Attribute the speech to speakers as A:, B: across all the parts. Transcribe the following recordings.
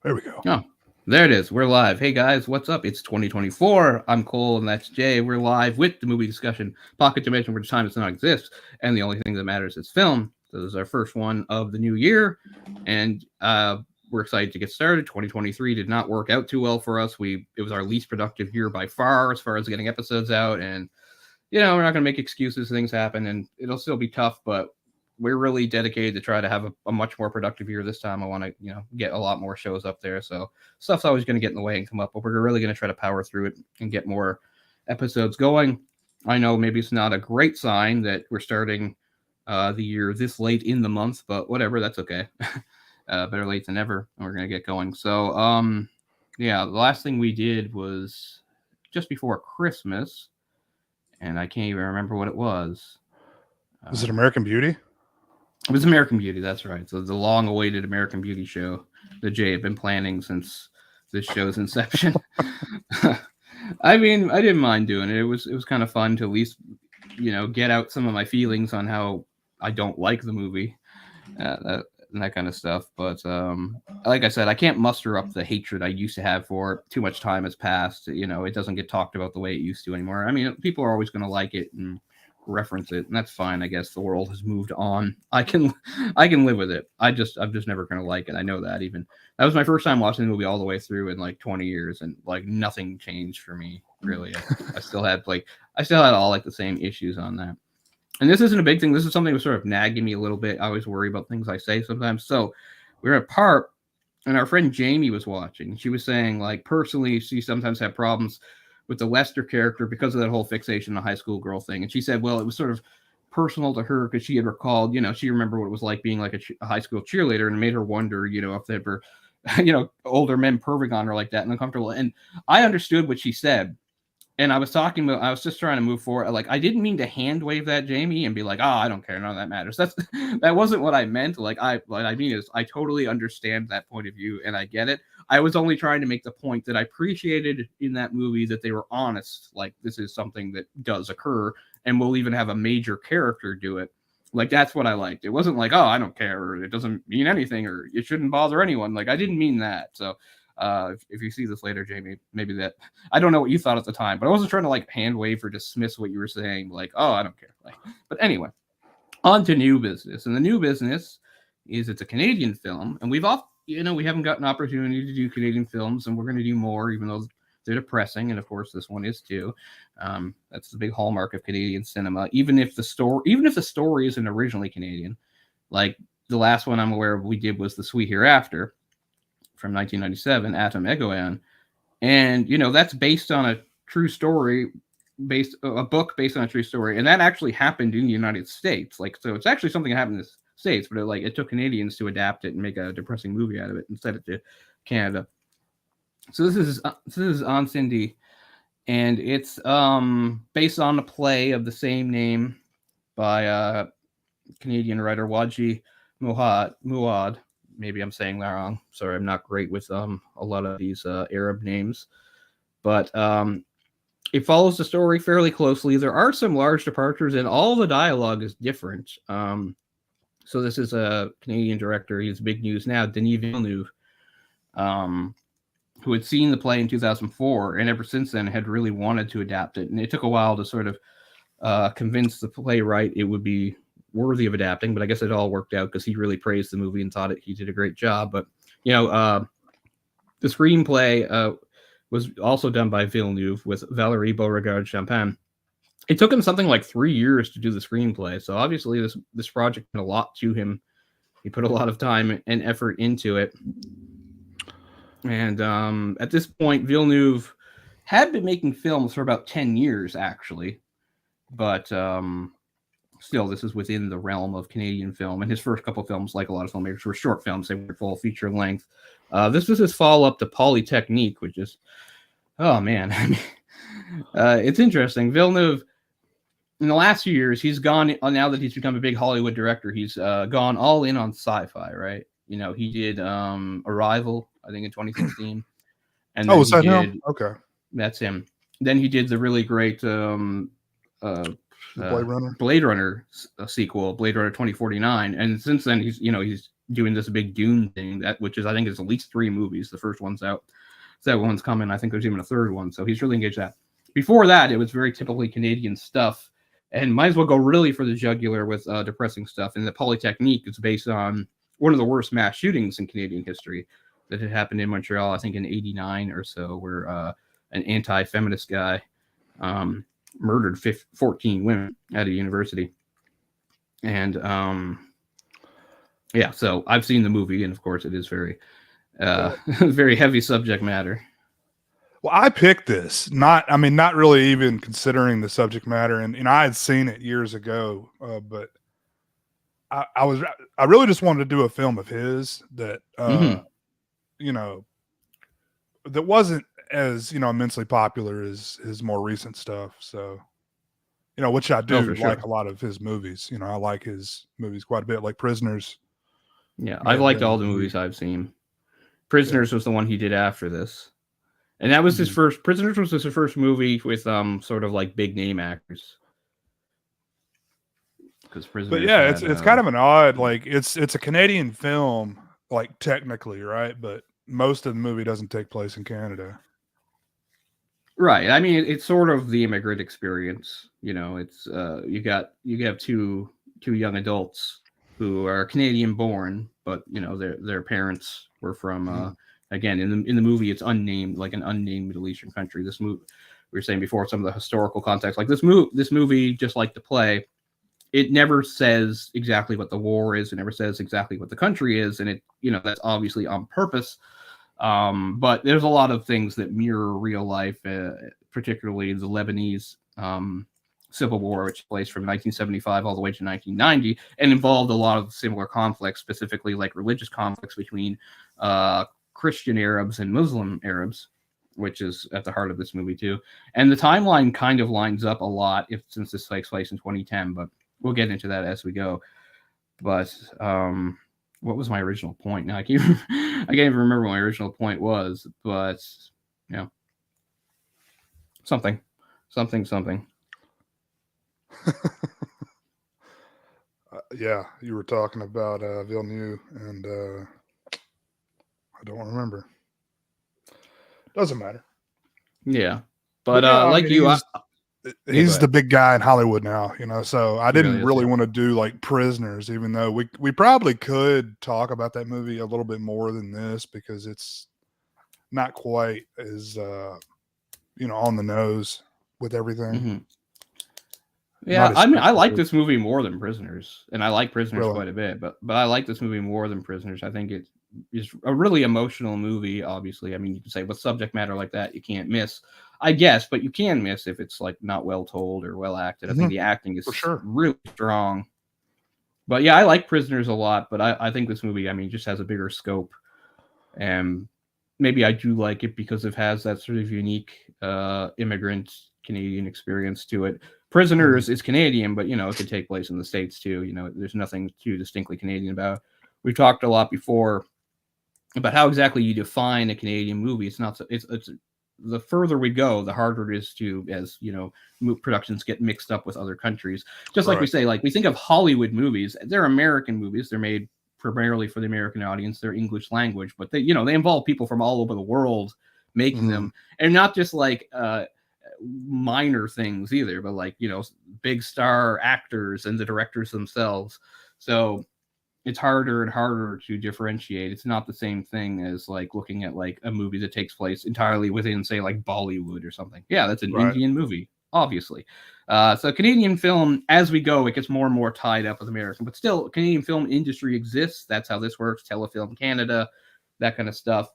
A: There we go.
B: Oh, there it is. We're live. Hey guys, what's up? It's 2024. I'm Cole and that's Jay. We're live with the movie discussion, Pocket Dimension, where time does not exist, and the only thing that matters is film. So this is our first one of the new year, and we're excited to get started. 2023 did not work out too well for us. It was our least productive year by far as far as getting episodes out, and we're not going to make excuses. Things happen, and it'll still be tough, but we're really dedicated to try to have a much more productive year this time. I want to, get a lot more shows up there. So stuff's always going to get in the way and come up, but we're really going to try to power through it and get more episodes going. I know maybe it's not a great sign that we're starting the year this late in the month, but whatever, that's okay. Better late than never. And we're going to get going. So, the last thing we did was just before Christmas, and I can't even remember what it was.
A: Was it American Beauty?
B: It was American Beauty, that's right. So the long-awaited American Beauty show that Jay had been planning since this show's inception. I mean, I didn't mind doing it. It was kind of fun to at least, get out some of my feelings on how I don't like the movie, and that kind of stuff. But like I said, I can't muster up the hatred I used to have for it. Too much time has passed. It doesn't get talked about the way it used to anymore. I mean, people are always going to like it and reference it, and that's fine. I guess the world has moved on. I can live with it. I'm just never gonna like it. I know that. Even that was my first time watching the movie all the way through in like 20 years, and like nothing changed for me really. I still had all like the same issues on that. And this isn't a big thing. This is something that was sort of nagging me a little bit. I always worry about things I say sometimes. So we were at Park, and our friend Jamie was watching. She was saying, like, personally, she sometimes had problems with the Lester character because of that whole fixation on the high school girl thing. And she said, well, it was sort of personal to her because she had recalled, she remembered what it was like being like a high school cheerleader, and it made her wonder, if they were, older men perving on her like that and uncomfortable. And I understood what she said. And I was just trying to move forward. Like, I didn't mean to hand wave that, Jamie, and be like, oh, I don't care. None of that matters. That wasn't what I meant. What I mean is I totally understand that point of view and I get it. I was only trying to make the point that I appreciated in that movie that they were honest. Like, this is something that does occur, and we'll even have a major character do it. Like, that's what I liked. It wasn't like, oh, I don't care, or it doesn't mean anything, or it shouldn't bother anyone. Like, I didn't mean that. So if you see this later, Jamie, maybe that, I don't know what you thought at the time, but I wasn't trying to like hand wave or dismiss what you were saying. Like, oh, I don't care. Like, but anyway, on to new business. And the new business is it's a Canadian film, and we haven't gotten an opportunity to do Canadian films, and we're going to do more, even though they're depressing. And of course, this one is too. That's the big hallmark of Canadian cinema. Even if the story isn't originally Canadian, like the last one I'm aware of we did was The Sweet Hereafter from 1997, Atom Egoan, and that's based on a true story, a book based on a true story, and that actually happened in the United States. Like, so it's actually something that happened in the States, but it took Canadians to adapt it and make a depressing movie out of it and send it to Canada. So this is Incendies, and it's based on a play of the same name by Canadian writer Wajdi Mouawad. Maybe I'm saying that wrong. Sorry, I'm not great with a lot of these Arab names. But it follows the story fairly closely. There are some large departures, and all the dialogue is different. So this is a Canadian director. He's big news now, Denis Villeneuve, who had seen the play in 2004, and ever since then had really wanted to adapt it. And it took a while to sort of convince the playwright it would be worthy of adapting, but I guess it all worked out because he really praised the movie and thought he did a great job. But the screenplay was also done by Villeneuve with Valérie Beauregard-Champagne. It took him something like 3 years to do the screenplay, so obviously this project meant a lot to him. He put a lot of time and effort into it, and at this point, Villeneuve had been making films for about 10 years, actually, but still, this is within the realm of Canadian film. And his first couple of films, like a lot of filmmakers, were short films. They were full feature length. This was his follow-up to Polytechnique, which is, oh man, I mean, it's interesting. Villeneuve, in the last few years, he's gone, now that he's become a big Hollywood director, he's gone all in on sci-fi, right? He did Arrival, I think, in 2016. And then
A: was that him? Okay.
B: That's him. Then he did the really great Blade Runner sequel, Blade Runner 2049, and since then he's doing this big Dune thing, which is, I think, is at least 3 movies. The first one's out. That one's coming. I think there's even a third one. So he's really engaged in that. Before that, it was very typically Canadian stuff. And might as well go really for the jugular with depressing stuff. And the Polytechnique is based on one of the worst mass shootings in Canadian history that had happened in Montreal, I think in '89 or so, where an anti-feminist guy murdered 14 women at a university. And yeah, so I've seen the movie, and of course it is very very heavy subject matter.
A: Well, I picked this, not really even considering the subject matter, and I had seen it years ago, but I really just wanted to do a film of his that you know, that wasn't as, immensely popular as his more recent stuff. So, which I do like a lot of his movies. I like his movies quite a bit, like Prisoners.
B: Yeah, I've liked all the movies I've seen. Prisoners was the one he did after this. And that was his first. Prisoners was his first movie with sort of like big name actors.
A: But yeah, it's kind of an odd, like it's a Canadian film, like technically, right? But most of the movie doesn't take place in Canada.
B: Right. I mean, it's sort of the immigrant experience. It's you have two young adults who are Canadian born, but their parents were from again, in the movie, it's unnamed, like an unnamed Middle Eastern country. This movie, we were saying before, some of the historical context, like this movie, just like the play, it never says exactly what the war is. It never says exactly what the country is, and it, that's obviously on purpose. But there's a lot of things that mirror real life, particularly the Lebanese Civil War, which took place from 1975 all the way to 1990, and involved a lot of similar conflicts, specifically like religious conflicts between Christian Arabs and Muslim Arabs, which is at the heart of this movie too. And the timeline kind of lines up a lot since this takes place in 2010, but we'll get into that as we go. But what was my original point? Now I can't even remember what my original point was, but something.
A: Yeah, you were talking about Villeneuve, and I don't remember. Doesn't matter.
B: Yeah, but like
A: he's the big guy in Hollywood now, so I didn't really want to do like Prisoners, even though we probably could talk about that movie a little bit more than this, because it's not quite as on the nose with everything.
B: Yeah, I mean, I like this movie more than Prisoners, and I like Prisoners quite a bit, but I like this movie more than Prisoners. I think it is a really emotional movie, obviously. I mean, you can say with subject matter like that, you can't miss, I guess, but you can miss if it's like not well told or well acted. I think the acting is really strong. But yeah, I like Prisoners a lot, but I think this movie, I mean, just has a bigger scope. And maybe I do like it because it has that sort of unique immigrant Canadian experience to it. Prisoners is Canadian, but it could take place in the States too. There's nothing too distinctly Canadian about it. We've talked a lot before about how exactly you define a Canadian movie. It's not. It's the further we go, the harder it is to, as productions get mixed up with other countries. Just like we say, like we think of Hollywood movies. They're American movies. They're made primarily for the American audience. They're English language, but they involve people from all over the world making them, and not just like minor things either, but like big star actors and the directors themselves. So it's harder and harder to differentiate. It's not the same thing as like looking at like a movie that takes place entirely within, say, like Bollywood or something. Yeah, that's an Indian movie, obviously. So Canadian film, as we go, it gets more and more tied up with American, but still Canadian film industry exists. That's how this works. Telefilm Canada, that kind of stuff.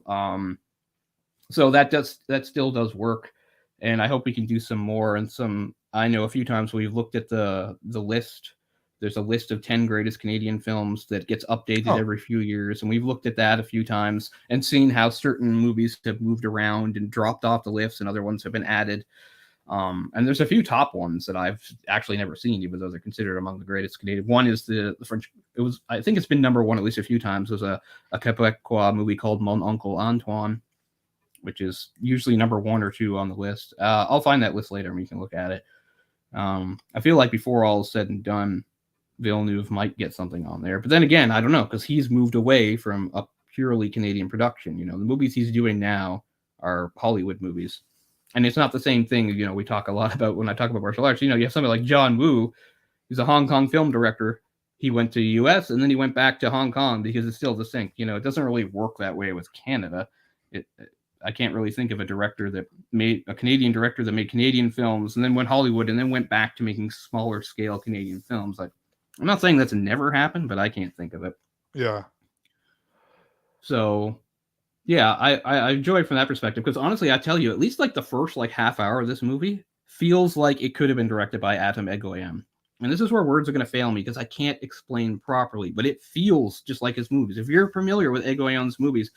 B: So that still does work. And I hope we can do some more. And I know a few times we've looked at the list. There's a list of 10 greatest Canadian films that gets updated every few years. And we've looked at that a few times and seen how certain movies have moved around and dropped off the list and other ones have been added. And there's a few top ones that I've actually never seen, even though they're considered among the greatest Canadian. One is the French. I think it's been number one at least a few times. There's a Quebecois movie called Mon Oncle Antoine, which is usually number 1 or 2 on the list. I'll find that list later and we can look at it. I feel like before all is said and done, Villeneuve might get something on there. But then again, I don't know, because he's moved away from a purely Canadian production. The movies he's doing now are Hollywood movies. And it's not the same thing, we talk a lot about when I talk about martial arts. You have somebody like John Woo, who's a Hong Kong film director. He went to the US and then he went back to Hong Kong because it's still distinct. It doesn't really work that way with Canada. I can't really think of a Canadian director that made Canadian films and then went Hollywood and then went back to making smaller scale Canadian films. Like, I'm not saying that's never happened, but I can't think of it.
A: Yeah.
B: So, yeah, I enjoy it from that perspective because honestly, I tell you, at least like the first half hour of this movie feels like it could have been directed by Atom Egoyan. And this is where words are going to fail me because I can't explain properly, but it feels just like his movies. If you're familiar with Egoyan's movies,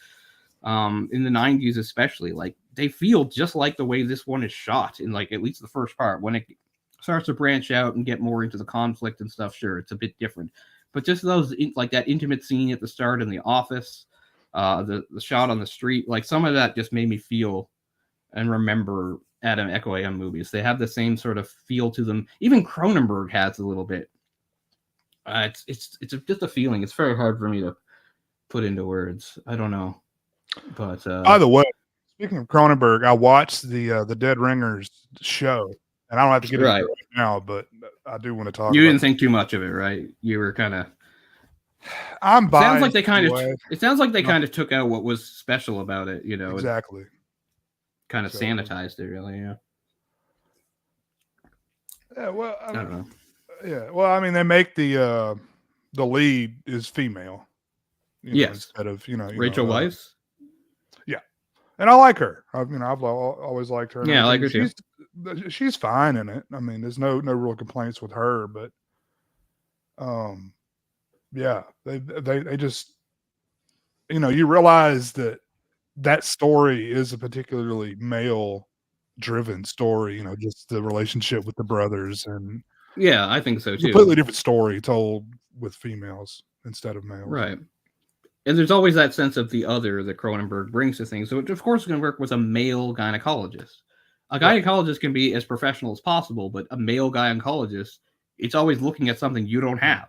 B: in the 90s especially, like they feel just like the way this one is shot in like at least the first part. When it starts to branch out and get more into the conflict and stuff, sure, it's a bit different. But just those like that intimate scene at the start in the office, the shot on the street, like some of that just made me feel and remember Adam Egoyan movies. They have the same sort of feel to them. Even Cronenberg has a little bit. It's just a feeling. It's very hard for me to put into words. I don't know. But
A: by the way, speaking of Cronenberg, I watched the Dead Ringers show, and I don't have to get into it right now, but I do want to talk.
B: You didn't think too much of it, right? You were kind of.
A: I'm biased.
B: Sounds like they kind of. It sounds like they kind of took out what was special about it.
A: Exactly.
B: Kind of sanitized it, really. Yeah.
A: Yeah. Well,
B: I don't know.
A: Yeah. Well, I mean, they make the lead is female.
B: Yes.
A: Instead of
B: Rachel Weisz.
A: Yeah, and I like her. I've always liked her.
B: Yeah, I like her too.
A: She's fine in it. I mean, there's no real complaints with her, but yeah, they just you realize that story is a particularly male driven story. Just the relationship with the brothers and
B: yeah, I think so too.
A: Completely different story told with females instead of males,
B: right? And there's always that sense of the other that Cronenberg brings to things. So it, of course, is going to work with a male gynecologist. A gynecologist can be as professional as possible, but a male gynecologist, it's always looking at something you don't have.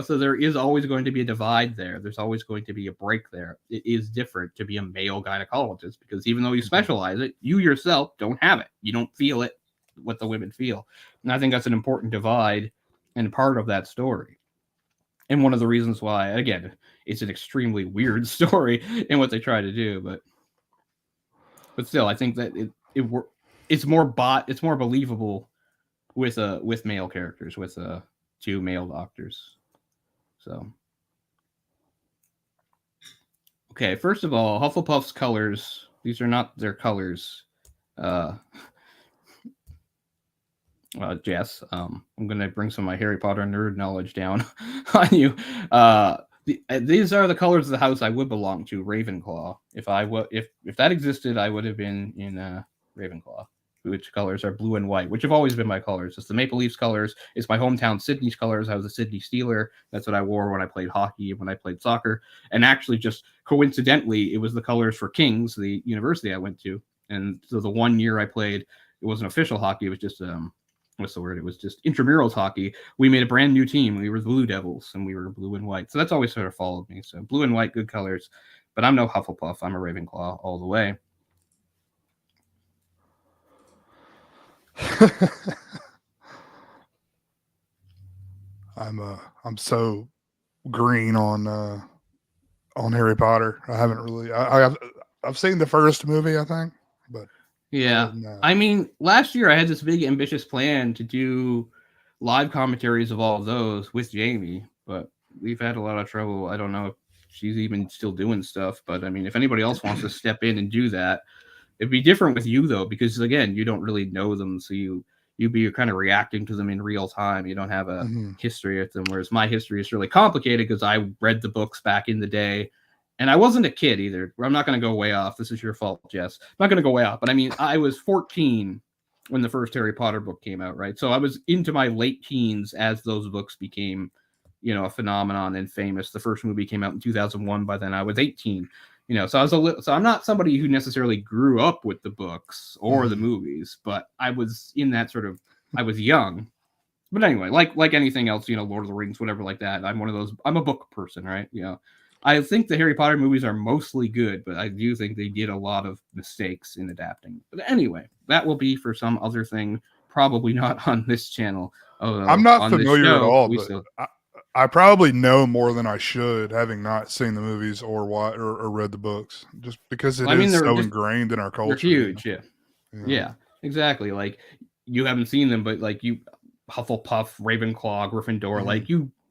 B: So there is always going to be a divide there. There's always going to be a break there. It is different to be a male gynecologist because even though you specialize it, you yourself don't have it. You don't feel it, what the women feel. And I think that's an important divide and part of that story. And one of the reasons why, again, it's an extremely weird story in what they try to do, but still, I think that it's more believable with male characters, with two male doctors. So, okay, first of all, Hufflepuff's colors. These are not their colors. Jess, I'm going to bring some of my Harry Potter nerd knowledge down on you. These are the colors of the house I would belong to, Ravenclaw. If that existed, I would have been in Ravenclaw, which colors are blue and white, which have always been my colors. It's the Maple Leafs colors. It's my hometown Sydney's colors. I was a Sydney Steeler. That's what I wore when I played hockey, when I played soccer. And actually, just coincidentally, it was the colors for King's, the university I went to. And so the 1 year I played, it wasn't official hockey. It was just what's the word? It was just intramurals hockey. We made a brand new team. We were the Blue Devils, and we were blue and white. So that's always sort of followed me. So blue and white, good colors. But I'm no Hufflepuff. I'm a Ravenclaw all the way.
A: I'm so green on Harry Potter. I haven't really. I've seen the first movie, I think, but.
B: Yeah. I mean, last year I had this big ambitious plan to do live commentaries of all of those with Jamie, but we've had a lot of trouble. I don't know if she's even still doing stuff, but I mean, if anybody else wants to step in and do that, it'd be different with you though, because again, you don't really know them. So you're kind of reacting to them in real time. You don't have a history with them. Whereas my history is really complicated because I read the books back in the day. And I wasn't a kid either. I'm not going to go way off. This is your fault, Jess. I'm not going to go way off. But I mean, I was 14 when the first Harry Potter book came out, right? So I was into my late teens as those books became, a phenomenon and famous. The first movie came out in 2001. By then I was 18. So so I'm not somebody who necessarily grew up with the books or the movies, but I was in that I was young. But anyway, like anything else, Lord of the Rings, whatever like that. I'm a book person, right? I think the Harry Potter movies are mostly good, but I do think they did a lot of mistakes in adapting. But anyway, that will be for some other thing, probably not on this channel.
A: I'm not
B: on
A: familiar
B: this show,
A: at all, but I probably know more than I should, having not seen the movies or read the books, just because it is so ingrained in our culture.
B: They're huge, yeah, exactly. Like, you haven't seen them, but like Hufflepuff, Ravenclaw, Gryffindor, like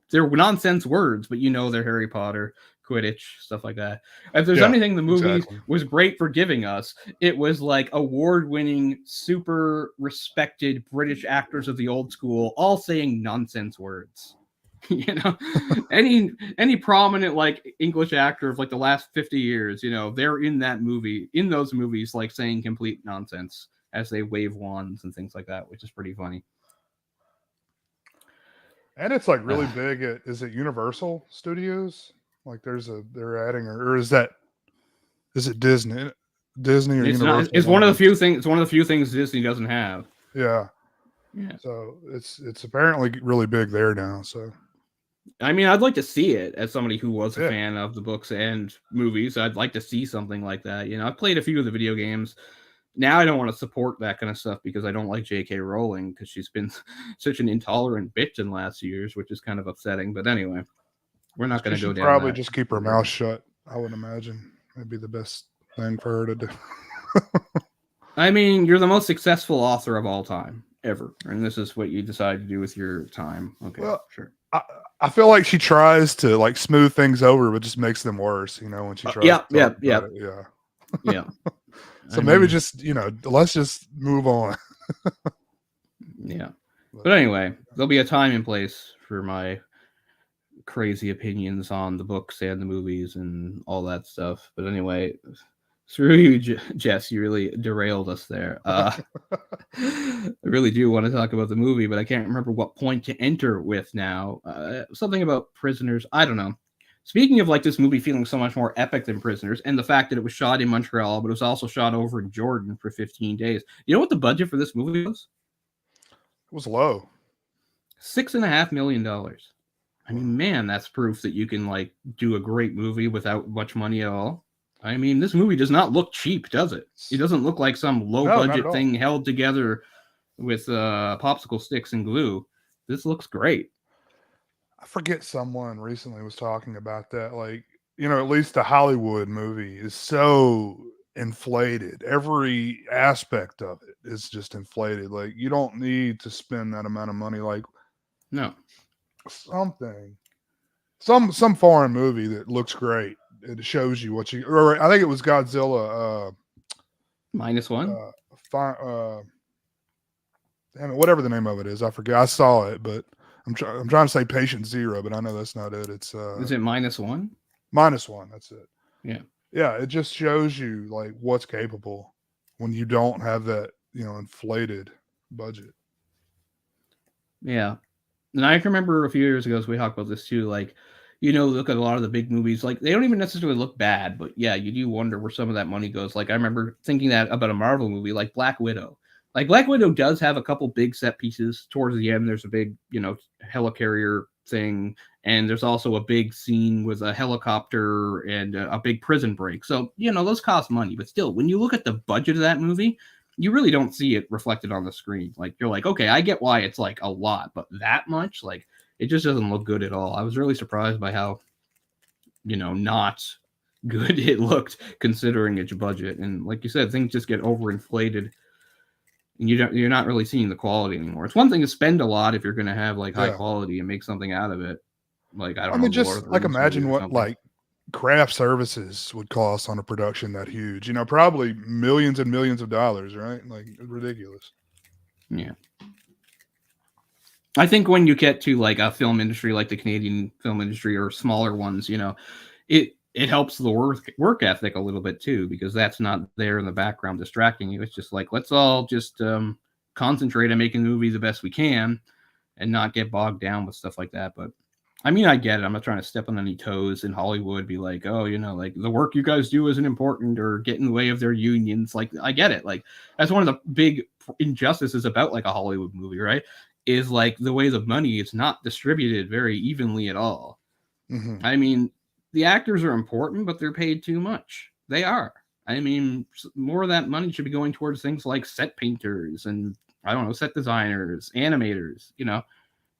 B: they're nonsense words, but they're Harry Potter, Quidditch, stuff like that. If there's anything the movie was great for giving us, it was like award-winning, super respected British actors of the old school, all saying nonsense words. Any prominent like English actor of like the last 50 years, they're in those movies, like saying complete nonsense as they wave wands and things like that, which is pretty funny.
A: And it's like really big at, is it Universal Studios? Like they're adding, or is it Disney or Universal?
B: It's one of the few things. It's one of the few things Disney doesn't have.
A: Yeah. So it's apparently really big there now. So,
B: I mean, I'd like to see it as somebody who was a fan of the books and movies. I'd like to see something like that. I've played a few of the video games. Now I don't want to support that kind of stuff because I don't like J.K. Rowling, because she's been such an intolerant bitch in the last years, which is kind of upsetting. But anyway, we're not going to go down.
A: Probably just keep her mouth shut, I would imagine. It'd be the best thing for her to do.
B: I mean, you're the most successful author of all time, ever. And this is what you decide to do with your time. Okay, well, sure.
A: I feel like she tries to like smooth things over, but just makes them worse, when she tries
B: Yeah.
A: So maybe just, let's just move on.
B: Yeah. But anyway, there'll be a time and place for my crazy opinions on the books and the movies and all that stuff. But anyway, screw you, Jess. You really derailed us there. I really do want to talk about the movie, but I can't remember what point to enter with now. Something about prisoners. I don't know. Speaking of like this movie feeling so much more epic than Prisoners, and the fact that it was shot in Montreal, but it was also shot over in Jordan for 15 days. You know what the budget for this movie was?
A: It was low.
B: $6.5 million. I mean, man, that's proof that you can like do a great movie without much money at all. I mean, this movie does not look cheap, does it? It doesn't look like some low budget thing held together with popsicle sticks and glue. This looks great.
A: I forget, someone recently was talking about that. Like, at least the Hollywood movie is so inflated. Every aspect of it is just inflated. Like, you don't need to spend that amount of money. Like,
B: no,
A: some foreign movie that looks great. It shows you what or I think it was Godzilla
B: -1.
A: Damn it, whatever the name of it is, I forget. I saw it, but I'm trying to say Patient Zero, but I know that's not it. It's
B: is it -1?
A: -1, that's it.
B: Yeah,
A: it just shows you like what's capable when you don't have that inflated budget.
B: Yeah, and I can remember a few years ago, so we talked about this too. Like, look at a lot of the big movies. Like, they don't even necessarily look bad, but yeah, you do wonder where some of that money goes. Like, I remember thinking that about a Marvel movie like Black Widow. Like, Black Widow does have a couple big set pieces towards the end. There's a big, helicarrier thing, and there's also a big scene with a helicopter and a big prison break. So, those cost money, but still, when you look at the budget of that movie, you really don't see it reflected on the screen. Like, you're like, okay, I get why it's like a lot, but that much, like, it just doesn't look good at all. I was really surprised by how, not good it looked considering its budget. And like you said, things just get overinflated. And you're not really seeing the quality anymore. It's one thing to spend a lot if you're going to have like high quality and make something out of it. Like, I mean,
A: just like imagine what like craft services would cost on a production that huge. Probably millions and millions of dollars, right? Like, ridiculous.
B: Yeah. I think when you get to like a film industry like the Canadian film industry or smaller ones, it helps the work ethic a little bit too, because that's not there in the background distracting you. It's just like, let's all just concentrate on making the movie the best we can and not get bogged down with stuff like that. But I mean, I get it. I'm not trying to step on any toes in Hollywood, be like, oh, like the work you guys do isn't important or get in the way of their unions. Like, I get it. Like, that's one of the big injustices about like a Hollywood movie, right? is like the way the money is not distributed very evenly at all.
A: Mm-hmm.
B: I mean, the actors are important, but they're paid too much. They are. I mean, more of that money should be going towards things like set painters and, I don't know, set designers, animators. You know,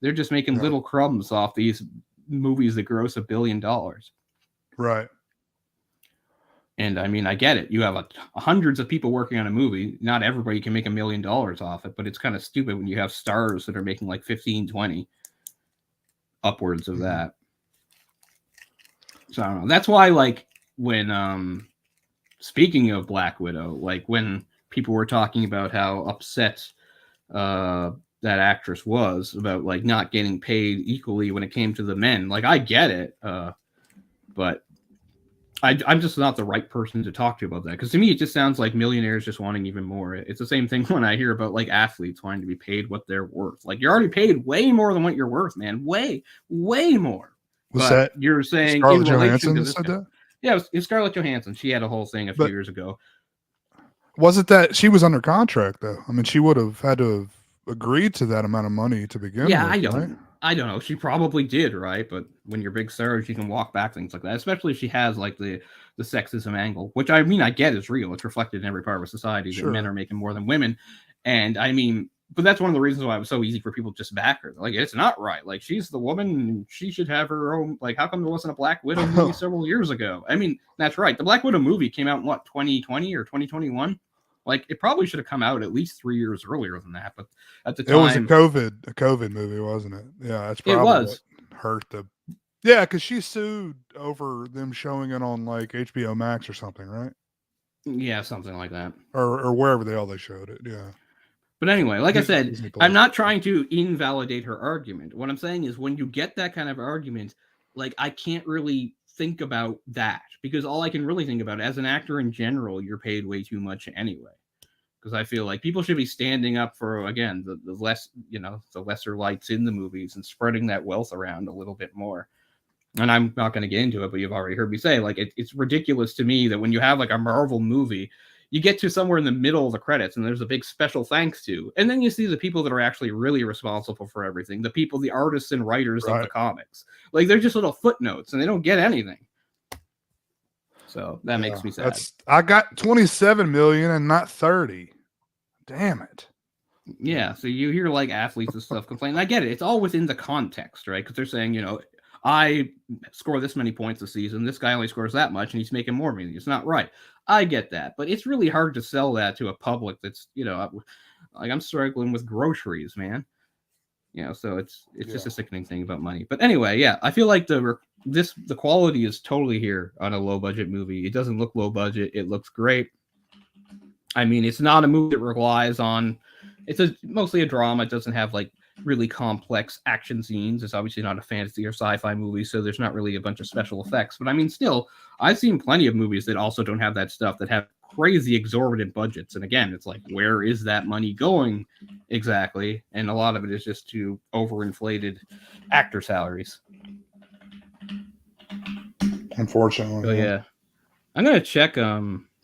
B: they're just making little crumbs off these movies that gross $1 billion.
A: Right.
B: And I mean, I get it. You have hundreds of people working on a movie. Not everybody can make $1 million off it, but it's kind of stupid when you have stars that are making like 15, 20 upwards of that. So I don't know. That's why, like, when speaking of Black Widow, like when people were talking about how upset that actress was about like not getting paid equally when it came to the men, like I get it, but I'm just not the right person to talk to about that, because to me it just sounds like millionaires just wanting even more. It's the same thing when I hear about like athletes wanting to be paid what they're worth. Like, you're already paid way more than what you're worth, man. Way more.
A: Was that
B: you're saying
A: Scarlett
B: in relation
A: Johansson
B: to this
A: said that?
B: Yeah, it's Scarlett Johansson. She had a whole thing a few years ago.
A: Was it that she was under contract though? I mean, she would have had to have agreed to that amount of money to begin with.
B: I don't know. She probably did, right? But when you're big stars, you can walk back things like that, especially if she has like the sexism angle, which I mean, I get is real. It's reflected in every part of society that men are making more than women. And I mean, but that's one of the reasons why it was so easy for people to just back her. Like, it's not right. Like, she's the woman and she should have her own. Like, how come there wasn't a Black Widow movie several years ago? I mean, that's right. The Black Widow movie came out in what, 2020 or 2021? Like, it probably should have come out at least 3 years earlier than that. But at the time,
A: it was a COVID movie, wasn't it? Yeah, that's probably what hurt the. Yeah, because she sued over them showing it on like HBO Max or something, right?
B: Yeah, something like that,
A: or wherever the hell they showed it. Yeah.
B: But anyway, like I said, I'm not trying to invalidate her argument. What I'm saying is, when you get that kind of argument, like, I can't really think about that, because all I can really think about, as an actor in general, you're paid way too much anyway. Because I feel like people should be standing up for, again, the less, the lesser lights in the movies and spreading that wealth around a little bit more. And I'm not going to get into it, but you've already heard me say, like, it's ridiculous to me that when you have like a Marvel movie, you get to somewhere in the middle of the credits and there's a big special thanks to, and then you see the people that are actually really responsible for everything, the artists and writers of the comics. Like, they're just little footnotes and they don't get anything. So that makes me sad.
A: I got 27 million and not 30. Damn it.
B: Yeah. So you hear like athletes and stuff complain. I get it. It's all within the context, right? Because they're saying, I score this many points a season. This guy only scores that much, and he's making more money. It's not right. I get that, but it's really hard to sell that to a public that's, like, I'm struggling with groceries, man. So it's just a sickening thing about money. But anyway, yeah, I feel like the quality is totally here on a low budget movie. It doesn't look low budget. It looks great. I mean, it's not a movie that relies on. It's mostly a drama. It doesn't have like really complex action scenes. It's obviously not a fantasy or sci-fi movie, so there's not really a bunch of special effects. But I mean, still, I've seen plenty of movies that also don't have that stuff, that have crazy exorbitant budgets. And again, it's like, where is that money going exactly? And a lot of it is just to overinflated actor salaries.
A: Unfortunately.
B: So yeah, I'm gonna check.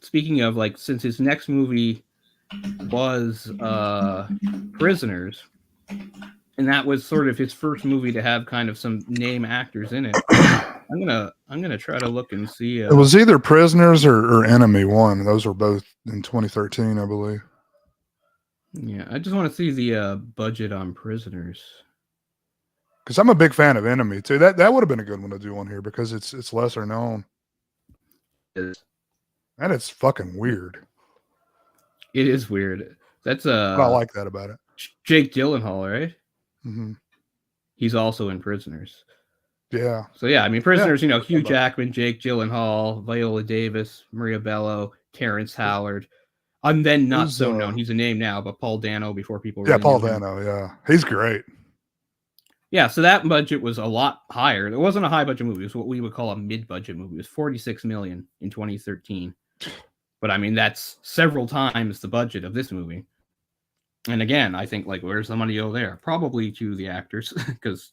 B: Speaking of, like, since his next movie was Prisoners, and that was sort of his first movie to have kind of some name actors in it, I'm gonna try to look and see.
A: It was either Prisoners or Enemy One. Those were both in 2013, I believe.
B: Yeah, I just want to see the budget on Prisoners,
A: because I'm a big fan of Enemy too. That would have been a good one to do on here, because it's lesser known. And it's fucking weird.
B: It is weird. That's
A: I like that about it.
B: Jake Gyllenhaal, right?
A: Mm-hmm.
B: He's also in Prisoners.
A: Yeah.
B: So yeah, I mean, Prisoners. Hugh Jackman, Jake Gyllenhaal, Viola Davis, Maria Bello, Terrence Howard. And then not so known. He's a name now, but Paul Dano before people.
A: Really Paul Dano. Yeah, he's great.
B: Yeah, so that budget was a lot higher. It wasn't a high budget movie. It was what we would call a mid-budget movie. It was $46 million in 2013. But I mean, that's several times the budget of this movie. And again, I think, like, where's the money go there? Probably to the actors, because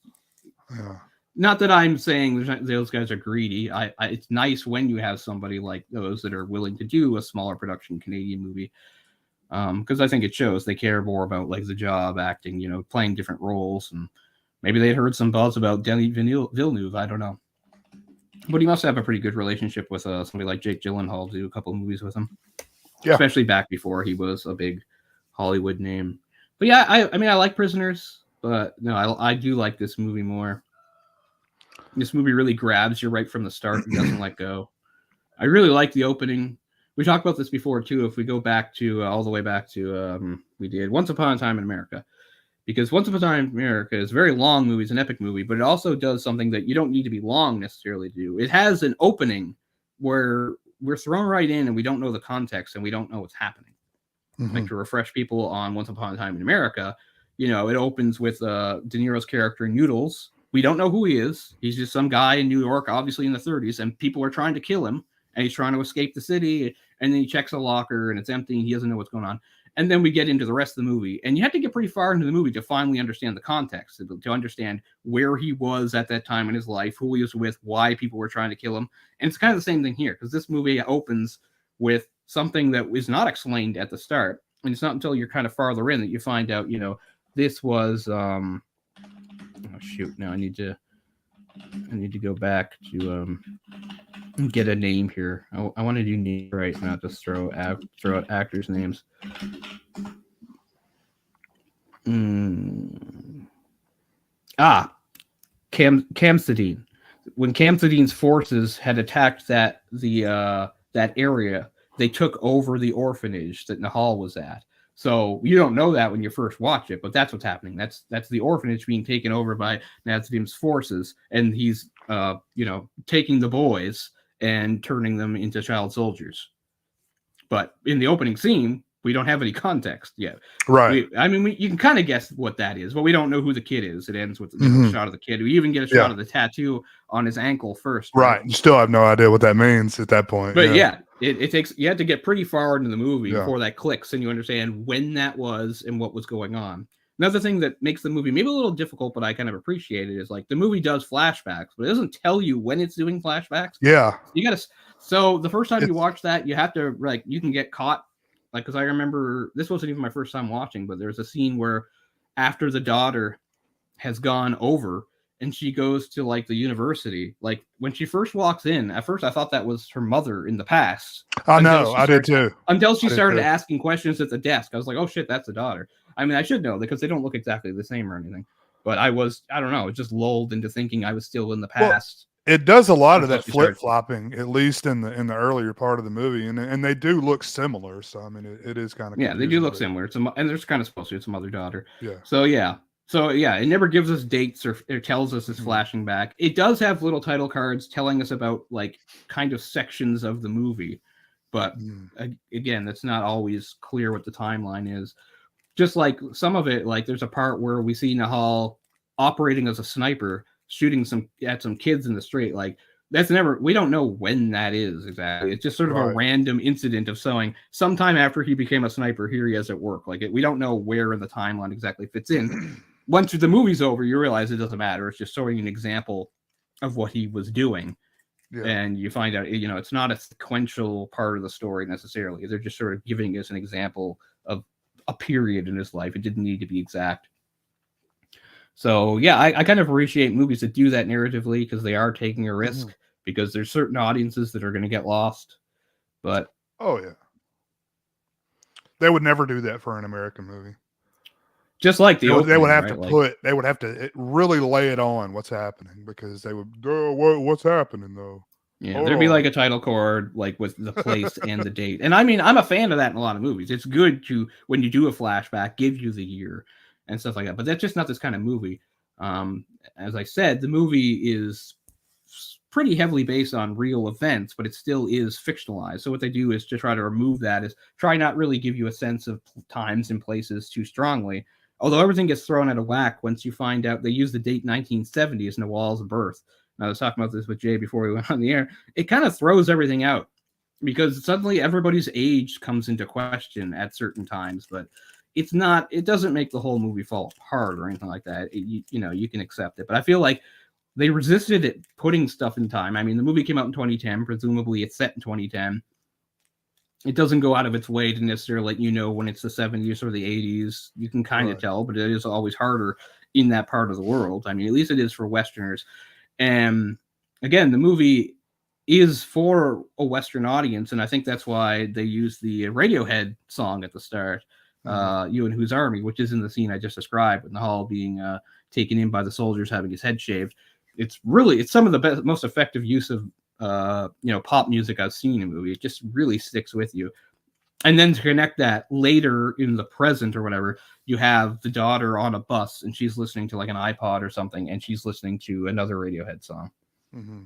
B: not that I'm saying those guys are greedy. It's nice when you have somebody like those that are willing to do a smaller production Canadian movie. because I think it shows they care more about like the job, acting, you know, playing different roles, and maybe they'd heard some buzz about Denis Villeneuve. I don't know, but he must have a pretty good relationship with somebody like Jake Gyllenhaal to do a couple of movies with him, especially back before he was a big Hollywood name. But yeah, I mean, I like Prisoners, but no, I do like this movie more. This movie really grabs you right from the start and doesn't let go. I really like the opening. We talked about this before too. If we go back to all the way back to we did Once Upon a Time in America, because Once Upon a Time in America is a very long movie, it's an epic movie, but it also does something that you don't need to be long necessarily to do. It has an opening where we're thrown right in and we don't know the context and we don't know what's happening. Like, to refresh people on Once Upon a Time in America, you know, it opens with De Niro's character Noodles. We don't know who he is. He's just some guy in New York, obviously in the 30s, and people are trying to kill him, and he's trying to escape the city, and then he checks a locker, and it's empty, and he doesn't know what's going on. And then we get into the rest of the movie, and you have to get pretty far into the movie to finally understand the context, to understand where he was at that time in his life, who he was with, why people were trying to kill him. And it's kind of the same thing here, because this movie opens with something that is not explained at the start, and it's not until you're kind of farther in that you find out, you know, this was oh shoot, now I need to go back to get a name here. I want to do names right, not just throw out actors' names. Kamsadine. When Kamsadine's forces had attacked that area, they took over the orphanage that Nahal was at. So you don't know that when you first watch it, but that's what's happening. That's the orphanage being taken over by Nazim's forces, and he's taking the boys and turning them into child soldiers. But in the opening scene, we don't have any context yet.
A: Right.
B: You can kind of guess what that is, but we don't know who the kid is. It ends with the shot of the kid. We even get a shot of the tattoo on his ankle first.
A: Right. You still have no idea what that means at that point.
B: But it takes, you have to get pretty far into the movie before that clicks and you understand when that was and what was going on. Another thing that makes the movie maybe a little difficult, but I kind of appreciate it, is like the movie does flashbacks, but it doesn't tell you when it's doing flashbacks.
A: Yeah.
B: So the first time you watch that, you have to, like, you can get caught. Like, because I remember, this wasn't even my first time watching, but there's a scene where after the daughter has gone over and she goes to, like, the university, like, when she first walks in, at first I thought that was her mother in the past.
A: I know, I did too.
B: Until she started asking questions at the desk. I was like, oh shit, that's the daughter. I mean, I should know, because they don't look exactly the same or anything. But I don't know, just lulled into thinking I was still in the past.
A: Well, it does a lot of that flip-flopping, at least in the earlier part of the movie, and they do look similar. So I mean, it is kind of
B: they do look similar. And they're kind of supposed to. It's a mother-daughter.
A: Yeah.
B: So it never gives us dates or tells us it's flashing back. It does have little title cards telling us about, like, kind of sections of the movie, but again, that's not always clear what the timeline is. Just like some of it, like there's a part where we see Nahal operating as a sniper, shooting at some kids in the street. Like, we don't know when that is exactly. It's just sort of a random incident of sometime after he became a sniper, here he is at work. Like, we don't know where in the timeline exactly fits in. Once the movie's over, you realize it doesn't matter. It's just showing an example of what he was doing. Yeah. And you find out, it's not a sequential part of the story necessarily. They're just sort of giving us an example of a period in his life. It didn't need to be exact. So yeah, I kind of appreciate movies that do that narratively, because they are taking a risk, because there's certain audiences that are going to get lost. But
A: they would never do that for an American movie.
B: Just like
A: they would have to really lay it on what's happening, because they would go, what's happening though?
B: Yeah, there'd be like a title card, like with the place and the date. And I mean, I'm a fan of that in a lot of movies. It's good to, when you do a flashback, give you the year and stuff like that. But that's just not this kind of movie. As I said, the movie is pretty heavily based on real events, but it still is fictionalized. So what they do is to try to remove that, is try not really give you a sense of times and places too strongly. Although everything gets thrown out of whack once you find out they use the date 1970 as Nawal's birth. And I was talking about this with Jay before we went on the air. It kind of throws everything out, because suddenly everybody's age comes into question at certain times, but it doesn't make the whole movie fall apart or anything like that. You can accept it. But I feel like they resisted it putting stuff in time. I mean, the movie came out in 2010. Presumably it's set in 2010. it doesn't go out of its way to necessarily let you know when it's the 70s or the 80s. You can kind of tell, but it is always harder in that part of the world. I mean, at least it is for Westerners. And again, the movie is for a Western audience, and I think that's why they use the Radiohead song at the start, You and Whose Army, which is in the scene I just described, in the hall being taken in by the soldiers having his head shaved. It's some of the best, most effective use of pop music I've seen in a movie. It just really sticks with you. And then to connect that later in the present or whatever, you have the daughter on a bus and she's listening to like an iPod or something, and she's listening to another Radiohead song. Mm-hmm.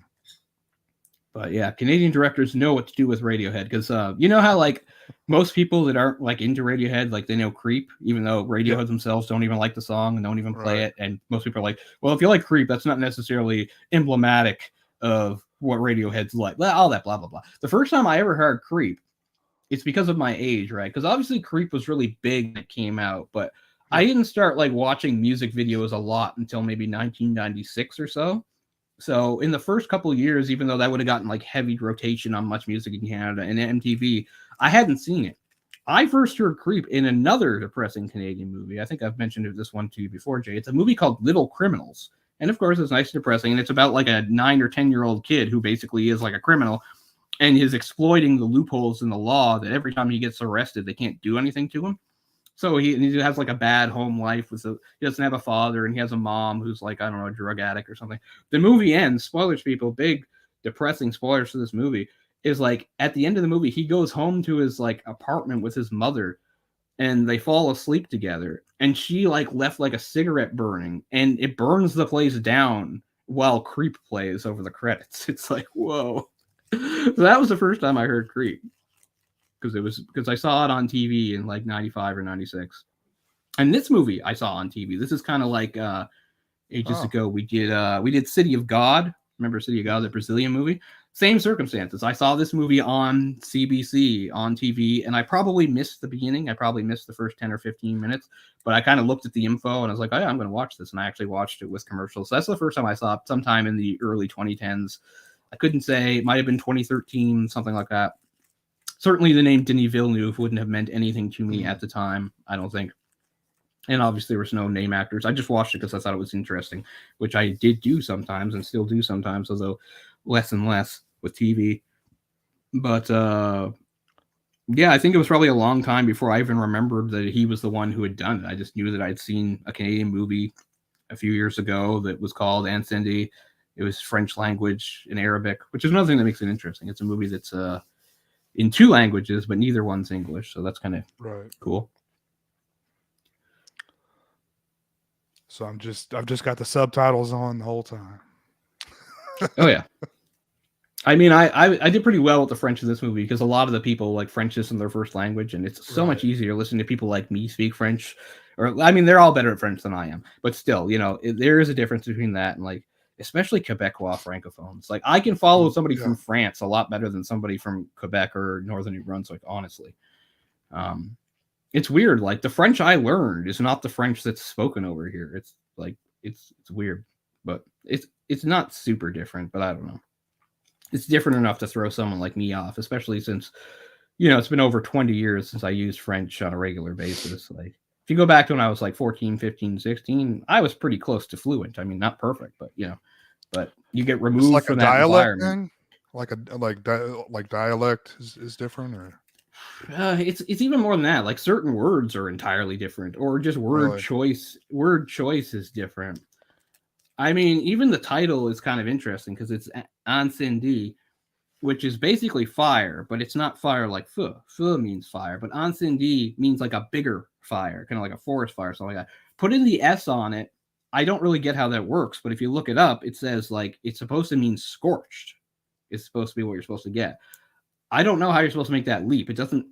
B: But yeah, Canadian directors know what to do with Radiohead, because you know how like most people that aren't like into Radiohead, like they know Creep, even though Radiohead themselves don't even like the song and don't even play it. And most people are like, well, if you like Creep, that's not necessarily emblematic of what Radiohead's like. All that blah, blah, blah. The first time I ever heard Creep, it's because of my age, right? Because obviously Creep was really big when it came out, but I didn't start like watching music videos a lot until maybe 1996 or so. So in the first couple of years, even though that would have gotten like heavy rotation on Much Music in Canada and MTV, I hadn't seen it. I first heard Creep in another depressing Canadian movie. I think I've mentioned this one to you before, Jay. It's a movie called Little Criminals. And of course, it's nice and depressing. And it's about like a 9 or 10-year-old kid who basically is like a criminal and is exploiting the loopholes in the law that every time he gets arrested, they can't do anything to him. So he has like a bad home life. He doesn't have a father, and he has a mom who's like, I don't know, a drug addict or something. The movie ends, spoilers, people, big depressing spoilers for this movie, is like at the end of the movie, he goes home to his like apartment with his mother, and they fall asleep together. And she like left like a cigarette burning, and it burns the place down while Creep plays over the credits. It's like, whoa. So that was the first time I heard Creep. Because I saw it on TV in like 95 or 96. And this movie I saw on TV. This is kind of like ages ago. We did City of God. Remember City of God, the Brazilian movie? Same circumstances. I saw this movie on CBC on TV, and I probably missed the beginning. I probably missed the first 10 or 15 minutes, but I kind of looked at the info and I was like, oh yeah, I'm going to watch this. And I actually watched it with commercials. So that's the first time I saw it, sometime in the early 2010s. I couldn't say, it might have been 2013, something like that. Certainly the name Denis Villeneuve wouldn't have meant anything to me at the time, I don't think. And obviously there was no name actors. I just watched it because I thought it was interesting, which I did do sometimes and still do sometimes, although less and less with TV. But yeah, I think it was probably a long time before I even remembered that he was the one who had done it. I just knew that I'd seen a Canadian movie a few years ago that was called Incendies. It was French language and Arabic, which is another thing that makes it interesting. It's a movie that's in 2 languages, but neither one's English, so that's kind of cool.
A: So I've just got the subtitles on the whole time.
B: Oh yeah. I mean, I did pretty well with the French in this movie because a lot of the people like French isn't their first language, and it's so much easier listening to people like me speak French. Or I mean, they're all better at French than I am, but still, there is a difference between that and like, especially Quebecois francophones. Like I can follow somebody from France a lot better than somebody from Quebec or Northern New Brunswick, honestly. It's weird. Like the French I learned is not the French that's spoken over here. It's like, it's weird, but it's not super different, but I don't know. It's different enough to throw someone like me off, especially since, it's been over 20 years since I used French on a regular basis. Like if you go back to when I was like 14, 15, 16, I was pretty close to fluent. I mean, not perfect, but but you get removed like from that environment.
A: Thing? Like dialect is different, or
B: it's even more than that. Like certain words are entirely different, or just word choice is different. I mean, even the title is kind of interesting because it's Incendie, which is basically fire, but it's not fire like feu. Feu means fire, but Incendie means like a bigger fire, kind of like a forest fire, something like that. Put in the S on it. I don't really get how that works, but if you look it up, it says like it's supposed to mean scorched. It's supposed to be what you're supposed to get. I don't know how you're supposed to make that leap. It doesn't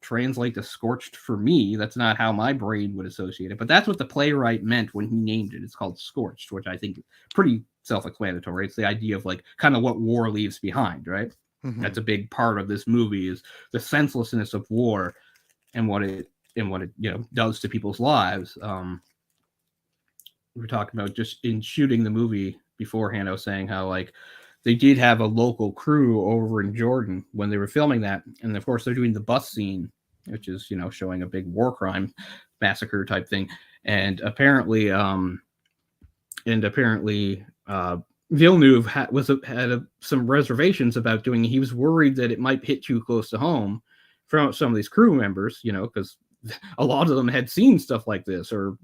B: translate to scorched for me. That's not how my brain would associate it, but that's what the playwright meant when he named it. It's called Scorched, which I think is pretty self-explanatory. It's the idea of like kind of what war leaves behind, right? Mm-hmm. That's a big part of this movie is the senselessness of war and what it does to people's lives. We were talking about just in shooting the movie beforehand, I was saying how like they did have a local crew over in Jordan when they were filming that, and of course they're doing the bus scene, which is showing a big war crime massacre type thing, and apparently Villeneuve had some reservations about doing it. He was worried that it might hit too close to home from some of these crew members, because a lot of them had seen stuff like this, or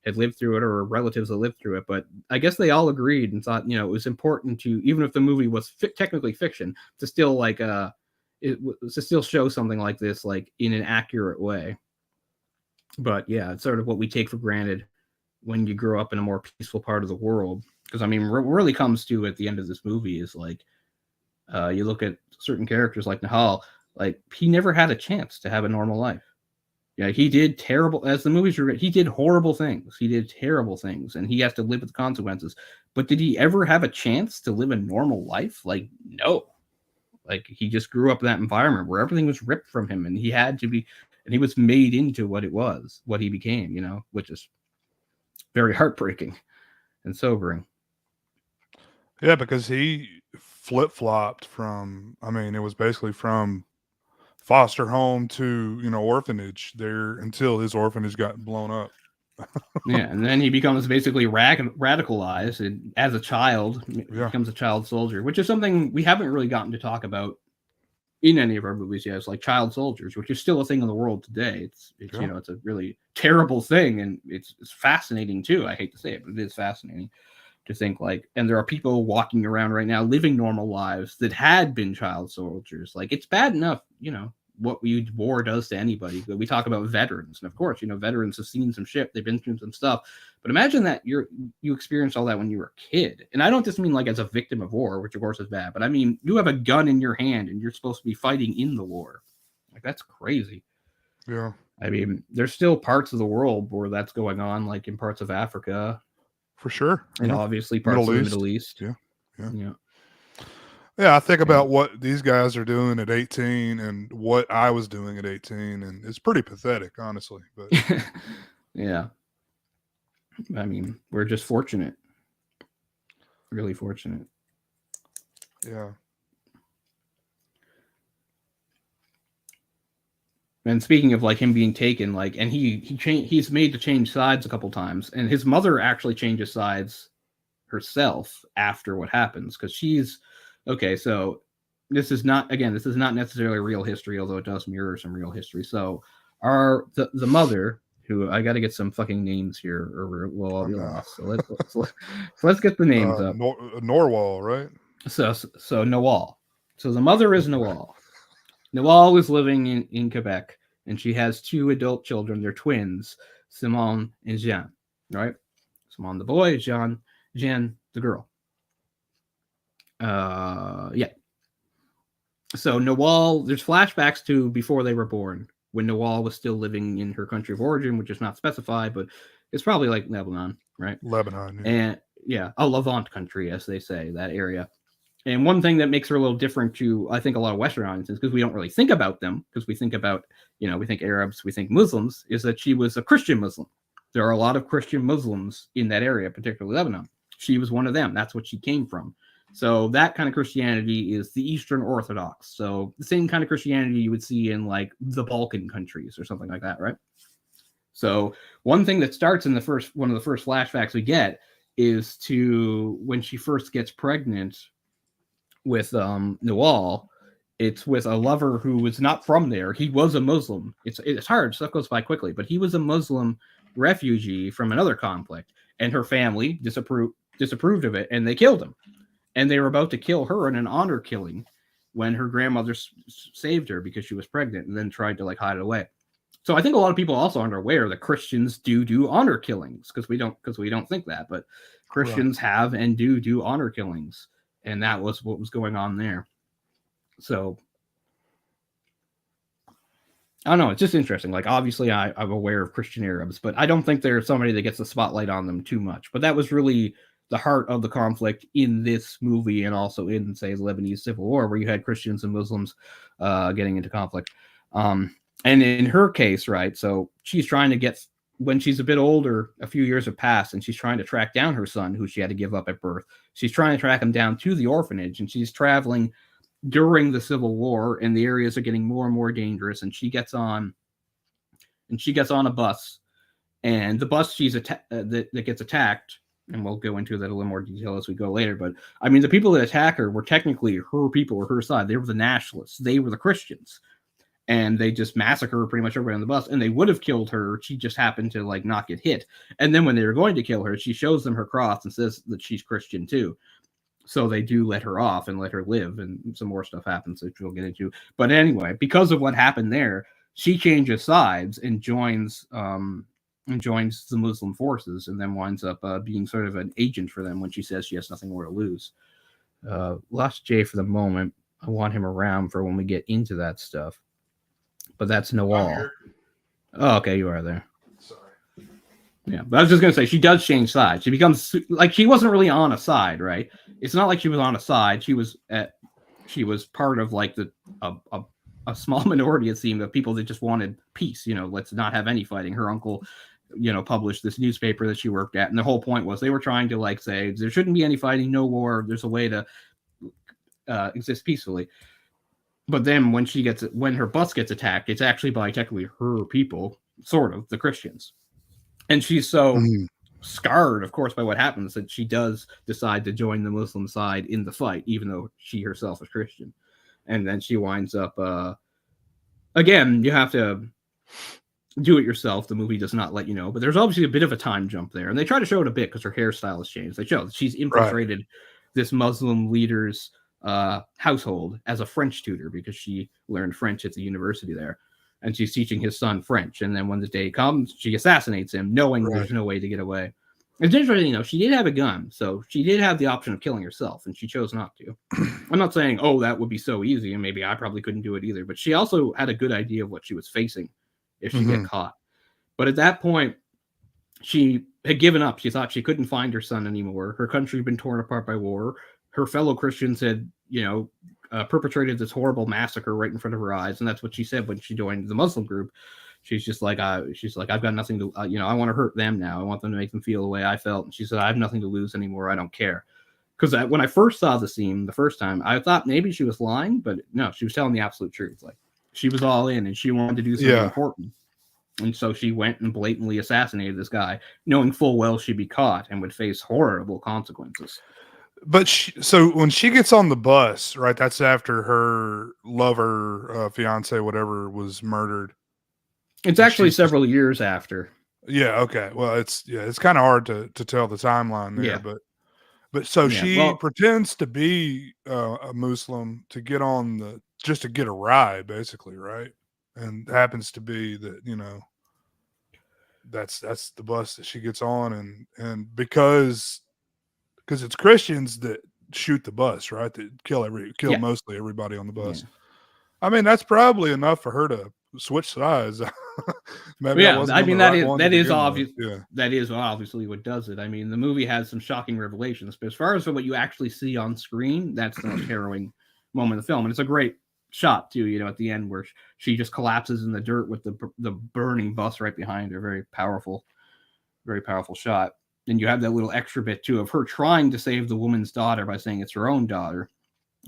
B: had lived through it, or relatives that lived through it. But I guess they all agreed and thought it was important to, even if the movie was technically fiction, to still to still show something like this in an accurate way. But yeah, it's sort of what we take for granted when you grow up in a more peaceful part of the world. Because what really comes to at the end of this movie is you look at certain characters like Nahal, he never had a chance to have a normal life. Yeah, he did terrible, as the movies were, he did horrible things. He did terrible things, and he has to live with the consequences. But did he ever have a chance to live a normal life? No. He just grew up in that environment where everything was ripped from him, and he had to be, and he was made into what he became, which is very heartbreaking and sobering.
A: Yeah, because he flip-flopped from, it was basically from foster home to orphanage there until his orphanage got blown up.
B: Yeah, and then he becomes basically radicalized, and as a child becomes a child soldier, which is something we haven't really gotten to talk about in any of our movies yet. It's child soldiers, which is still a thing in the world today. It's it's a really terrible thing, and it's fascinating too. I hate to say it, but it is fascinating to think and there are people walking around right now living normal lives that had been child soldiers. It's bad enough, what war does to anybody. But we talk about veterans, and of course, veterans have seen some shit, they've been through some stuff. But imagine that you experienced all that when you were a kid. And I don't just mean as a victim of war, which of course is bad, but I mean you have a gun in your hand and you're supposed to be fighting in the war. That's crazy.
A: Yeah.
B: I mean, there's still parts of the world where that's going on, in parts of Africa.
A: For sure.
B: And obviously parts of the Middle East.
A: Yeah, I think about what these guys are doing at 18 and what I was doing at 18, and it's pretty pathetic, honestly. But
B: yeah. I mean, we're just fortunate. Really fortunate.
A: Yeah.
B: And speaking of him being taken, and he's made to change sides a couple times, and his mother actually changes sides herself after what happens, because she's okay. So this is not necessarily real history, although it does mirror some real history. So the mother, who I got to get some fucking names here, or we'll all be lost. So let's get the names up.
A: Norwal, right?
B: So Nawal. So the mother is Nawal. Nawal is living in Quebec, and she has two adult children. They're twins, Simone and Jean, right? Simone the boy, Jean the girl. Yeah. So Nawal, there's flashbacks to before they were born, when Nawal was still living in her country of origin, which is not specified, but it's probably Lebanon, right?
A: Lebanon.
B: Yeah. And a Levant country, as they say, that area. And one thing that makes her a little different to, I think, a lot of Western audiences, because we don't really think about them, because we think about, we think Arabs, we think Muslims, is that she was a Christian Muslim. There are a lot of Christian Muslims in that area, particularly Lebanon. She was one of them. That's what she came from. So that kind of Christianity is the Eastern Orthodox. So the same kind of Christianity you would see in the Balkan countries or something like that, right? So one thing that starts in one of the first flashbacks we get is to when she first gets pregnant with Nawal. It's with a lover who was not from there. He was a Muslim. It's hard. Stuff goes by quickly, but he was a Muslim refugee from another conflict, and her family disapproved of it, and they killed him. And they were about to kill her in an honor killing when her grandmother saved her because she was pregnant, and then tried to hide it away. So I think a lot of people also aren't aware that Christians do honor killings, because we don't think that, but Christians have and do honor killings. And that was what was going on there. So, I don't know. It's just interesting. Obviously, I'm aware of Christian Arabs, but I don't think there's somebody that gets the spotlight on them too much. But that was really the heart of the conflict in this movie, and also in, say, the Lebanese Civil War, where you had Christians and Muslims getting into conflict. And in her case, right, so she's trying to get when she's a bit older, a few years have passed, and she's trying to track down her son, who she had to give up at birth. She's trying to track him down to the orphanage, and she's traveling during the Civil War, and the areas are getting more and more dangerous. And she gets on a bus, and the bus that gets attacked, and we'll go into that a little more detail as we go later. But I mean, the people that attack her were technically her people or her side. They were the nationalists. They were the Christians. And they just massacre pretty much everybody on the bus, and they would have killed her. She just happened to like not get hit. And then when they were going to kill her, she shows them her cross and says that she's Christian too. So they do let her off and let her live, and some more stuff happens, which we'll get into. But anyway, because of what happened there, she changes sides and joins the Muslim forces, and then winds up being sort of an agent for them when she says she has nothing more to lose. Lost Jay for the moment. I want him around for when we get into that stuff. But that's Noel. Oh, okay, you are there.
A: Sorry.
B: Yeah, but I was just going to say, she does change sides. She becomes, like, she wasn't really on a side, right? It's not like she was on a side. She was part of, like, a small minority, it seemed, of people that just wanted peace. You know, let's not have any fighting. Her uncle, you know, published this newspaper that she worked at, and the whole point was they were trying to, like, say, there shouldn't be any fighting, no war. There's a way to exist peacefully. But then when her bus gets attacked, it's actually by technically her people, sort of, the Christians. And she's so scarred, of course, by what happens that she does decide to join the Muslim side in the fight, even though she herself is Christian. And then she winds up, again, you have to do it yourself. The movie does not let you know. But there's obviously a bit of a time jump there. And they try to show it a bit because her hairstyle has changed. They show that she's infiltrated this Muslim leader's household as a French tutor because she learned French at the university there, and she's teaching his son French. And then when the day comes, she assassinates him, knowing there's no way to get away. It's interesting, you know, she did have a gun, so she did have the option of killing herself, and she chose not to. I'm not saying, oh, that would be so easy, and maybe I probably couldn't do it either, but she also had a good idea of what she was facing if she get caught. But at that point, she had given up. She thought she couldn't find her son anymore. Her country had been torn apart by war. Her fellow Christians had, you know, perpetrated this horrible massacre right in front of her eyes. And that's what she said when she joined the Muslim group. She's just like, I've got nothing to, you know, I want to hurt them now. I want them to make them feel the way I felt. And she said, I have nothing to lose anymore. I don't care. Because when I first saw the scene the first time, I thought maybe she was lying, but no, she was telling the absolute truth. Like, she was all in and she wanted to do something important. And so she went and blatantly assassinated this guy, knowing full well she'd be caught and would face horrible consequences.
A: But so when she gets on the bus, right, that's after her lover, fiance, whatever, was murdered.
B: It's actually several years after.
A: Yeah. Okay. Well, it's kind of hard to tell the timeline there, but so she pretends to be a Muslim to get on just to get a ride, basically, right? And happens to be that, you know, that's the bus that she gets on, and because it's Christians that shoot the bus, right? That kill mostly everybody on the bus. Yeah. I mean, that's probably enough for her to switch sides.
B: Maybe I mean, that is obvious. Yeah. That is obviously what does it. I mean, the movie has some shocking revelations, but as far as what you actually see on screen, that's the most harrowing moment of the film. And it's a great shot too, you know, at the end where she just collapses in the dirt with the burning bus right behind her. Very powerful shot. And you have that little extra bit too of her trying to save the woman's daughter by saying it's her own daughter,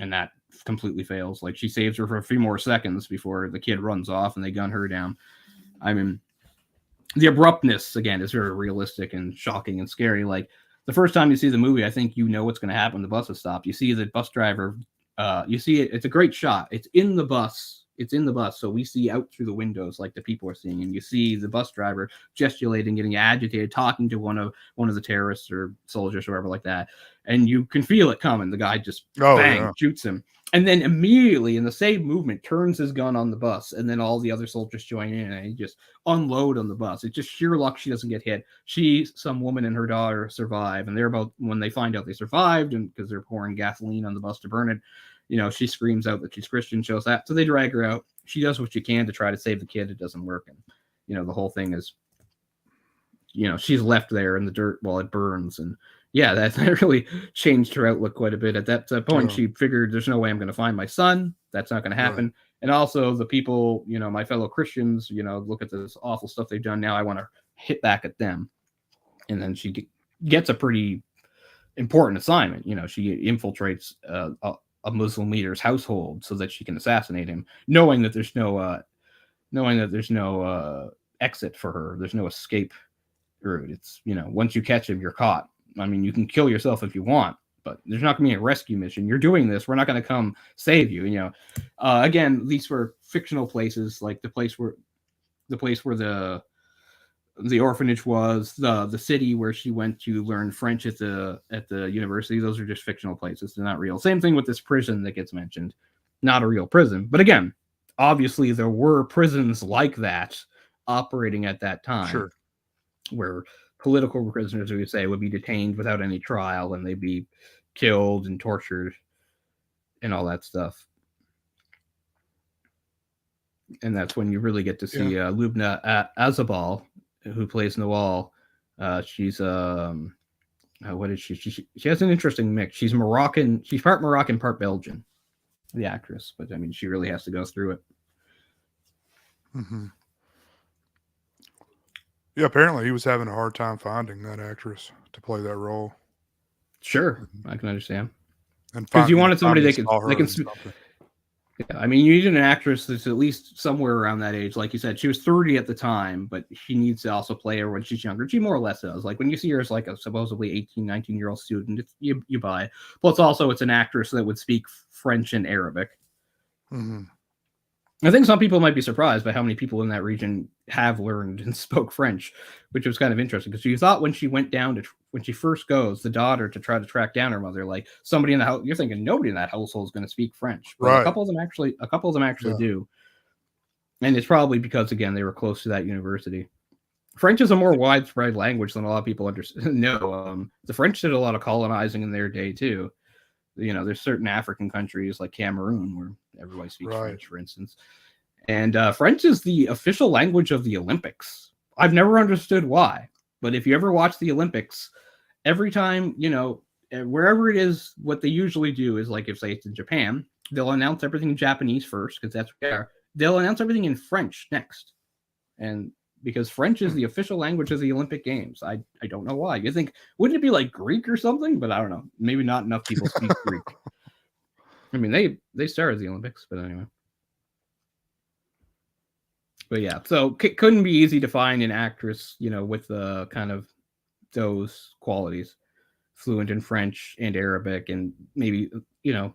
B: and that completely fails. Like, she saves her for a few more seconds before the kid runs off and they gun her down. I mean, the abruptness again is very realistic and shocking and scary. Like, the first time you see the movie, I think you know what's going to happen. The bus is stopped. You see the bus driver. You see it. It's a great shot. It's in the bus. So we see out through the windows like the people are seeing, and you see the bus driver gesticulating, getting agitated, talking to one of the terrorists or soldiers or whatever like that. And you can feel it coming. The guy just shoots him. And then immediately in the same movement turns his gun on the bus, and then all the other soldiers join in and he just unload on the bus. It's just sheer luck she doesn't get hit. Some woman and her daughter survive, and when they find out they survived, and because they're pouring gasoline on the bus to burn it, you know, she screams out that she's Christian, shows that. So they drag her out. She does what she can to try to save the kid. It doesn't work. And, you know, the whole thing is, you know, she's left there in the dirt while it burns. And yeah, that really changed her outlook quite a bit. At that point, she figured there's no way I'm going to find my son. That's not going to happen. Right. And also the people, you know, my fellow Christians, you know, look at this awful stuff they've done. Now I want to hit back at them. And then she gets a pretty important assignment. You know, she infiltrates a Muslim leader's household so that she can assassinate him, knowing that there's no exit for her. There's no escape route. It's, you know, once you catch him, you're caught. I mean, you can kill yourself if you want, but there's not going to be a rescue mission. You're doing this. We're not going to come save you. You know, again, these were fictional places, like the place where the orphanage was, the city where she went to learn French at the university. Those are just fictional places. They're not real. Same thing with this prison that gets mentioned. Not a real prison. But again, obviously there were prisons like that operating at that time.
A: Sure.
B: Where political prisoners, we would say, would be detained without any trial and they'd be killed and tortured and all that stuff. And that's when you really get to see Lubna Azabal, who plays Nawal. She's what is she? She has an interesting mix. She's Moroccan. She's part Moroccan, part Belgian, the actress. But I mean, she really has to go through it.
A: Mm-hmm. Yeah, apparently he was having a hard time finding that actress to play that role.
B: Sure, I can understand.
A: Because
B: you wanted somebody they can. Yeah, I mean, you need an actress that's at least somewhere around that age. Like you said, she was 30 at the time, but she needs to also play her when she's younger. She more or less does. Like when you see her as like a supposedly 18, 19-year-old student, you buy. Plus, also, it's an actress that would speak French and Arabic.
A: Mm-hmm.
B: I think some people might be surprised by how many people in that region have learned and spoke French, which was kind of interesting. Because you thought when she went down to, when she first goes, the daughter, to try to track down her mother, like somebody in the house, you're thinking nobody in that household is going to speak French. But
A: right.
B: A couple of them actually do. And it's probably because, again, they were close to that university. French is a more widespread language than a lot of people know. The French did a lot of colonizing in their day, too. You know, there's certain African countries like Cameroon where everybody speaks French, for instance. And French is the official language of the Olympics. I've never understood why. But if you ever watch the Olympics, every time, you know, wherever it is, what they usually do is, like, if, say, it's in Japan, they'll announce everything in Japanese first, because that's what they are. They'll announce everything in French next. And because French is the official language of the Olympic Games. I don't know why. You think, wouldn't it be like Greek or something? But I don't know. Maybe not enough people speak Greek. I mean, they started the Olympics, but anyway. But yeah, so it couldn't be easy to find an actress, you know, with kind of those qualities, fluent in French and Arabic, and maybe, you know,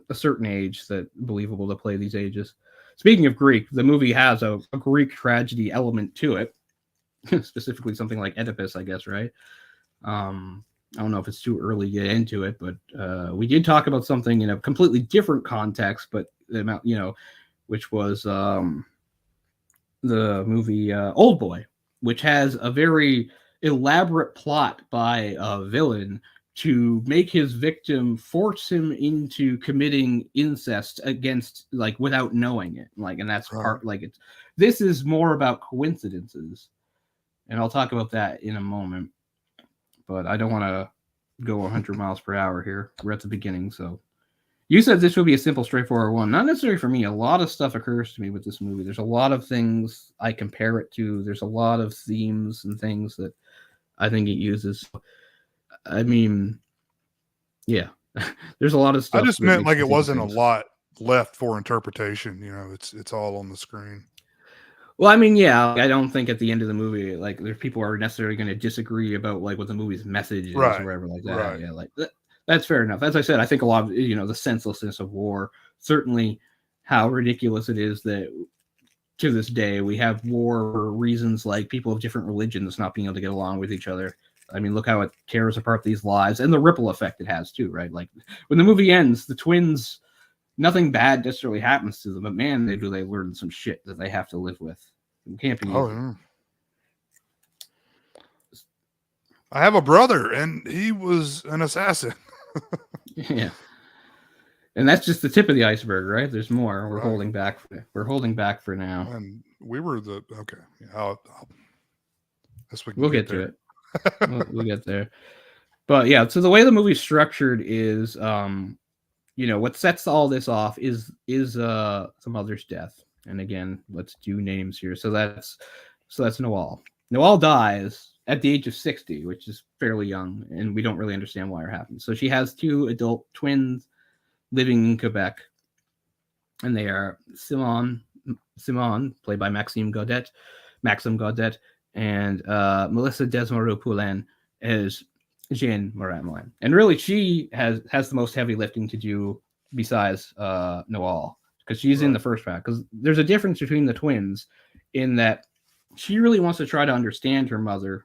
B: a certain age that believable to play these ages. Speaking of Greek, the movie has a Greek tragedy element to it, specifically something like Oedipus, I guess, right? I don't know if it's too early to get into it, but we did talk about something in a completely different context, but the amount, you know, which was the movie Old Boy, which has a very elaborate plot by a villain to make his victim force him into committing incest against, like, without knowing it. Like, and that's part, like, this is more about coincidences. And I'll talk about that in a moment. But I don't want to go 100 miles per hour here. We're at the beginning, so. You said this would be a simple, straightforward one. Not necessarily for me. A lot of stuff occurs to me with this movie. There's a lot of things I compare it to. There's a lot of themes and things that I think it uses. I mean, yeah, there's a lot of stuff.
A: I just meant like it wasn't a lot left for interpretation. You know, it's all on the screen.
B: Well, I mean, yeah, I don't think at the end of the movie, like, there's people are necessarily going to disagree about, like, what the movie's message is or whatever like that. Right. Yeah, like that's fair enough. As I said, I think a lot of, you know, the senselessness of war, certainly how ridiculous it is that to this day we have war for reasons like people of different religions not being able to get along with each other. I mean, look how it tears apart these lives and the ripple effect it has too, right? Like when the movie ends, the twins, nothing bad necessarily happens to them, but man, they learn some shit that they have to live with. It can't be easy.
A: Yeah. I have a brother and he was an assassin.
B: Yeah. And that's just the tip of the iceberg, right? There's more. We're holding back. We're holding back for now.
A: And we were okay.
B: We'll get to it. We'll get there. But yeah, so the way the movie's structured is, you know, what sets all this off is the mother's death. And again, let's do names here. So that's Nawal. Noelle dies at the age of 60, which is fairly young, and we don't really understand why it happened. So she has 2 adult twins living in Quebec, and they are Simon, played by Maxime Godet, and Melissa Desmoreaux-Poulin as Jeanne Morin. And really, she has the most heavy lifting to do besides Noelle, because she's in the first track. Because there's a difference between the twins in that she really wants to try to understand her mother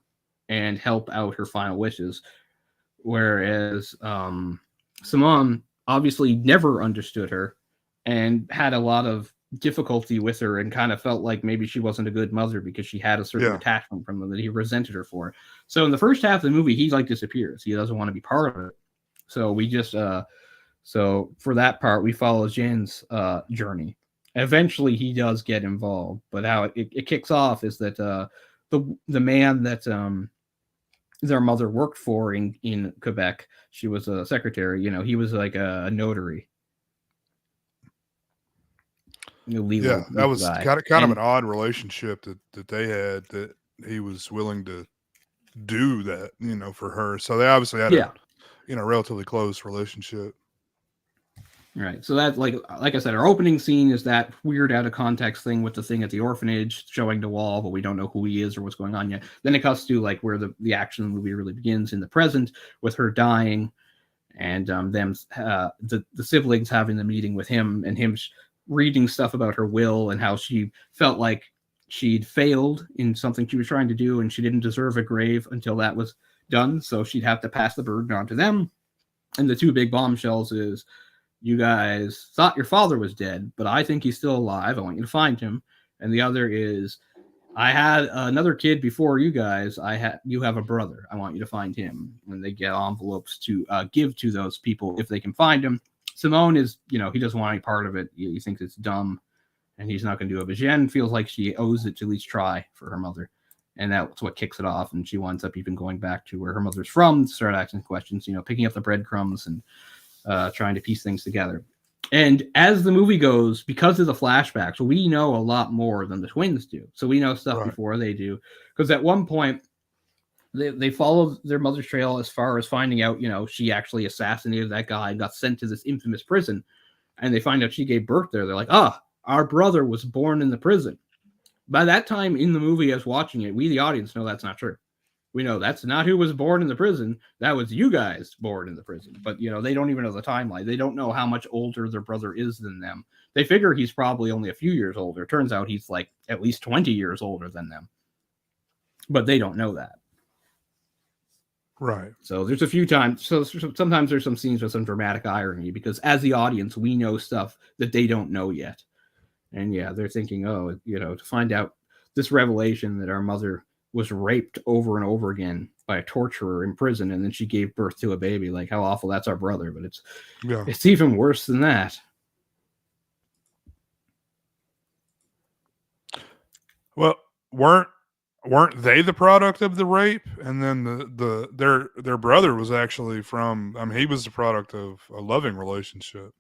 B: and help out her final wishes, whereas Simone obviously never understood her and had a lot of difficulty with her and kind of felt like maybe she wasn't a good mother because she had a certain attachment from them that he resented her for. So in the first half of the movie, he like disappears. He doesn't want to be part of it. So we just so for that part, we follow Jen's journey. Eventually, he does get involved, but how it kicks off is that the man that their mother worked for in Quebec, she was a secretary. He was like a notary. Legal,
A: that was kind of an odd relationship that they had, that he was willing to do that, for her. So they obviously had a relatively close relationship.
B: Right. So that, like I said, our opening scene is that weird out of context thing with the thing at the orphanage showing the wall, but we don't know who he is or what's going on yet. Then it cuts to like where the action of the movie really begins in the present with her dying, and them the siblings having the meeting with him, and him reading stuff about her will and how she felt like she'd failed in something she was trying to do, and she didn't deserve a grave until that was done. So she'd have to pass the burden on to them. And the 2 big bombshells is, you guys thought your father was dead, but I think he's still alive. I want you to find him. And the other is, I had another kid before you guys. You have a brother. I want you to find him. And they get envelopes to give to those people if they can find him. Simone is, he doesn't want any part of it. He thinks it's dumb, and he's not going to do it. But Jeanne feels like she owes it to at least try for her mother. And that's what kicks it off. And she winds up even going back to where her mother's from, to start asking questions, picking up the breadcrumbs and trying to piece things together. And as the movie goes, because of the flashbacks, we know a lot more than the twins do. So we know stuff before they do. Because at one point, they follow their mother's trail as far as finding out, she actually assassinated that guy and got sent to this infamous prison. And they find out she gave birth there. They're like, our brother was born in the prison. By that time in the movie, as watching it, we, the audience, know that's not true. We know that's not who was born in the prison. That was you guys born in the prison. But, they don't even know the timeline. They don't know how much older their brother is than them. They figure he's probably only a few years older. Turns out he's like at least 20 years older than them. But they don't know that.
A: Right.
B: So there's a few times. So sometimes there's some scenes with some dramatic irony, because as the audience, we know stuff that they don't know yet. And they're thinking, to find out this revelation that our mother was raped over and over again by a torturer in prison, and then she gave birth to a baby. Like, how awful. That's our brother. But it's even worse than that.
A: Well, weren't they the product of the rape? And then their brother was actually from, he was the product of a loving relationship.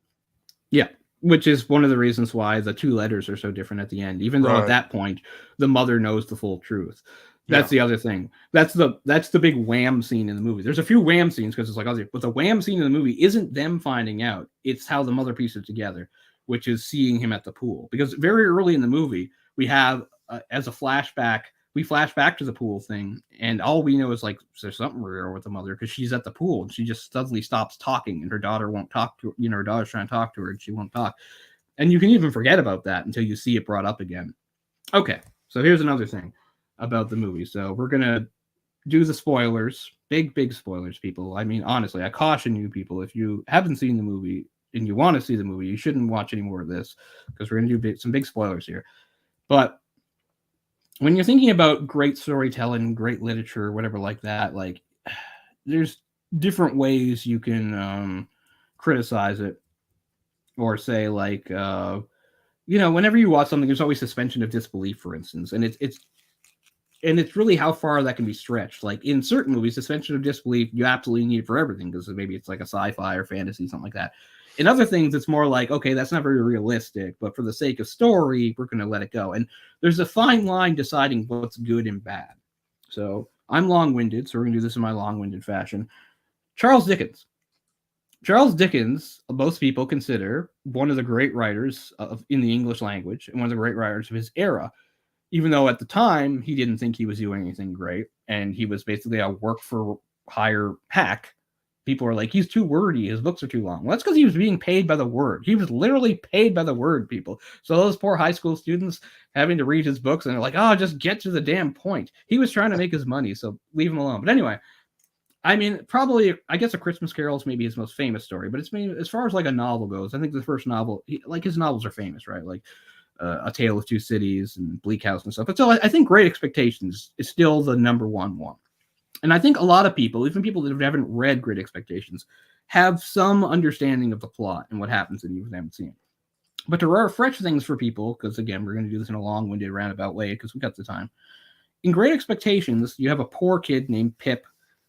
B: Yeah. Which is one of the reasons why the 2 letters are so different at the end, even though at that point the mother knows the full truth. That's the other thing. That's the big wham scene in the movie. There's a few wham scenes because it's like, but the wham scene in the movie isn't them finding out. It's how the mother pieces it together, which is seeing him at the pool. Because very early in the movie, we have as a flashback, we flash back to the pool thing, and all we know is like there's something real with the mother because she's at the pool and she just suddenly stops talking, and her daughter won't talk to her. Her daughter's trying to talk to her and she won't talk. And you can even forget about that until you see it brought up again. Okay, so here's another thing about the movie. So we're gonna do the spoilers, big spoilers, people. I mean, honestly, I caution you, people, if you haven't seen the movie and you want to see the movie, you shouldn't watch any more of this, because we're gonna do some big spoilers here. But when you're thinking about great storytelling, great literature, whatever like that, like there's different ways you can criticize it, or say like, whenever you watch something, there's always suspension of disbelief, for instance, and it's really how far that can be stretched. Like in certain movies, suspension of disbelief you absolutely need for everything, because maybe it's like a sci-fi or fantasy, something like that. In other things, it's more like, okay, that's not very realistic, but for the sake of story, we're going to let it go. And there's a fine line deciding what's good and bad. So I'm long-winded, so we're going to do this in my long-winded fashion. Charles Dickens. Charles Dickens, most people consider one of the great writers in the English language and one of the great writers of his era, even though at the time he didn't think he was doing anything great and he was basically a work-for-hire hack. People are like, he's too wordy, his books are too long. Well, that's because he was being paid by the word. He was literally paid by the word, people. So those poor high school students having to read his books and they're like, oh, just get to the damn point. He was trying to make his money, so leave him alone. But anyway, I mean, probably, I guess A Christmas Carol is maybe his most famous story, but it's maybe, as far as like a novel goes, I think the first novel, like his novels are famous, right? Like A Tale of Two Cities and Bleak House and stuff. But so I think Great Expectations is still the number one. And I think a lot of people, even people that haven't read Great Expectations, have some understanding of the plot and what happens and even haven't seen it. But to refresh things for people, because again, we're going to do this in a long-winded roundabout way because we've got the time. In Great Expectations, you have a poor kid named Pip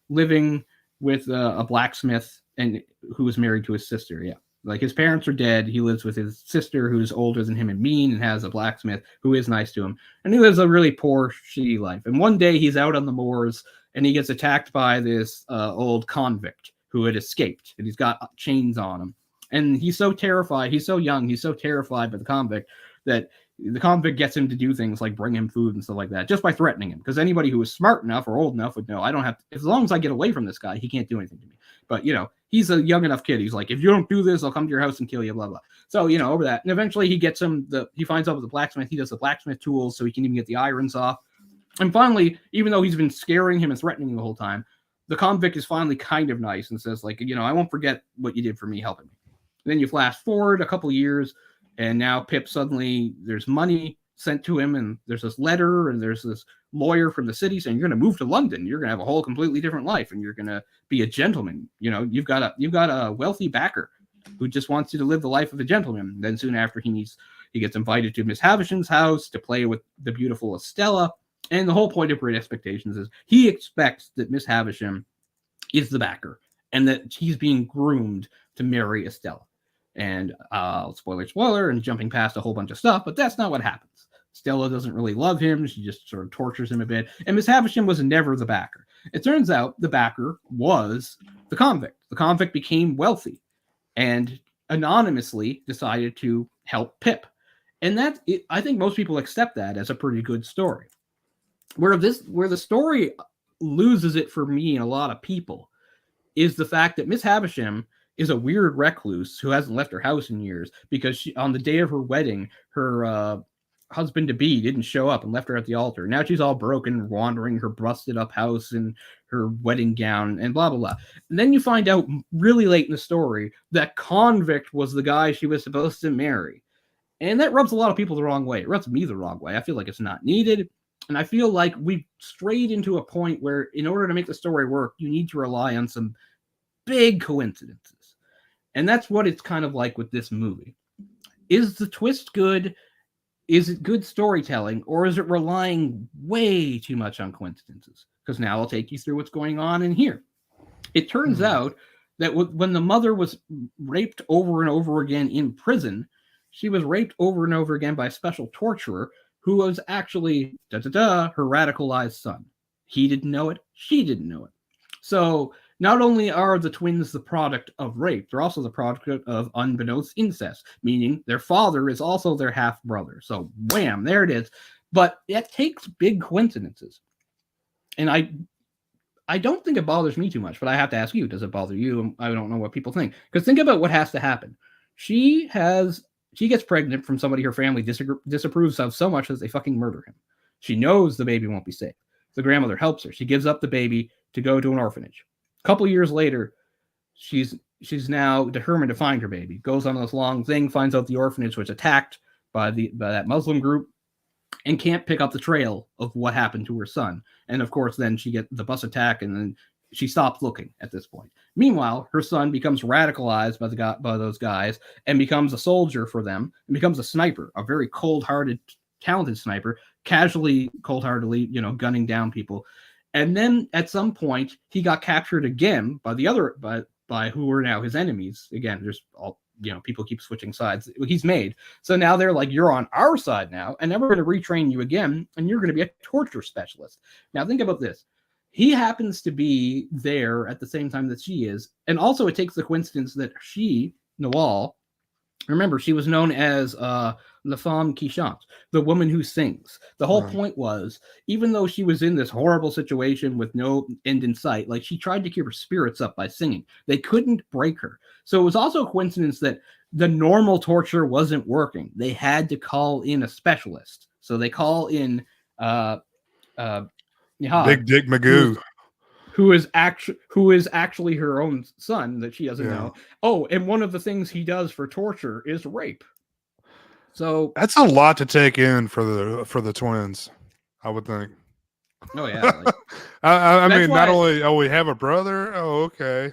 B: living with a blacksmith and who is married to his sister. Yeah. Like his parents are dead. He lives with his sister who's older than him and mean and has a blacksmith who is nice to him. And he lives a really poor, shitty life. And one day he's out on the moors and he gets attacked by this old convict who had escaped. And he's got chains on him. And he's so terrified. He's so young. He's so terrified by the convict that the convict gets him to do things like bring him food and stuff like that just by threatening him. Because anybody who is smart enough or old enough would know, I don't have to, as long as I get away from this guy, he can't do anything to me. But, you know, he's a young enough kid. He's like, if you don't do this, I'll come to your house and kill you, blah, blah. So, you know, over that. And eventually he gets him, he finds out with the blacksmith. He does the blacksmith tools so he can even get the irons off. And finally, even though he's been scaring him and threatening him the whole time, the convict is finally kind of nice and says, like, you know, I won't forget what you did for me helping me. And then you flash forward a couple years, and now Pip suddenly, there's money sent to him, and there's this letter, and there's this lawyer from the city saying, you're going to move to London. You're going to have a whole completely different life, and you're going to be a gentleman. You know, you've got a wealthy backer who just wants you to live the life of a gentleman. Then soon after, he gets invited to Miss Havisham's house to play with the beautiful Estella. And the whole point of Great Expectations is he expects that Miss Havisham is the backer and that he's being groomed to marry Estella. And spoiler, and jumping past a whole bunch of stuff, but that's not what happens. Stella doesn't really love him. She just sort of tortures him a bit. And Miss Havisham was never the backer. It turns out the backer was the convict. The convict became wealthy and anonymously decided to help Pip. And I think most people accept that as a pretty good story. Where the story loses it for me and a lot of people is the fact that Miss Havisham is a weird recluse who hasn't left her house in years because on the day of her wedding, her husband-to-be didn't show up and left her at the altar. Now she's all broken, wandering her busted-up house in her wedding gown and blah, blah, blah. And then you find out really late in the story that convict was the guy she was supposed to marry. And that rubs a lot of people the wrong way. It rubs me the wrong way. I feel like it's not needed. And I feel like we've strayed into a point where in order to make the story work, you need to rely on some big coincidences. And that's what it's kind of like with this movie. Is the twist good? Is it good storytelling? Or is it relying way too much on coincidences? Because now I'll take you through what's going on in here. It turns out that when the mother was raped over and over again in prison, she was raped over and over again by a special torturer who was actually, her radicalized son. He didn't know it. She didn't know it. So not only are the twins the product of rape, they're also the product of unbeknownst incest, meaning their father is also their half-brother. So wham, there it is. But it takes big coincidences. And I don't think it bothers me too much, but I have to ask you, does it bother you? I don't know what people think. Because think about what has to happen. She gets pregnant from somebody her family disapproves of so much that they fucking murder him. She knows the baby won't be safe. The grandmother helps her. She gives up the baby to go to an orphanage. A couple years later, she's now determined to find her baby. Goes on this long thing, finds out the orphanage was attacked by that Muslim group, and can't pick up the trail of what happened to her son. And of course, then she gets the bus attack, and then she stops looking at this point. Meanwhile, her son becomes radicalized by those guys and becomes a soldier for them and becomes a sniper, a very cold-hearted, talented sniper, casually, cold-heartedly, gunning down people. And then at some point, he got captured again by by who were now his enemies. Again, there's people keep switching sides. He's made. So now they're like, you're on our side now, and then we're going to retrain you again, and you're going to be a torture specialist. Now think about this. He happens to be there at the same time that she is. And also it takes the coincidence that Noelle, remember, she was known as La Femme Qui Chante, the woman who sings. The whole point was, even though she was in this horrible situation with no end in sight, like she tried to keep her spirits up by singing. They couldn't break her. So it was also a coincidence that the normal torture wasn't working. They had to call in a specialist. So they call in
A: Big Dick Magoo,
B: who is actually her own son that she doesn't know. Oh, and one of the things he does for torture is rape. So
A: that's a lot to take in for the twins, I would think.
B: Oh yeah. Like,
A: I mean, not only we have a brother. Oh, okay.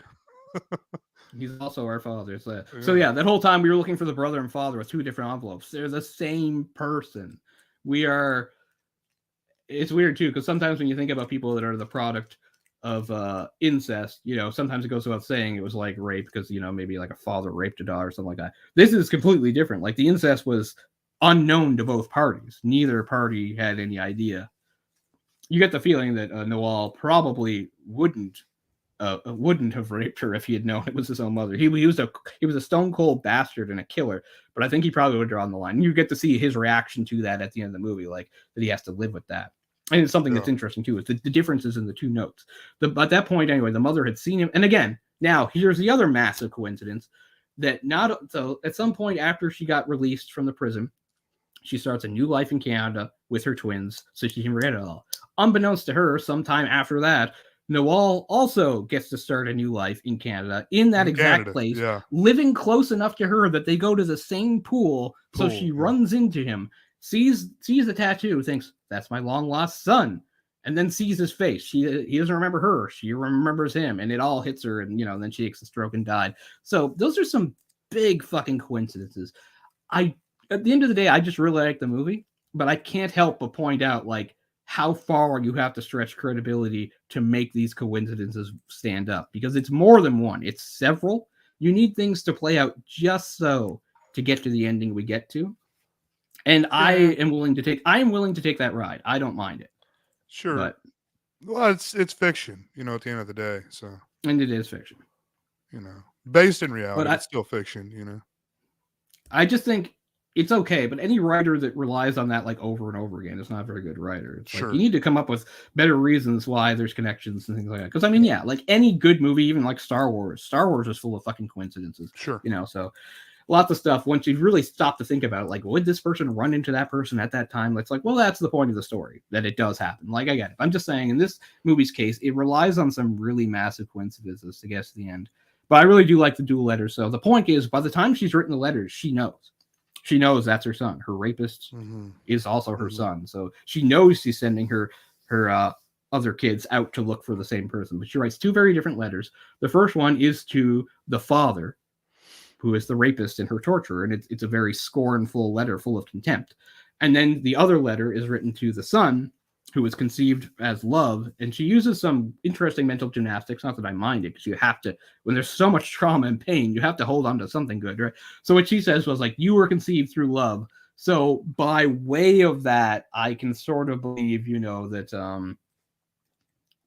B: He's also our father. So yeah, that whole time we were looking for the brother and father with two different envelopes. They're the same person. It's weird too, because sometimes when you think about people that are the product of incest, sometimes it goes without saying it was like rape because maybe like a father raped a daughter or something like that. This is completely different. Like the incest was unknown to both parties. Neither party had any idea. You get the feeling that Noelle probably wouldn't have raped her if he had known it was his own mother. He was a stone cold bastard and a killer, but I think he probably would have drawn the line. You get to see his reaction to that at the end of the movie, like that he has to live with that. And it's something that's interesting too, is the differences in the two notes. At that point, anyway, the mother had seen him. And again, now here's the other massive coincidence that at some point after she got released from the prison, she starts a new life in Canada with her twins, so she can forget it all. Unbeknownst to her, sometime after that, Noelle also gets to start a new life in Canada, in that exact place, living close enough to her that they go to the same pool. So she runs into him, sees the tattoo, thinks, that's my long lost son, and then sees his face. He doesn't remember her. She remembers him, and it all hits her, and then she takes a stroke and died. So those are some big fucking coincidences. At the end of the day, I just really like the movie, but I can't help but point out like how far you have to stretch credibility to make these coincidences stand up, because it's more than one. It's several. You need things to play out just so to get to the ending we get to. And I am willing to take that ride. I don't mind it.
A: Sure. But, well, it's fiction, at the end of the day. So.
B: And it is fiction.
A: Based in reality, but it's still fiction,
B: I just think it's okay, but any writer that relies on that like over and over again is not a very good writer. It's like you need to come up with better reasons why there's connections and things like that. Because I mean, like any good movie, even like Star Wars is full of fucking coincidences.
A: Sure.
B: So lots of stuff. Once you really stop to think about it, like, would this person run into that person at that time? It's like, well, that's the point of the story, that it does happen. Like, I get it. I'm just saying, in this movie's case, it relies on some really massive coincidences to get to the end. But I really do like the dual letters. So the point is, by the time she's written the letters, she knows. She knows that's her son. Her rapist is also her son. So she knows she's sending her other kids out to look for the same person. But she writes two very different letters. The first one is to the father, who is the rapist and her torturer, and it's a very scornful letter full of contempt. And then the other letter is written to the son, who was conceived as love, and she uses some interesting mental gymnastics. Not that I mind it, because you have to, when there's so much trauma and pain, you have to hold on to something good, right? So what she says was like, you were conceived through love. So by way of that, I can sort of believe, that,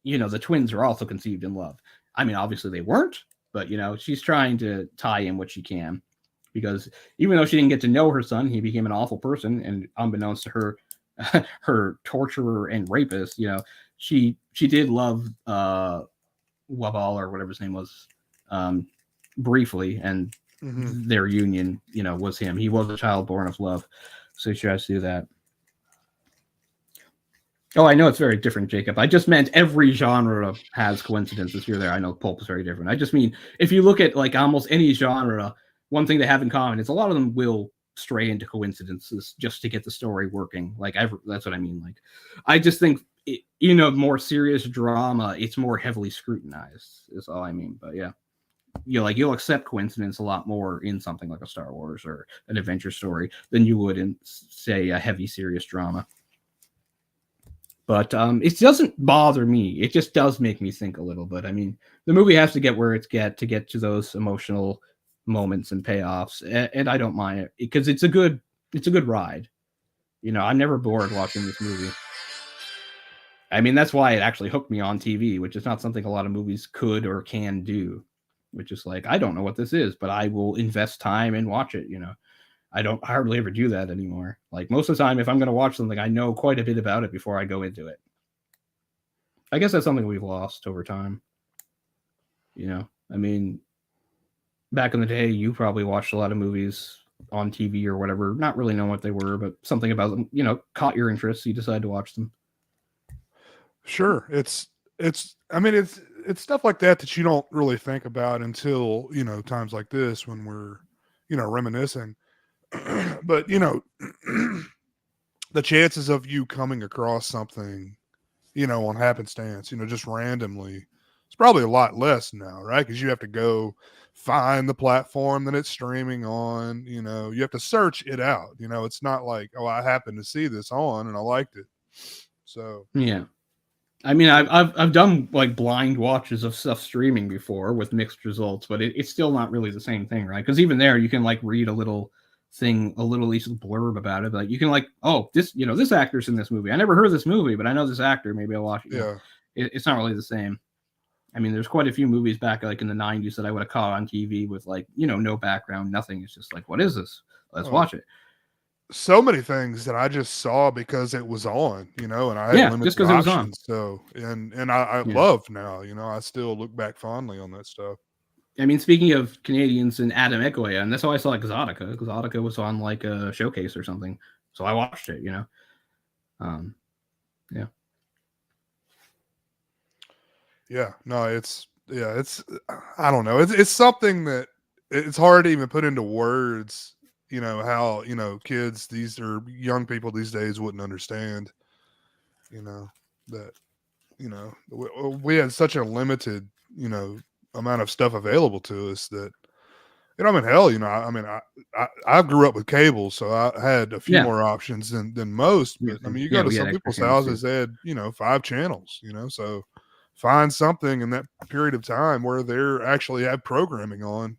B: the twins are also conceived in love. I mean, obviously they weren't, but, she's trying to tie in what she can, because even though she didn't get to know her son, he became an awful person. And unbeknownst to her, her torturer and rapist, she did love Wabal, or whatever his name was, briefly. And their union, was him. He was a child born of love. So she tries to do that. Oh, I know it's very different, Jacob. I just meant every genre has coincidences here or there. I know pulp is very different. I just mean, if you look at like almost any genre, one thing they have in common is a lot of them will stray into coincidences just to get the story working. Like, that's what I mean. Like, I just think, more serious drama, it's more heavily scrutinized, is all I mean. But yeah, you'll accept coincidence a lot more in something like a Star Wars or an adventure story than you would in, say, a heavy, serious drama. But it doesn't bother me. It just does make me think a little bit. I mean, the movie has to get where it's to get to those emotional moments and payoffs, and I don't mind it because it's a good ride. I'm never bored watching this movie. I mean, that's why it actually hooked me on TV, which is not something a lot of movies could or can do. Which is like, I don't know what this is, but I will invest time and watch it. I don't hardly ever do that anymore. Like most of the time, if I'm going to watch something, I know quite a bit about it before I go into it. I guess that's something we've lost over time. I mean, back in the day, you probably watched a lot of movies on TV or whatever, not really knowing what they were, but something about them, caught your interest. So you decided to watch them.
A: Sure. It's stuff like that you don't really think about until, times like this when we're, reminiscing. But, the chances of you coming across something, on happenstance, just randomly, it's probably a lot less now, right? Because you have to go find the platform that it's streaming on. You have to search it out. It's not like, oh, I happened to see this on and I liked it. So
B: yeah, I mean, I've done like blind watches of stuff streaming before with mixed results, but it's still not really the same thing, right? Because even there, you can like read a little thing, a little blurb about it. But you can like, oh, this actor's in this movie. I never heard of this movie, but I know this actor. Maybe I'll watch it.
A: Yeah.
B: It's not really the same. I mean, there's quite a few movies back like in the 90s that I would have caught on TV with like, no background, nothing. It's just like, what is this? Let's watch it.
A: So many things that I just saw because it was on, and I had limited
B: just because it was on.
A: So, and I love now, I still look back fondly on that stuff.
B: I mean, speaking of Canadians and Adam Egoya, and that's how I saw Exotica. Exotica was on like a showcase or something. So I watched it, yeah.
A: Yeah, no, it's I don't know. It's something that it's hard to even put into words, how, kids, these are young people these days wouldn't understand, that, we had such a limited, amount of stuff available to us that, I mean, hell, I grew up with cable, so I had a few more options than most, but I mean, you go to some people's houses, they had, 5 channels, so find something in that period of time where they actually have programming on,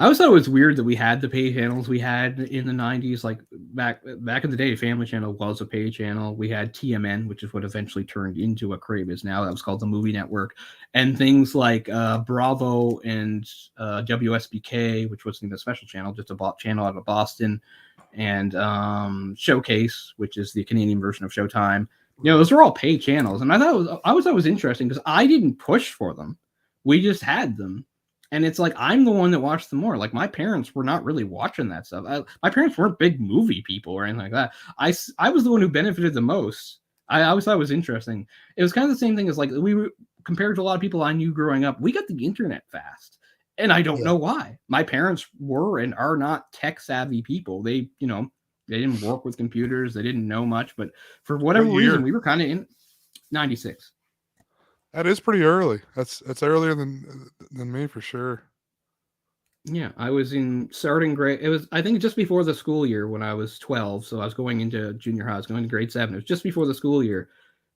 B: I always thought it was weird that we had the pay channels we had in the 90s. Like back in the day, Family Channel was a pay channel. We had TMN, which is what eventually turned into what Crave is now. That was called the Movie Network. And things like Bravo and WSBK, which wasn't even a special channel, just a channel out of Boston. And Showcase, which is the Canadian version of Showtime. Those are all pay channels. And I thought it was interesting because I didn't push for them. We just had them. And it's like, I'm the one that watched them more. Like, my parents were not really watching that stuff. My parents weren't big movie people or anything like that. I was the one who benefited the most. I always thought it was interesting. It was kind of the same thing as, like, we were, compared to a lot of people I knew growing up, we got the internet fast. And I don't know why. My parents were and are not tech-savvy people. They, they didn't work with computers. They didn't know much. But for whatever reason, we were kind of in 96.
A: That is pretty early. That's earlier than me for sure.
B: Yeah, I was in starting grade. It was, I think, just before the school year when I was 12. So I was going into junior high. I was going to grade 7. It was just before the school year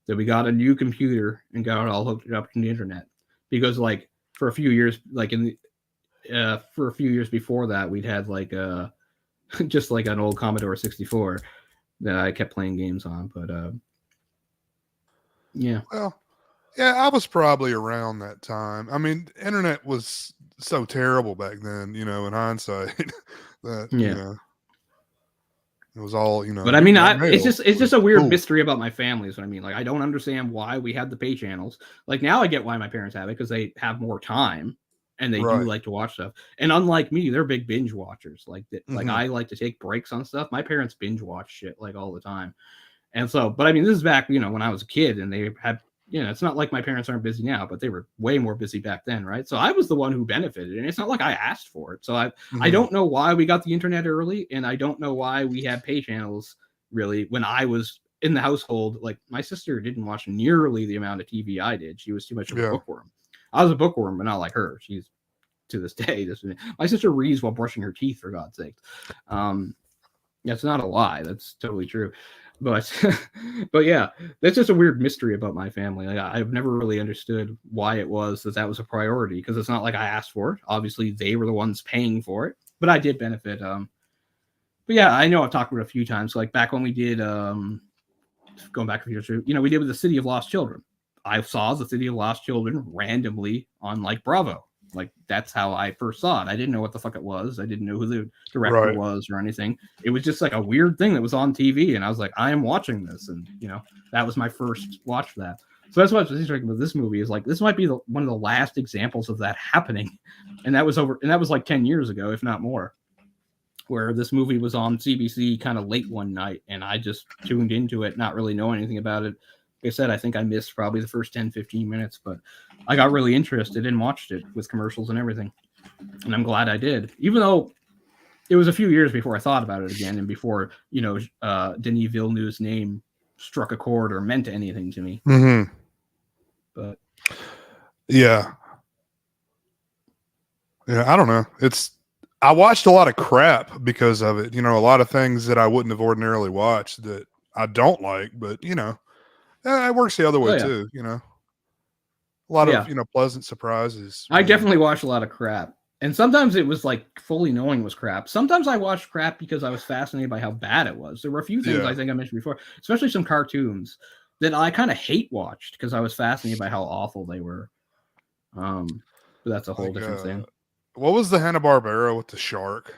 B: that we got a new computer and got it all hooked up to the internet. Because, like, for a few years, like for a few years before that, we'd had like just like an old Commodore 64 that I kept playing games on. But yeah.
A: Well, yeah, I was probably around that time. I mean, internet was so terrible back then, in hindsight. That it was all,
B: But I mean, it's just a weird mystery about my family is what I mean. Like, I don't understand why we had the pay channels. Like, now I get why my parents have it, because they have more time and they do like to watch stuff. And unlike me, they're big binge watchers. Like I like to take breaks on stuff. My parents binge watch shit like all the time. And so, but I mean, this is back, when I was a kid, and they had, it's not like my parents aren't busy now, but they were way more busy back then, right? So I was the one who benefited, and it's not like I asked for it. So I don't know why we got the internet early, and I don't know why we had pay channels really when I was in the household. Like, my sister didn't watch nearly the amount of TV I did. She was too much of a bookworm. I was a bookworm, but not like her. She's, to this day, my sister reads while brushing her teeth, for God's sake. That's not a lie. That's totally true. But but yeah, that's just a weird mystery about my family. Like I've never really understood why it was that was a priority, because it's not like I asked for it. Obviously, they were the ones paying for it, but I did benefit. But yeah, I know I've talked about it a few times. Like back when we did going back a few years, we did with the City of Lost Children. I saw the City of Lost Children randomly on like Bravo. Like that's how I first saw it. I didn't know what the fuck it was. I didn't know who the director was or anything. It was just like a weird thing that was on TV, and I was like, I am watching this, and that was my first watch for that. So that's what's interesting about this movie is like this might be one of the last examples of that happening, and that was like 10 years ago, if not more, where this movie was on CBC kind of late one night, and I just tuned into it, not really knowing anything about it. Like I said, I think I missed probably the first 10, 15 minutes, but I got really interested and watched it with commercials and everything. And I'm glad I did, even though it was a few years before I thought about it again and before, Denis Villeneuve's name struck a chord or meant anything to me.
A: Mm-hmm.
B: But
A: yeah, I don't know. I watched a lot of crap because of it. A lot of things that I wouldn't have ordinarily watched that I don't like, but it works the other way too. A lot of pleasant surprises.
B: I definitely watched a lot of crap, and sometimes it was like fully knowing was crap. Sometimes I watched crap because I was fascinated by how bad it was. There were a few things I think I mentioned before, especially some cartoons that I kind of hate watched because I was fascinated by how awful they were. But that's a whole different thing.
A: What was the Hanna-Barbera with the shark?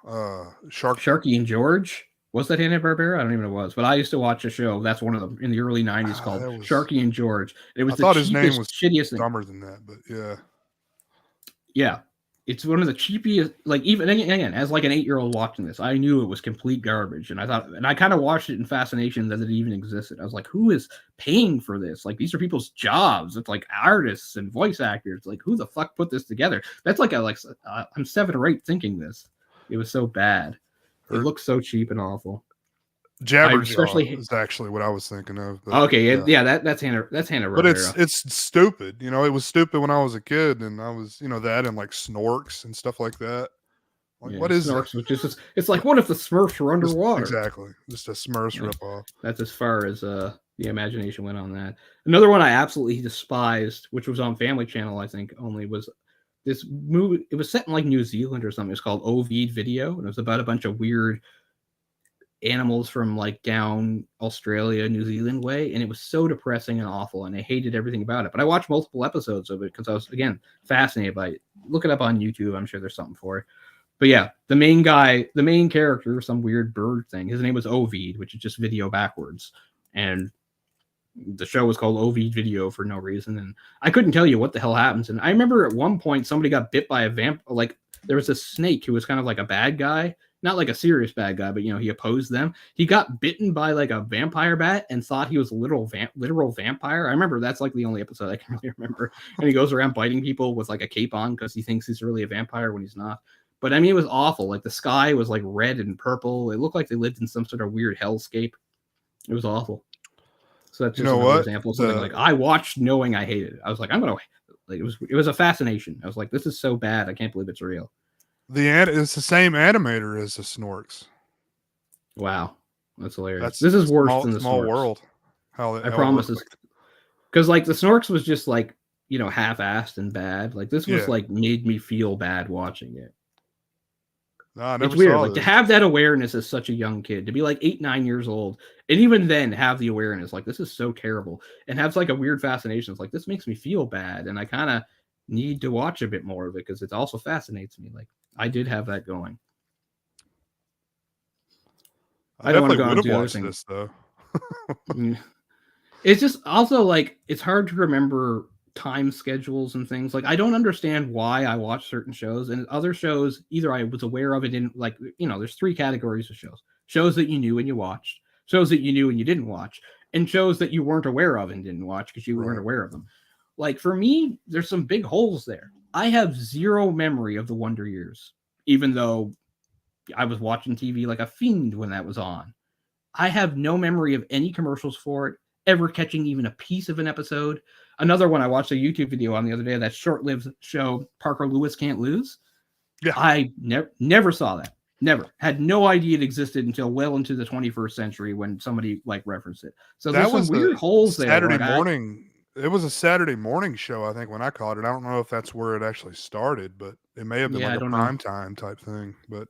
B: Sharky and George? Was that Hanna-Barbera? I don't even know what it was, but I used to watch a show. That's one of them in the early 90s called Sharky and George. It was I thought his name was shittiest
A: dumber than that, but yeah.
B: Yeah. It's one of the cheapest, like even again, as like an 8-year-old watching this, I knew it was complete garbage. And I kind of watched it in fascination that it even existed. I was like, who is paying for this? Like these are people's jobs. It's like artists and voice actors. Like who the fuck put this together? That's like I'm 7 or 8 thinking this. It was so bad. It looks so cheap and awful.
A: Jabberjaw is actually what I was thinking of.
B: But, okay, that's Hanna-Barbera.
A: But it's stupid. It was stupid when I was a kid, and I was that and like Snorks and stuff like that. Like what is
B: Snorks? It's like what if the Smurfs were underwater?
A: Exactly, just a Smurfs ripoff.
B: That's as far as the imagination went on that. Another one I absolutely despised, which was on Family Channel, I think, only was this movie. It was set in like New Zealand or something. It's called Ovid Video, and it was about a bunch of weird animals from like down Australia, New Zealand way, and it was so depressing and awful, and I hated everything about it. But I watched multiple episodes of it because I was again fascinated by it. Look it up on YouTube. I'm sure there's something for it. But yeah, the main character, some weird bird thing. His name was Ovid, which is just video backwards, and the show was called Ovid Video for no reason, and I couldn't tell you what the hell happens. And I remember at one point somebody got bit by a vamp. Like there was a snake who was kind of like a bad guy, not like a serious bad guy, but he opposed them. He got bitten by like a vampire bat and thought he was a literal vampire. I remember that's like the only episode I can really remember. And he goes around biting people with like a cape on because he thinks he's really a vampire when he's not. But I mean, it was awful. Like the sky was like red and purple. It looked like they lived in some sort of weird hellscape. It was awful. So that's just another example of something like I watched knowing I hated it. I was like, it was a fascination. I was like, this is so bad. I can't believe it's real.
A: It's the same animator as the Snorks.
B: Wow, that's hilarious. This is worse than the
A: Small
B: Snorks.
A: World.
B: I promise this, because like the Snorks was just like half-assed and bad. Like this was like made me feel bad watching it.
A: No,
B: it's weird, like to have that awareness as such a young kid, to be like 8, 9 years old, and even then have the awareness like this is so terrible, and have like a weird fascination. It's like this makes me feel bad, and I kind of need to watch a bit more of it because it also fascinates me. Like I did have that going.
A: I don't want to go on to watch this though.
B: It's just also like it's hard to remember time schedules and things. Like I don't understand why I watch certain shows, and other shows either I was aware of it in like there's 3 categories of shows that you knew and you watched, shows that you knew and you didn't watch, and shows that you weren't aware of and didn't watch because you weren't aware of them. Like for me, there's some big holes there. I have zero memory of the Wonder Years, even though I was watching TV like a fiend when that was on. I have no memory of any commercials for it, ever catching even a piece of an episode. Another one, I watched a YouTube video on the other day, that short-lived show, Parker Lewis Can't Lose.
A: Yeah.
B: I never saw that. Never. Had no idea it existed until well into the 21st century when somebody like referenced it. So there's some weird holes there.
A: Saturday morning. It was a Saturday morning show, I think, when I caught it. I don't know if that's where it actually started, but it may have been like a prime time type thing. But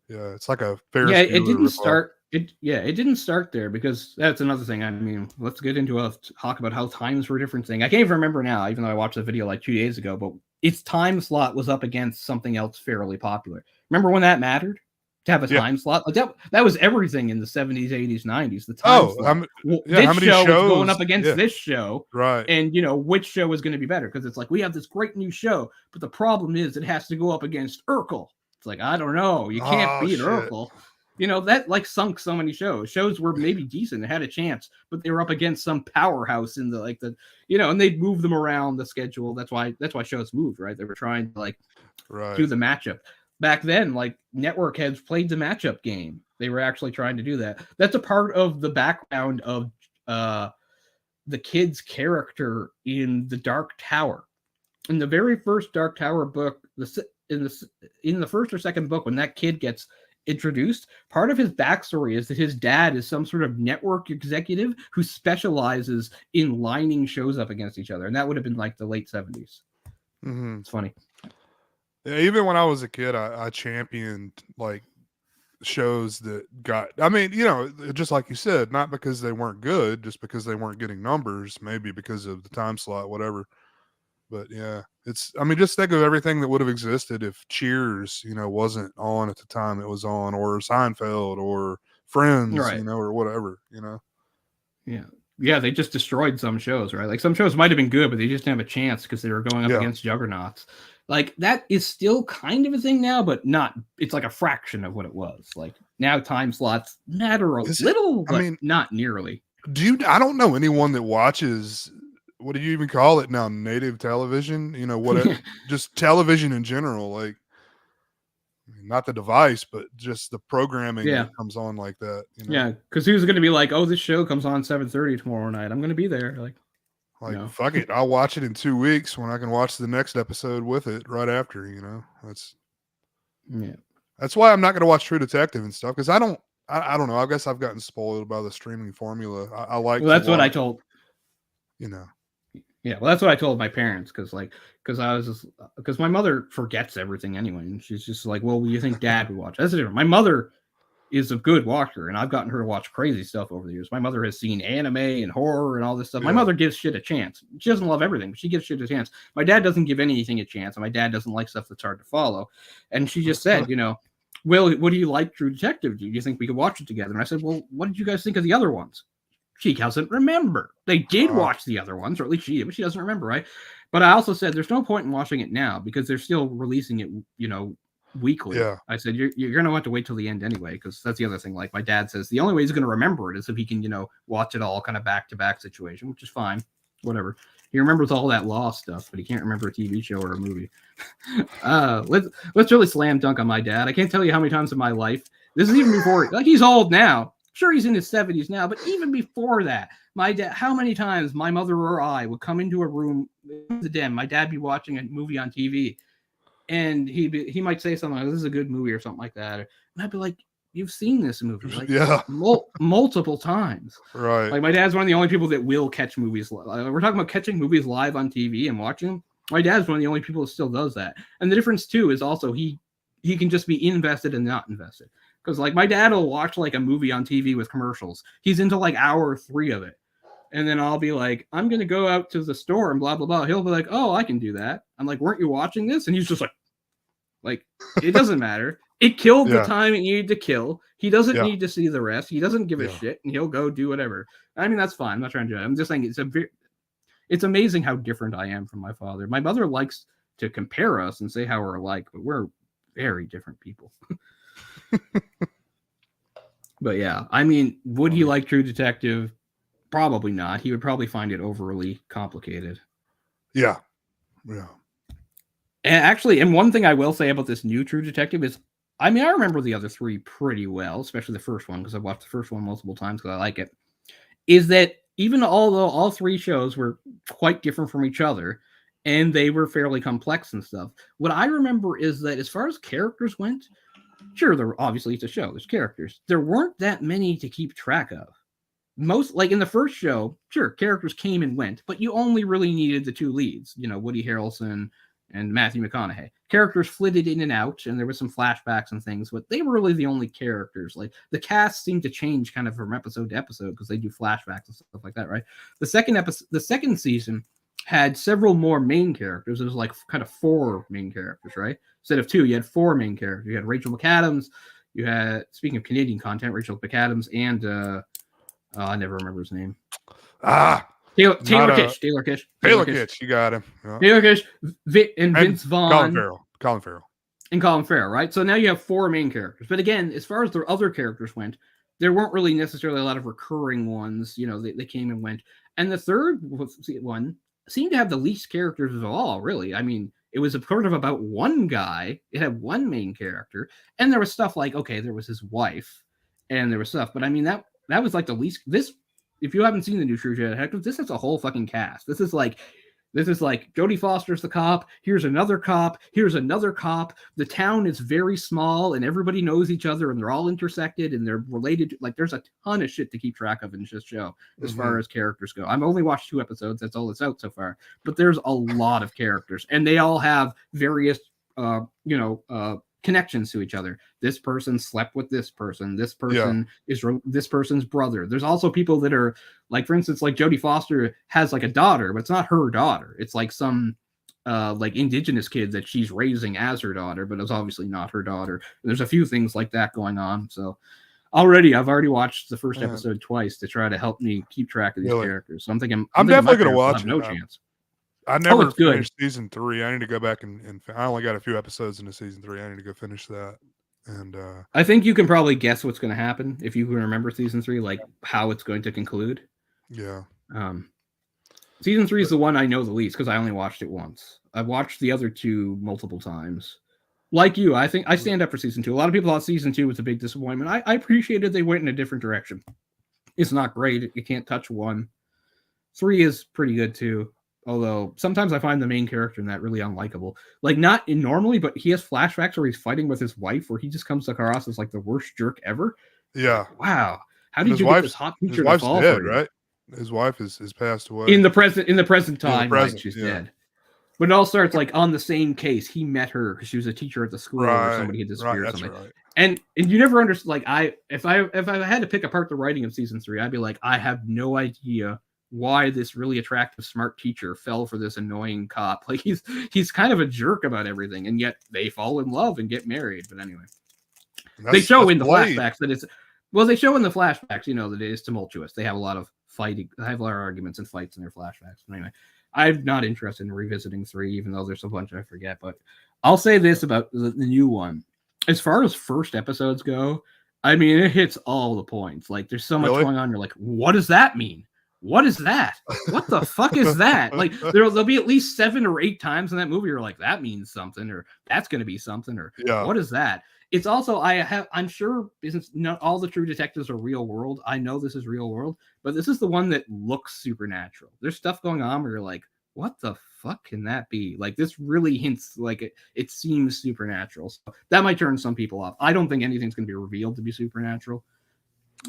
A: yeah, it's like a Ferris Bueller
B: it didn't start. It didn't start there, because that's another thing. I mean, let's get into a talk about how times were a different thing. I can't even remember now, even though I watched the video like 2 days ago, but its time slot was up against something else fairly popular. Remember when that mattered? To have a time slot? Like that was everything in the 70s, 80s, 90s. The time slot. This show was going up against this show.
A: Right.
B: And, which show is going to be better? Because it's like, we have this great new show, but the problem is it has to go up against Urkel. It's like, I don't know. You can't beat Urkel. That like sunk so many shows. Shows were maybe decent. They had a chance, but they were up against some powerhouse in and they'd move them around the schedule. That's why shows moved, right? They were trying to do the matchup. Back then, like, network heads played the matchup game. They were actually trying to do that. That's a part of the background of the kid's character in The Dark Tower. In the very first Dark Tower book, in the first or second book, when that kid gets introduced, part of his backstory is that his dad is some sort of network executive who specializes in lining shows up against each other. And that would have been like the late 70s.
A: Mm-hmm.
B: It's funny.
A: Yeah, even when I was a kid, I championed like shows that got, I mean, just like you said, not because they weren't good, just because they weren't getting numbers, maybe because of the time slot, whatever. But yeah, just think of everything that would have existed if Cheers, wasn't on at the time it was on, or Seinfeld, or Friends,
B: right.
A: Or whatever,
B: Yeah, they just destroyed some shows, right? Like, some shows might have been good, but they just didn't have a chance because they were going up against juggernauts. Like, that is still kind of a thing now, but not. It's like a fraction of what it was. Like, now time slots matter a little, but not nearly.
A: I don't know anyone that watches, what do you even call it now? Native television? Just television in general. Like, not the device, but just the programming that comes on like that.
B: Yeah, because who's going to be like, oh, this show comes on 7:30 tomorrow night. I'm going to be there.
A: Fuck it. I'll watch it in 2 weeks when I can watch the next episode with it right after, That's why I'm not going to watch True Detective and stuff, because I don't know. I guess I've gotten spoiled by the streaming formula. I like.
B: Well, that's what I told.
A: Yeah,
B: well, that's what I told my parents, because my mother forgets everything anyway, and she's just like, well, you think Dad would watch? That's different. My mother is a good watcher, and I've gotten her to watch crazy stuff over the years. My mother has seen anime and horror and all this stuff. My mother gives shit a chance. She doesn't love everything, but she gives shit a chance. My dad doesn't give anything a chance, and my dad doesn't like stuff that's hard to follow. And she just said, Will, what do you like True Detective? Do you think we could watch it together? And I said, well, what did you guys think of the other ones? She doesn't remember. They did watch the other ones, or at least she did, but she doesn't remember, right? But I also said there's no point in watching it now because they're still releasing it, weekly.
A: Yeah.
B: I said you're going to have to wait till the end anyway, because that's the other thing. Like, my dad says the only way he's going to remember it is if he can, watch it all kind of back-to-back situation, which is fine. Whatever. He remembers all that law stuff, but he can't remember a TV show or a movie. Let's really slam dunk on my dad. I can't tell you how many times in my life, this is even before, like, he's old now. Sure, he's in his 70s now, but even before that, my dad, how many times my mother or I would come into a room, the den, my dad be watching a movie on TV, and he might say something like, this is a good movie or something like that. And I'd be like, you've seen this movie like multiple times.
A: Right.
B: Like, my dad's one of the only people that will catch movies. We're talking about catching movies live on TV and watching them. My dad's one of the only people that still does that. And the difference too is also he can just be invested and not invested. Because, like, my dad will watch, like, a movie on TV with commercials. He's into, like, hour 3 of it. And then I'll be like, I'm going to go out to the store and blah, blah, blah. He'll be like, oh, I can do that. I'm like, weren't you watching this? And he's just like, it doesn't matter. It killed the time it needed to kill. He doesn't need to see the rest. He doesn't give a shit, and he'll go do whatever. I mean, that's fine. I'm not trying to. I'm just saying it's amazing how different I am from my father. My mother likes to compare us and say how we're alike, but we're very different people. But yeah, I mean, would he like True Detective? Probably not. He would probably find it overly complicated.
A: Yeah.
B: And actually, and one thing I will say about this new True Detective is, I mean, I remember the other 3 pretty well, especially the first one, because I've watched the first one multiple times because I like it, is that even although all 3 shows were quite different from each other, and they were fairly complex and stuff, what I remember is that as far as characters went, Sure, obviously it's a show. There's characters. There weren't that many to keep track of. Most, like in the first show, sure, characters came and went, but you only really needed the two leads, Woody Harrelson and Matthew McConaughey. Characters flitted in and out, and there was some flashbacks and things, but they were really the only characters. Like the cast seemed to change kind of from episode to episode because they do flashbacks and stuff like that, right? The second season had several more main characters. It was like kind of 4 main characters, right? Instead of 2, you had 4 main characters. You had Rachel McAdams. You had, speaking of Canadian content, Rachel McAdams and I never remember his name. Taylor Kitsch. Taylor
A: Kitsch, you got him.
B: Yeah. Taylor Kitsch and Vince Vaughn.
A: Colin Farrell.
B: And Colin Farrell, right? So now you have 4 main characters. But again, as far as the other characters went, there weren't really necessarily a lot of recurring ones. They came and went. And the third one seemed to have the least characters of all, really. I mean, it was sort of about one guy. It had one main character. And there was stuff like, okay, there was his wife. And there was stuff. But I mean, that was like the least. This, if you haven't seen the new True Detective, this is a whole fucking cast. This is like Jodie Foster's the cop. Here's another cop. Here's another cop. The town is very small, and everybody knows each other, and they're all intersected, and they're related. Like, there's a ton of shit to keep track of in this show as far as characters go. I've only watched 2 episodes. That's all that's out so far. But there's a lot of characters, and they all have various, connections to each other. This person slept with this person. This person is this person's brother. There's also people that are like, for instance, like Jodie Foster has like a daughter, but it's not her daughter. It's like some like indigenous kid that she's raising as her daughter, but it's obviously not her daughter. And there's a few things like that going on. So I've already watched the first episode twice to try to help me keep track of these characters. So I'm thinking I'm
A: definitely going to watch it.
B: No chance.
A: I never finished season 3. I need to go back and I only got a few episodes into season 3. I need to go finish that. And
B: I think you can probably guess what's going to happen if you can remember season 3, like how it's going to conclude.
A: Yeah.
B: Season 3 is the one I know the least because I only watched it once. I've watched the other 2 multiple times. Like you, I think I stand up for season 2. A lot of people thought season 2 was a big disappointment. I appreciated they went in a different direction. It's not great. You can't touch 1. 3 is pretty good too. Although sometimes I find the main character in that really unlikable. Like not in normally, but he has flashbacks where he's fighting with his wife, where he just comes across as like the worst jerk ever.
A: Yeah.
B: Wow. How did you get this hot teacher to fall
A: dead,
B: for you?
A: Right? His wife is passed away.
B: In the present time, right, she's dead. But it all starts like on the same case. He met her because she was a teacher at the school where somebody had disappeared or something. Right. And you never understand. Like if I had to pick apart the writing of season 3, I'd be like, I have no idea why this really attractive, smart teacher fell for this annoying cop. Like he's kind of a jerk about everything, and yet they fall in love and get married. But anyway, they show in the flashbacks that they show in the flashbacks, that it is tumultuous. They have a lot of fighting. They have a lot of arguments and fights in their flashbacks. But anyway, I'm not interested in revisiting 3, even though there's a bunch I forget. But I'll say this about the new one. As far as first episodes go, I mean, it hits all the points. Like there's so much going on. You're like, what does that mean? What is that? What the fuck is that? Like there'll be at least 7 or 8 times in that movie you're like, that means something, or that's going to be something, or what is that? It's also, I'm sure not all the True Detectives are real world. I know this is real world, but this is the one that looks supernatural. There's stuff going on where you're like, what the fuck can that be? Like this really hints like it seems supernatural. So that might turn some people off. I don't think anything's going to be revealed to be supernatural.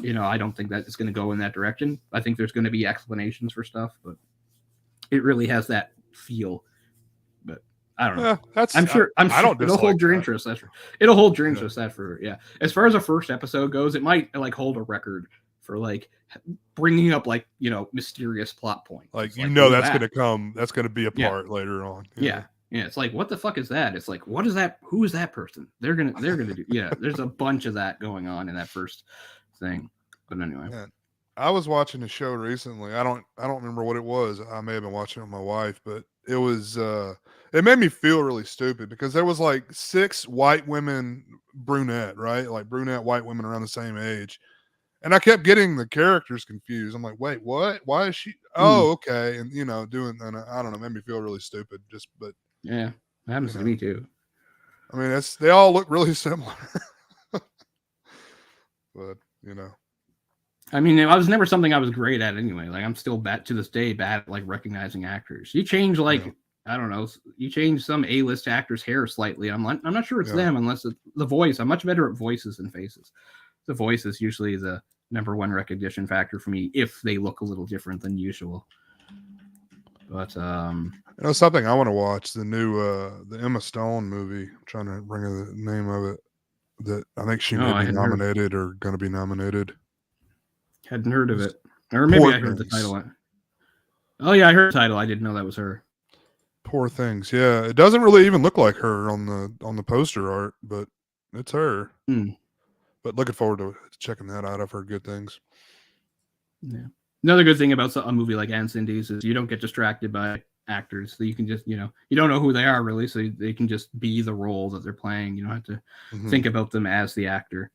B: I don't think that it's going to go in that direction. I think there's going to be explanations for stuff, but it really has that feel. But I don't know. I'm sure it'll hold your interest. It'll hold your interest. As far as a first episode goes, it might like hold a record for like bringing up like mysterious plot points.
A: Like that's going to come. That's going to be a part later on.
B: Yeah. It's like, what the fuck is that? It's like, what is that? Who is that person? They're gonna do. Yeah, there's a bunch of that going on in that first thing. But anyway,
A: I was watching a show recently. I don't remember what it was. I may have been watching it with my wife, but it was it made me feel really stupid because there was like 6 white women, brunette, right? Like brunette white women around the same age. And I kept getting the characters confused. I'm like, wait, what? Why is she? Oh, okay. And doing, and I don't know, made me feel really stupid. But
B: yeah, it happens to me too.
A: I mean, they all look really similar. But
B: I mean, it was never something I was great at anyway. Like I'm still bad to this day, bad at like recognizing actors. You change like I don't know, you change some A-list actor's hair slightly. I'm not sure it's them unless it's the voice. I'm much better at voices than faces. The voice is usually the number one recognition factor for me if they look a little different than usual. But
A: something I want to watch, the new the Emma Stone movie. I'm trying to bring the name of it. That I think she may be nominated or going to be nominated.
B: Hadn't heard of it, or maybe I heard the title. Oh yeah, I heard the title. I didn't know that was her.
A: Poor Things. Yeah, it doesn't really even look like her on the poster art, but it's her. But looking forward to checking that out. I've heard good things.
B: Yeah. Another good thing about a movie like Incendies is you don't get distracted by actors. So you can just, you don't know who they are really, so they can just be the role that they're playing. You don't have to think about them as the actor.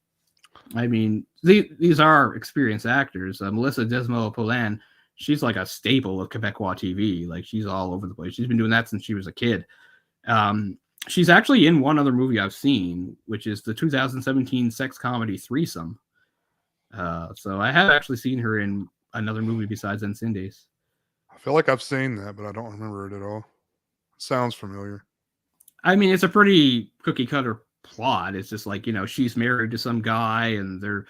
B: I mean, these are experienced actors. Melissa Désormeaux-Poulin, she's like a staple of Quebecois TV. Like, she's all over the place. She's been doing that since she was a kid. She's actually in one other movie I've seen, which is the 2017 sex comedy Threesome. So I have actually seen her in another movie besides Incendies.
A: I feel like I've seen that, but I don't remember it at all. Sounds familiar.
B: I mean, it's a pretty cookie cutter plot. It's just like, she's married to some guy and they're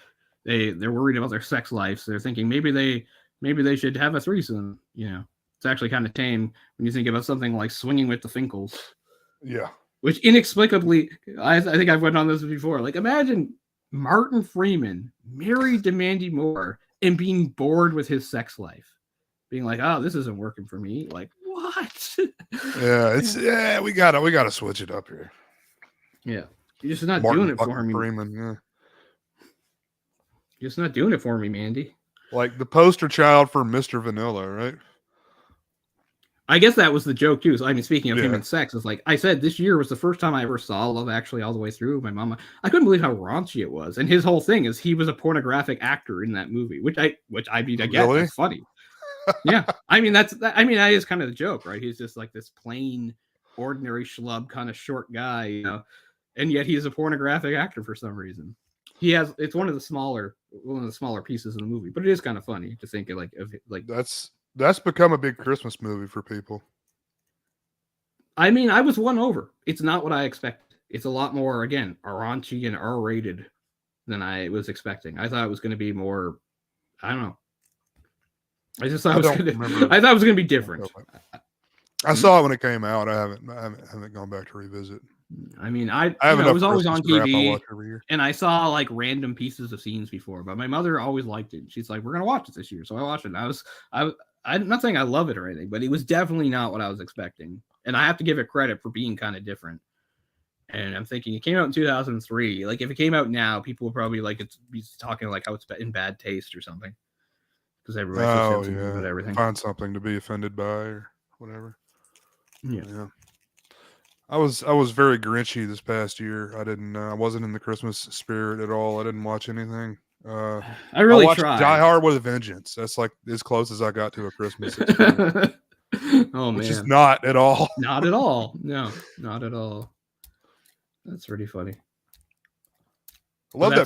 B: worried about their sex life. So they're thinking maybe they should have a threesome. It's actually kind of tame when you think about something like Swinging with the Finkles.
A: Yeah.
B: Which inexplicably, I think I've went on this before. Like, imagine Martin Freeman married to Mandy Moore and being bored with his sex life, being like, "Oh, this isn't working for me." Like, what?
A: Yeah, we gotta switch it up here.
B: Yeah, you're just not doing it for me.
A: Freeman, yeah.
B: You're just not doing it for me, Mandy.
A: Like the poster child for Mr. Vanilla, right?
B: I guess that was the joke too. So, I mean, speaking of him and sex, it's like I said, this year was the first time I ever saw Love Actually all the way through. My mama, I couldn't believe how raunchy it was. And his whole thing is he was a pornographic actor in that movie, which I mean, I guess that's funny. Yeah, I mean that is kind of the joke, right? He's just like this plain, ordinary schlub kind of short guy, and yet he's a pornographic actor for some reason. It's one of the smaller pieces of the movie, but it is kind of funny to think of like
A: That's become a big Christmas movie for people.
B: I mean, I was won over. It's not what I expected. It's a lot more, again, raunchy and R-rated than I was expecting. I thought it was going to be more, I don't know. I just thought I thought it was going to be different.
A: I saw it when it came out. I haven't gone back to revisit.
B: I mean, I was always on TV, and I saw like random pieces of scenes before, but my mother always liked it. She's like, "We're gonna watch it this year," so I watched it. And I'm not saying I love it or anything, but it was definitely not what I was expecting, and I have to give it credit for being kind of different. And I'm thinking it came out in 2003. Like, if it came out now, people would probably be talking like how it's in bad taste or something, because everybody's so sensitive about everything.
A: Find something to be offended by or whatever.
B: Yeah.
A: I was very Grinchy this past year. I wasn't in the Christmas spirit at all. I didn't watch anything.
B: I really tried.
A: Die Hard with a Vengeance. That's like as close as I got to a Christmas experience.
B: Oh man,
A: which is not at all.
B: Not at all. No, not at all. That's pretty funny.
A: I love that movie.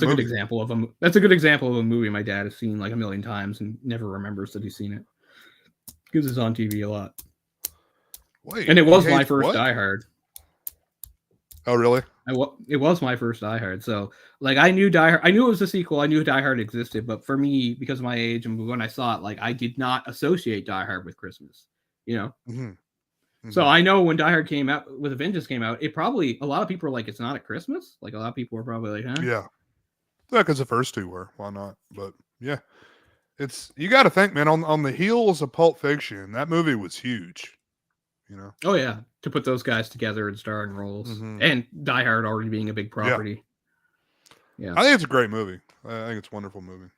B: That's a good example of a movie my dad has seen like a million times and never remembers that he's seen it because it's on TV a lot.
A: Wait,
B: and it was my first Die Hard.
A: Oh, really?
B: It was my first Die Hard. So, like, I knew Die Hard. I knew it was a sequel. I knew Die Hard existed. But for me, because of my age and when I saw it, like, I did not associate Die Hard with Christmas. So I know when Die Hard came out, with a Vengeance came out, it probably, a lot of people are like, it's not at Christmas. Like, a lot of people were probably like, huh?
A: Yeah, because the first two were. Why not? But yeah, you got to think, man. On the heels of Pulp Fiction, that movie was huge.
B: Oh yeah, to put those guys together in starring roles, and Die Hard already being a big property. Yeah,
A: I think it's a great movie. I think it's a wonderful movie.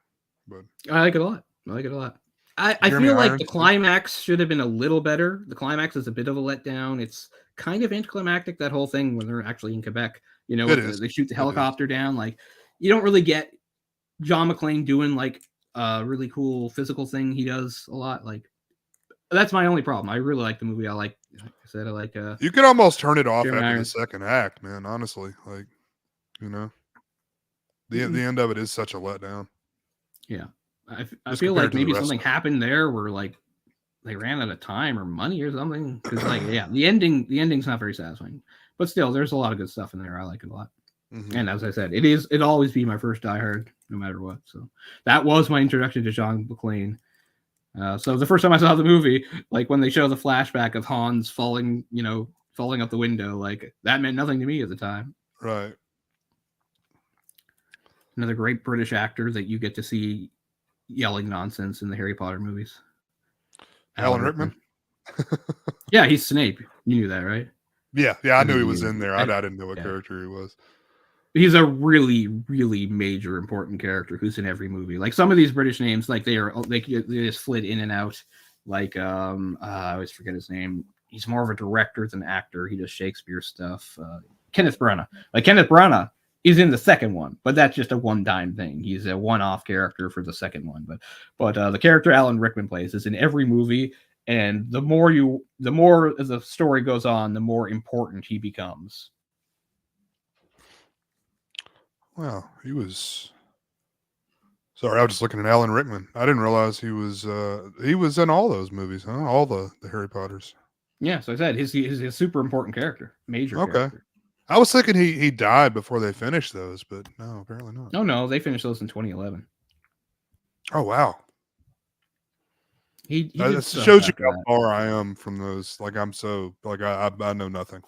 A: But
B: I like it a lot. I feel like the climax should have been a little better. The climax is a bit of a letdown. It's kind of anticlimactic, that whole thing when they're actually in Quebec. They shoot the helicopter down. Like, you don't really get John McClane doing like a really cool physical thing he does a lot. Like, that's my only problem. I really like the movie. Like I said, I like.
A: You could almost turn it off after the second act, man. Honestly, like, the end of it is such a letdown.
B: Yeah, I feel like maybe something happened there where like they ran out of time or money or something. Because like, yeah, the ending's not very satisfying, but still, there's a lot of good stuff in there. I like it a lot. Mm-hmm. And as I said, it'll always be my first Die Hard, no matter what. So that was my introduction to John McClane. So the first time I saw the movie, like when they show the flashback of Hans falling out the window, like that meant nothing to me at the time.
A: Right.
B: Another great British actor that you get to see yelling nonsense in the Harry Potter movies.
A: Alan Rickman.
B: Yeah, he's Snape. You knew that, right?
A: Yeah, I knew he was in there. I didn't know what character he was.
B: He's a really, really major, important character who's in every movie. Like some of these British names, like they just flit in and out. Like I always forget his name. He's more of a director than actor. He does Shakespeare stuff. Kenneth Branagh. Like Kenneth Branagh is in the second one, but that's just a one-time thing. He's a one-off character for the second one. But the character Alan Rickman plays is in every movie, and the more the story goes on, the more important he becomes.
A: Wow, he was. Sorry, I was just looking at Alan Rickman. I didn't realize he was in all those movies, huh? All the Harry Potters.
B: Yeah, so I said he's a super important character, major character.
A: I was thinking he died before they finished those, but no, apparently not.
B: No, they finished those in 2011.
A: Oh wow.
B: He
A: that shows you how far I am from those. Like I'm so like I know nothing.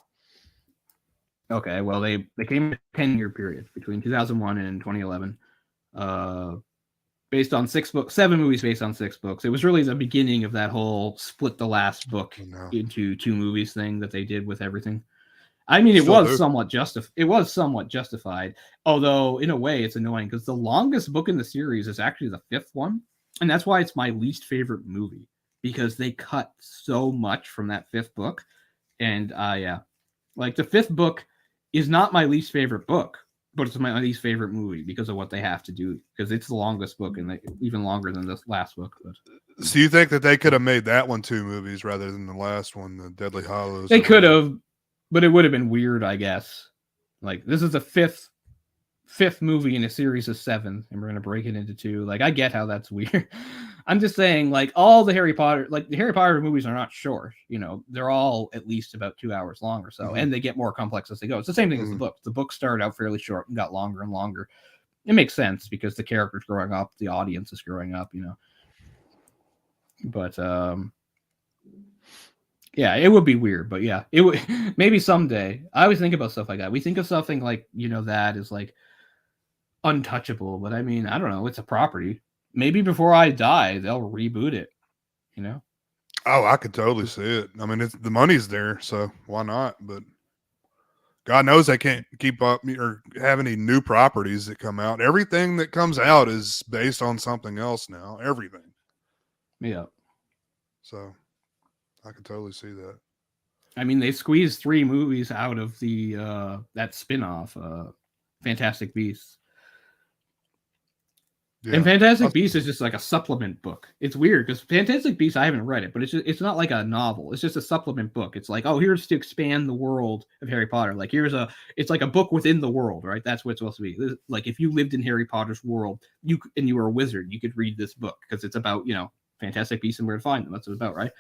B: Okay, well they came in a 10-year period between 2001 and 2011. Based on 7 movies based on 6 books. It was really the beginning of that whole split the last book into 2 movies thing that they did with everything. I mean, it was somewhat justified, although in a way it's annoying because the longest book in the series is actually the 5th one, and that's why it's my least favorite movie, because they cut so much from that 5th book. And like the 5th book is not my least favorite book, but it's my least favorite movie because of what they have to do, because it's the longest book and even longer than this last book. But
A: so you think that they could have made that one 2 movies rather than the last one, the Deathly Hallows?
B: They could have, but it would have been weird, I guess. Like this is the fifth movie in a series of 7, and we're gonna break it into 2. Like I get how that's weird. I'm just saying, like all the Harry Potter movies are not short. They're all at least about 2 hours long or so, and they get more complex as they go. It's the same thing as the book. The book started out fairly short and got longer and longer. It makes sense because the character's growing up, the audience is growing up. But yeah, it would be weird, but yeah, it would maybe someday. I always think about stuff like that. We think of something like that is like untouchable, but I mean, I don't know. It's a property. Maybe before I die, they'll reboot it.
A: Oh, I could totally see it. I mean, the money's there, so why not? But God knows they can't keep up or have any new properties that come out. Everything that comes out is based on something else now. Everything.
B: Yeah.
A: So I could totally see that.
B: I mean, they squeezed 3 movies out of the that spin-off, Fantastic Beasts. Yeah. And Fantastic Beasts is just like a supplement book. It's weird because Fantastic Beasts, I haven't read it, but it's not like a novel. It's just a supplement book. It's like, oh, here's to expand the world of Harry Potter. Like it's like a book within the world, right? That's what it's supposed to be. Like if you lived in Harry Potter's world, you were a wizard, you could read this book because it's about, Fantastic Beasts and where to find them. That's what it's about, right?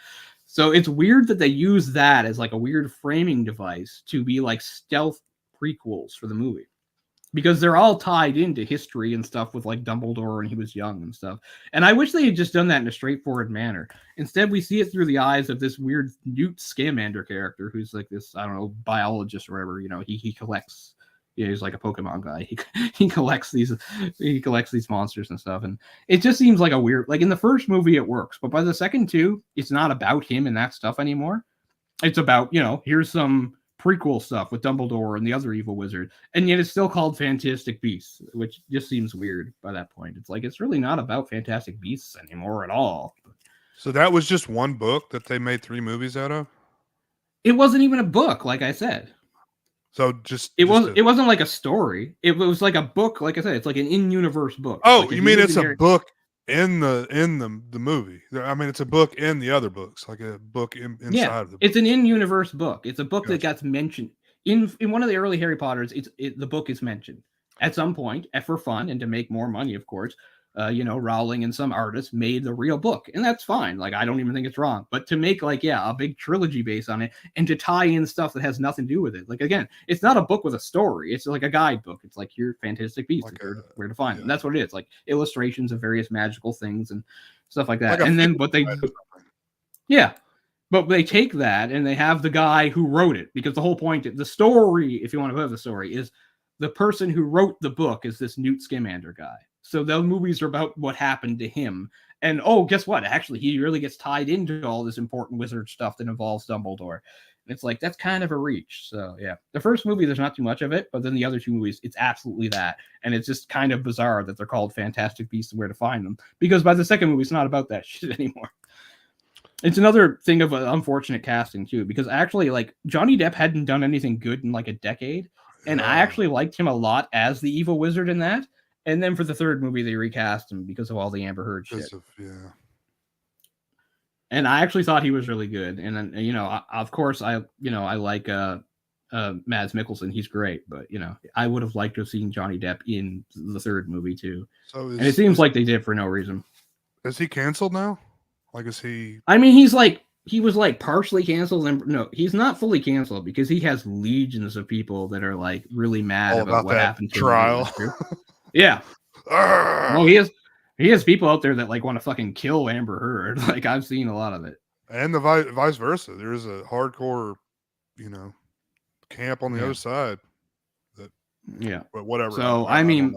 B: So it's weird that they use that as like a weird framing device to be like stealth prequels for the movie. Because they're all tied into history and stuff with like Dumbledore when he was young and stuff. And I wish they had just done that in a straightforward manner. Instead, we see it through the eyes of this weird Newt Scamander character who's like this, I don't know, biologist or whatever. He collects. He's like a Pokemon guy. He collects these monsters and stuff. And it just seems like a weird, like in the first movie it works, but by the second 2, it's not about him and that stuff anymore. It's about, here's some prequel stuff with Dumbledore and the other evil wizard, and yet it's still called Fantastic Beasts, which just seems weird by that point. It's like it's really not about Fantastic Beasts anymore at all.
A: So that was just one book that they made 3 movies out of?
B: It wasn't even a book, like I said.
A: So
B: it wasn't like a story. It was like a book, like I said. It's like an in-universe book.
A: Oh,
B: like
A: you mean it's a book in the movie? I mean, it's a book in the other books, like a book inside of the book.
B: It's an in-universe book. It's a book that gets mentioned in one of the early Harry Potters. The book is mentioned at some point for fun and to make more money, of course. Rowling and some artists made the real book, and that's fine. Like, I don't even think it's wrong. But to make a big trilogy based on it and to tie in stuff that has nothing to do with it, like, again, it's not a book with a story. It's like a guidebook. It's like your fantastic beasts, like where to find them. That's what it is. Like illustrations of various magical things and stuff like that. And then what they do, but they take that and they have the guy who wrote it, because the whole point, the story, if you want to have the story, is the person who wrote the book is this Newt Scamander guy. So the movies are about what happened to him. And guess what? Actually, he really gets tied into all this important wizard stuff that involves Dumbledore. And it's like, that's kind of a reach. So yeah, the first movie, there's not too much of it, but then the other two movies, it's absolutely that. And it's just kind of bizarre that they're called Fantastic Beasts and Where to Find Them, because by the second movie, it's not about that shit anymore. It's another thing of unfortunate casting too, because actually, like, Johnny Depp hadn't done anything good in like a decade. And I actually liked him a lot as the evil wizard in that. And then for the third movie, they recast him because of all the Amber Heard shit. And I actually thought he was really good. And then, of course, I like Mads Mikkelsen. He's great. But, I would have liked to have seen Johnny Depp in the third movie too. And it seems like they did for no reason.
A: Is he canceled now? Like, is he?
B: I mean, he was like partially canceled, and no, he's not fully canceled because he has legions of people that are like really mad about what happened to
A: trial.
B: Him. Yeah. Well, he has people out there that like want to fucking kill Amber Heard. Like, I've seen a lot of it.
A: And the vice versa. There's a hardcore, camp on the other side. But whatever.
B: So I mean,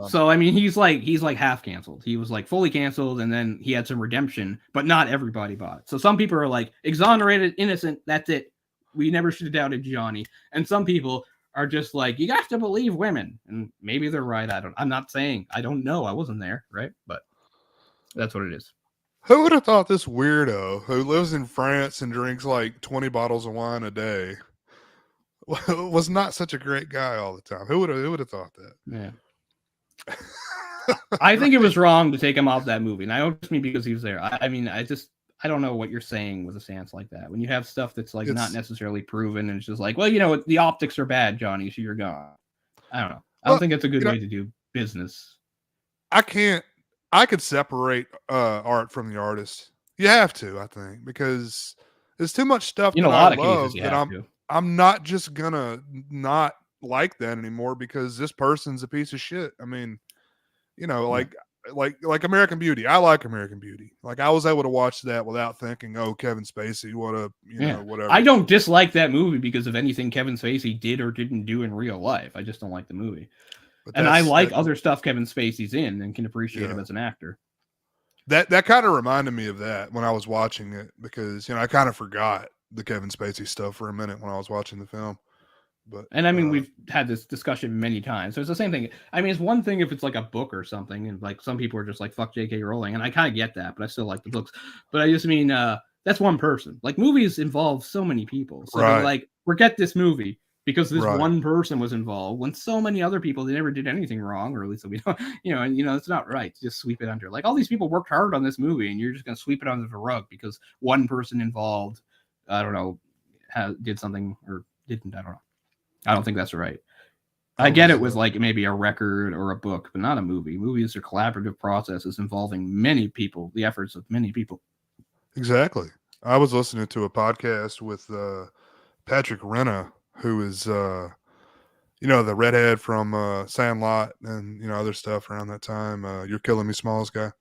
B: he's like half canceled. He was like fully canceled, and then he had some redemption, but not everybody bought it. So some people are like exonerated, innocent. That's it. We never should have doubted Johnny. And some people are just like, you got to believe women, and maybe they're right. I'm not saying, I don't know. I wasn't there, right? But that's what it is.
A: Who would have thought this weirdo who lives in France and drinks like 20 bottles of wine a day was not such a great guy all the time? Who would have thought that?
B: Yeah. I think it was wrong to take him off that movie. And I don't just mean because he was there. I mean, I don't know what you're saying with a stance like that. When you have stuff that's like not necessarily proven, and it's just like, well, the optics are bad, Johnny, so you're gone. I don't know. I don't think it's a good way to do business.
A: I could separate art from the artist. You have to, I think, because there's too much stuff
B: in a lot of cases you have to.
A: I'm not just gonna not like that anymore because this person's a piece of shit. I mean, like American Beauty. I like American Beauty. Like, I was able to watch that without thinking, oh, Kevin Spacey, what a whatever.
B: I don't dislike that movie because of anything Kevin Spacey did or didn't do in real life. I just don't like the movie. And I like other stuff Kevin Spacey's in and can appreciate him as an actor.
A: That kind of reminded me of that when I was watching it, because I kind of forgot the Kevin Spacey stuff for a minute when I was watching the film. But
B: I mean, we've had this discussion many times. So it's the same thing. I mean, it's one thing if it's like a book or something, and like some people are just like, fuck J.K. Rowling, and I kind of get that, but I still like the books. But I just mean that's one person. Like, movies involve so many people. So they're like, forget this movie because this one person was involved when so many other people, they never did anything wrong, or at least we don't, and it's not right to just sweep it under. Like, all these people worked hard on this movie and you're just going to sweep it under the rug because one person involved, I don't know, did something or didn't. I don't know. I don't think that's right. I get it with like maybe a record or a book, but not a movie. Movies are collaborative processes involving many people, the efforts of many people.
A: Exactly. I was listening to a podcast with Patrick Renna, who is, the redhead from Sandlot and, other stuff around that time. You're Killing Me, Smalls guy.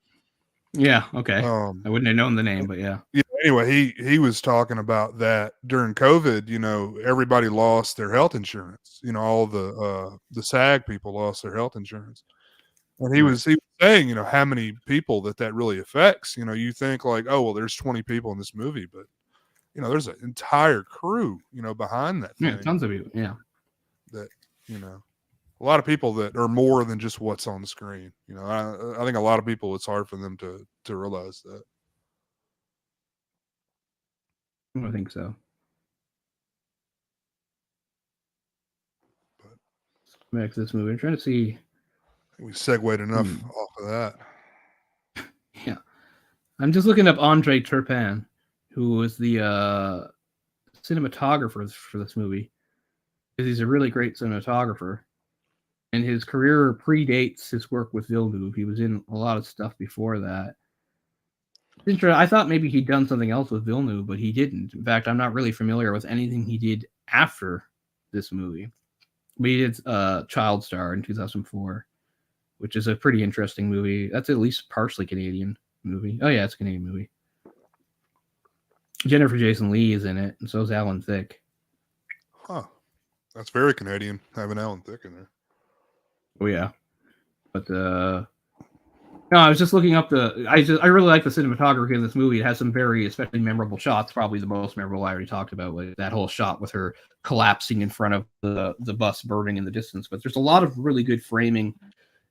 B: Yeah. Okay. I wouldn't have known the name, but yeah.
A: Anyway, he was talking about that during COVID, everybody lost their health insurance. All the SAG people lost their health insurance. And he was saying, how many people that really affects. You think like, oh, well, there's 20 people in this movie, but there's an entire crew, behind that thing.
B: Yeah, tons of people. Yeah.
A: That, a lot of people that are more than just what's on the screen. I think a lot of people, it's hard for them to realize that.
B: I think so. But back to this movie. I'm trying to see.
A: We segued enough off of that.
B: Yeah. I'm just looking up Andre Turpin, who was the cinematographer for this movie. Because he's a really great cinematographer. and his career predates his work with Villeneuve. He was in a lot of stuff before that. I thought maybe he'd done something else with Villeneuve, but he didn't. In fact, I'm not really familiar with anything he did after this movie. But he did Child Star in 2004, which is a pretty interesting movie. That's at least partially Canadian movie. Oh, yeah, it's a Canadian movie. Jennifer Jason Leigh is in it, and so is Alan Thicke.
A: Huh. That's very Canadian, having Alan Thicke in there.
B: Oh, yeah. But, no, I was just looking up I really like the cinematography in this movie. It has some very especially memorable shots, probably the most memorable I already talked about, like that whole shot with her collapsing in front of the bus burning in the distance. But there's a lot of really good framing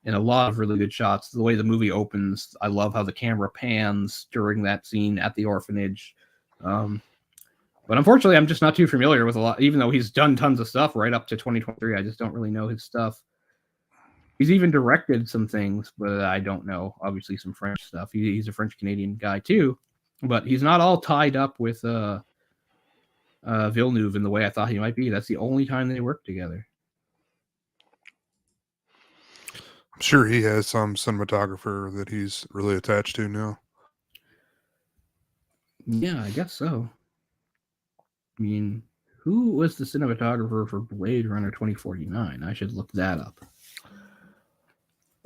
B: and a lot of really good shots. The way the movie opens, I love how the camera pans during that scene at the orphanage. But unfortunately, I'm just not too familiar with a lot, even though he's done tons of stuff right up to 2023. I just don't really know his stuff. He's even directed some things, but I don't know. Obviously, some French stuff. He's a French-Canadian guy, too. But he's not all tied up with Villeneuve in the way I thought he might be. That's the only time they worked together.
A: I'm sure he has some cinematographer that he's really attached to now.
B: Yeah, I guess so. I mean, who was the cinematographer for Blade Runner 2049? I should look that up.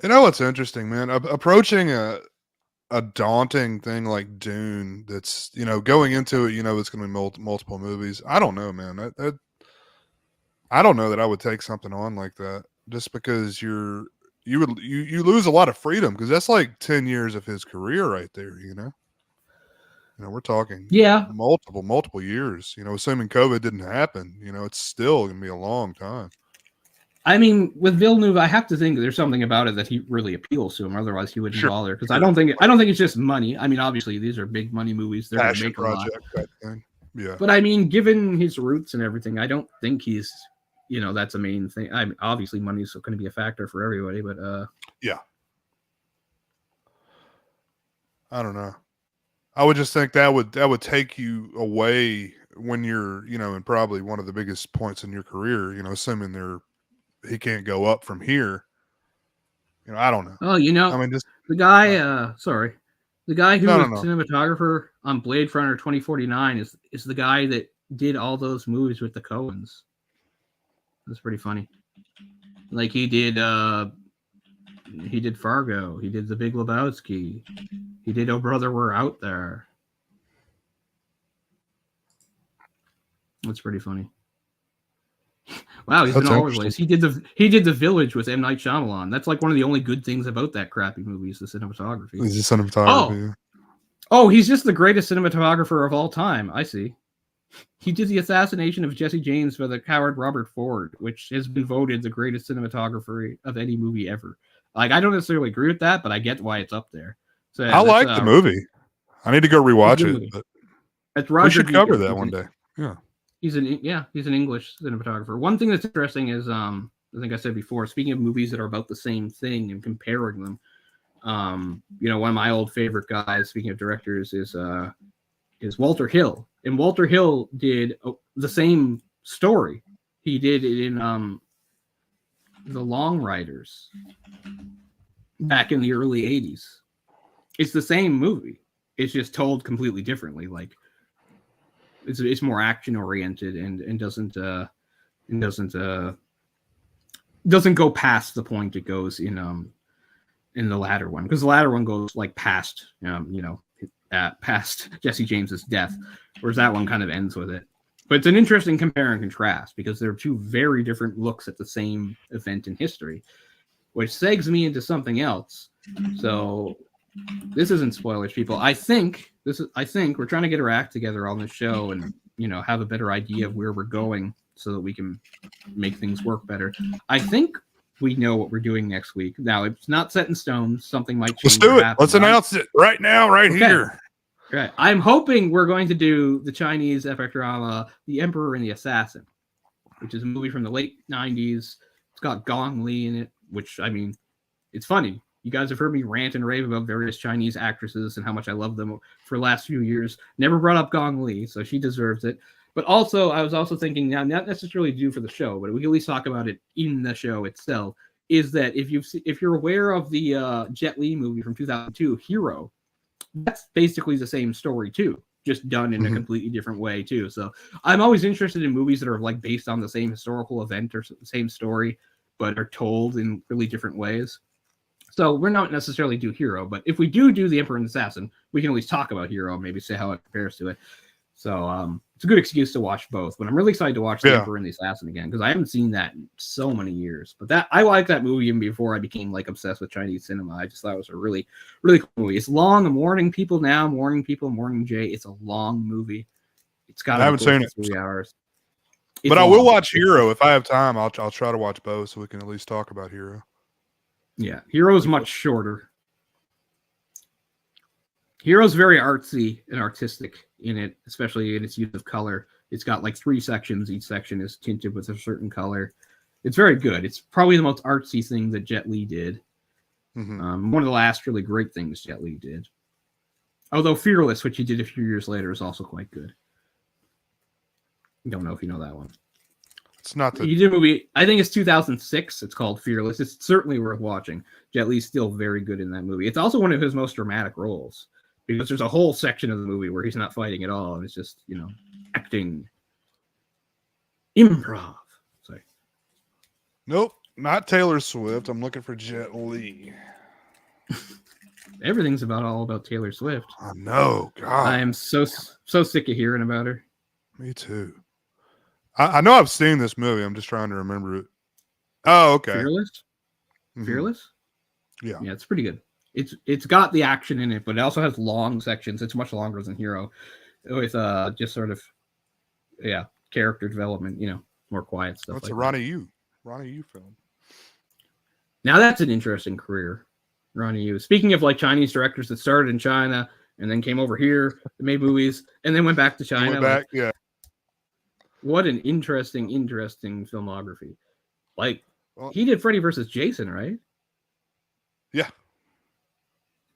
A: You know what's interesting, man? Approaching a daunting thing like Dune, that's, going into it, it's going to be multiple movies. I don't know, man. I don't know that I would take something on like that, just because you lose a lot of freedom, because that's like 10 years of his career right there. We're talking multiple years. Assuming COVID didn't happen, it's still going to be a long time.
B: I mean, with Villeneuve, I have to think there's something about it that he really appeals to him. Otherwise, he wouldn't bother. Because I don't think it's just money. I mean, obviously, these are big money movies. They're going to make a lot. Type thing. Yeah. But I mean, given his roots and everything, I don't think he's, that's a main thing. I mean, obviously, money is going to be a factor for everybody. But
A: yeah, I don't know. I would just think that would take you away when you're, in probably one of the biggest points in your career. Assuming he can't go up from here. I don't know.
B: Oh, I mean, just the guy. The guy who was cinematographer on Blade Runner 2049 is the guy that did all those movies with the Coens. That's pretty funny. Like he did Fargo. He did The Big Lebowski. He did Oh Brother, We're Out There. That's pretty funny. Wow, he's been all over the place. He did the Village with M. Night Shyamalan. That's like one of the only good things about that crappy movie is the cinematography.
A: Is the cinematography?
B: Oh, he's just the greatest cinematographer of all time. I see. He did The Assassination of Jesse James by the coward Robert Ford, which has been voted the greatest cinematographer of any movie ever. Like, I don't necessarily agree with that, but I get why it's up there. So
A: I like the movie. I need to go rewatch it. But we should cover that one day. Yeah.
B: He's an English cinematographer. One thing that's interesting is, I think I said before, speaking of movies that are about the same thing and comparing them, one of my old favorite guys, speaking of directors, is Walter Hill. And Walter Hill did the same story. He did it in The Long Riders back in the early 80s. It's the same movie. It's just told completely differently. Like, it's more action oriented and doesn't go past the point it goes in the latter one, because the latter one goes like past past Jesse James's death, whereas that one kind of ends with it. But it's an interesting compare and contrast because they're two very different looks at the same event in history, which segs me into something else. So this isn't spoilers, people. I think we're trying to get our act together on this show and have a better idea of where we're going so that we can make things work better. I think we know what we're doing next week. Now, it's not set in stone. Something might change.
A: Let's do it. Let's announce it right now, right here.
B: Okay. I'm hoping we're going to do the Chinese epic drama, The Emperor and the Assassin, which is a movie from the late 90s. It's got Gong Li in it, which, I mean, it's funny. You guys have heard me rant and rave about various Chinese actresses and how much I love them for the last few years. Never brought up Gong Li, so she deserves it. But also, I was also thinking, now, not necessarily due for the show, but we can at least talk about it in the show itself, is that if you're aware of the Jet Li movie from 2002, Hero, that's basically the same story too, just done in a completely different way too. So I'm always interested in movies that are like based on the same historical event or the same story, but are told in really different ways. So we're not necessarily do Hero, but if we do The Emperor and the Assassin, we can at least talk about Hero, maybe say how it compares to it. So it's a good excuse to watch both. But I'm really excited to watch The Emperor and the Assassin again because I haven't seen that in so many years. But that I like that movie even before I became like obsessed with Chinese cinema. I just thought it was a really, really cool movie. It's long. I'm warning people now. Warning Jay. It's a long movie. It's got.
A: I haven't seen it.
B: 3 hours.
A: But I will watch Hero if I have time. I'll try to watch both so we can at least talk about Hero.
B: Yeah, Hero's much shorter. Hero's very artsy and artistic in it, especially in its use of color. It's got like 3 sections. Each section is tinted with a certain color. It's very good. It's probably the most artsy thing that Jet Li did. One of the last really great things Jet Li did. Although Fearless, which he did a few years later, is also quite good. I don't know if you know that one.
A: It's not the...
B: He did a movie, I think it's 2006. It's called Fearless. It's certainly worth watching. Jet Li's still very good in that movie. It's also one of his most dramatic roles. Because there's a whole section of the movie where he's not fighting at all, and it's just, acting. Improv. Sorry.
A: Nope, not Taylor Swift. I'm looking for Jet Li.
B: Everything's all about Taylor Swift.
A: I know, God.
B: I am so sick of hearing about her.
A: Me too. I know I've seen this movie. I'm just trying to remember it. Oh, okay.
B: Fearless? Fearless?
A: Yeah.
B: Yeah, it's pretty good. It's got the action in it, but it also has long sections. It's much longer than Hero, with just sort of character development. More quiet stuff.
A: That's a Ronnie Yu film.
B: Now that's an interesting career, Ronnie Yu. Speaking of like Chinese directors that started in China and then came over here, made movies, and then went back to China.
A: Yeah.
B: What an interesting filmography. Like he did Freddy versus Jason, right?
A: Yeah.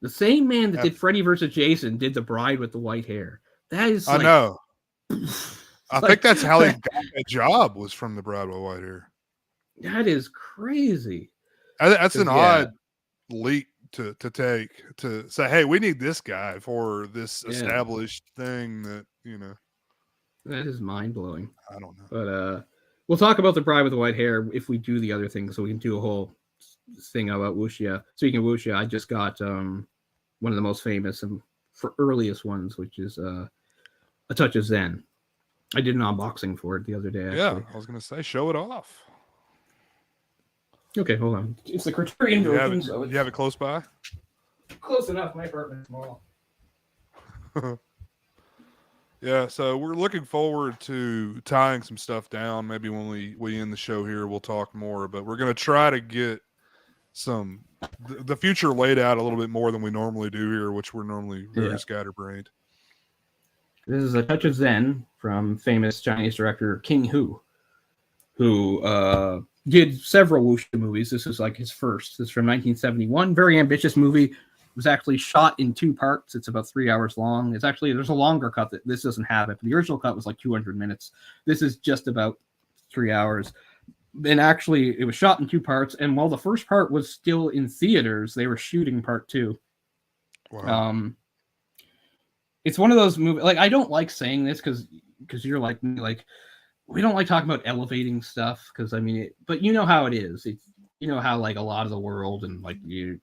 B: The same man that did Freddy versus Jason did The Bride with the White Hair. That is
A: I know. I think that's how he got that job, was from The Bride with White Hair.
B: That is crazy.
A: That's an odd leap to take, to say, hey, we need this guy for this established thing that,
B: That is mind-blowing.
A: I don't know.
B: But we'll talk about The Bride with the White Hair if we do the other thing, so we can do a whole thing about wuxia. Speaking of wuxia, I just got one of the most famous and for earliest ones, which is A Touch of Zen. I did an unboxing for it the other day. Actually.
A: Yeah, I was going to say, show it off.
B: Okay, hold on. It's the Criterion version.
A: You have it close by?
B: Close enough. My apartment's small.
A: Yeah, so we're looking forward to tying some stuff down. Maybe when we end the show here, we'll talk more. But we're going to try to get the future laid out a little bit more than we normally do here, which we're normally very scatterbrained.
B: This is A Touch of Zen from famous Chinese director King Hu, who did several wuxia movies. This is like his first. This is from 1971. Very ambitious movie. It was actually shot in 2 parts. It's about 3 hours long. There's a longer cut that this doesn't have it. But the original cut was like 200 minutes. This is just about 3 hours. And actually, it was shot in 2 parts. And while the first part was still in theaters, they were shooting part 2.
A: Wow.
B: It's one of those movies. Like, I don't like saying this because you're like me. Like, we don't like talking about elevating stuff because but you know how it is. You know how like a lot of the world and like the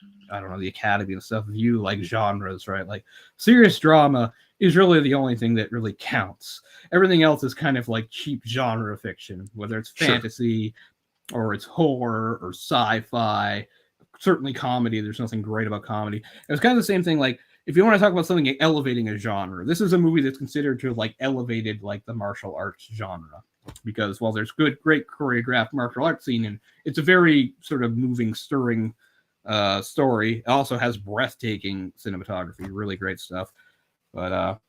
B: Academy and stuff view like genres, right? Like serious drama is really the only thing that really counts. Everything else is kind of like cheap genre fiction, whether it's fantasy or it's horror or sci-fi. Certainly comedy. There's nothing great about comedy. It's kind of the same thing. Like if you want to talk about something elevating a genre, this is a movie that's considered to have like elevated like the martial arts genre. Because while there's great choreographed martial arts scene, and it's a very sort of moving, stirring story, it also has breathtaking cinematography, really great stuff. But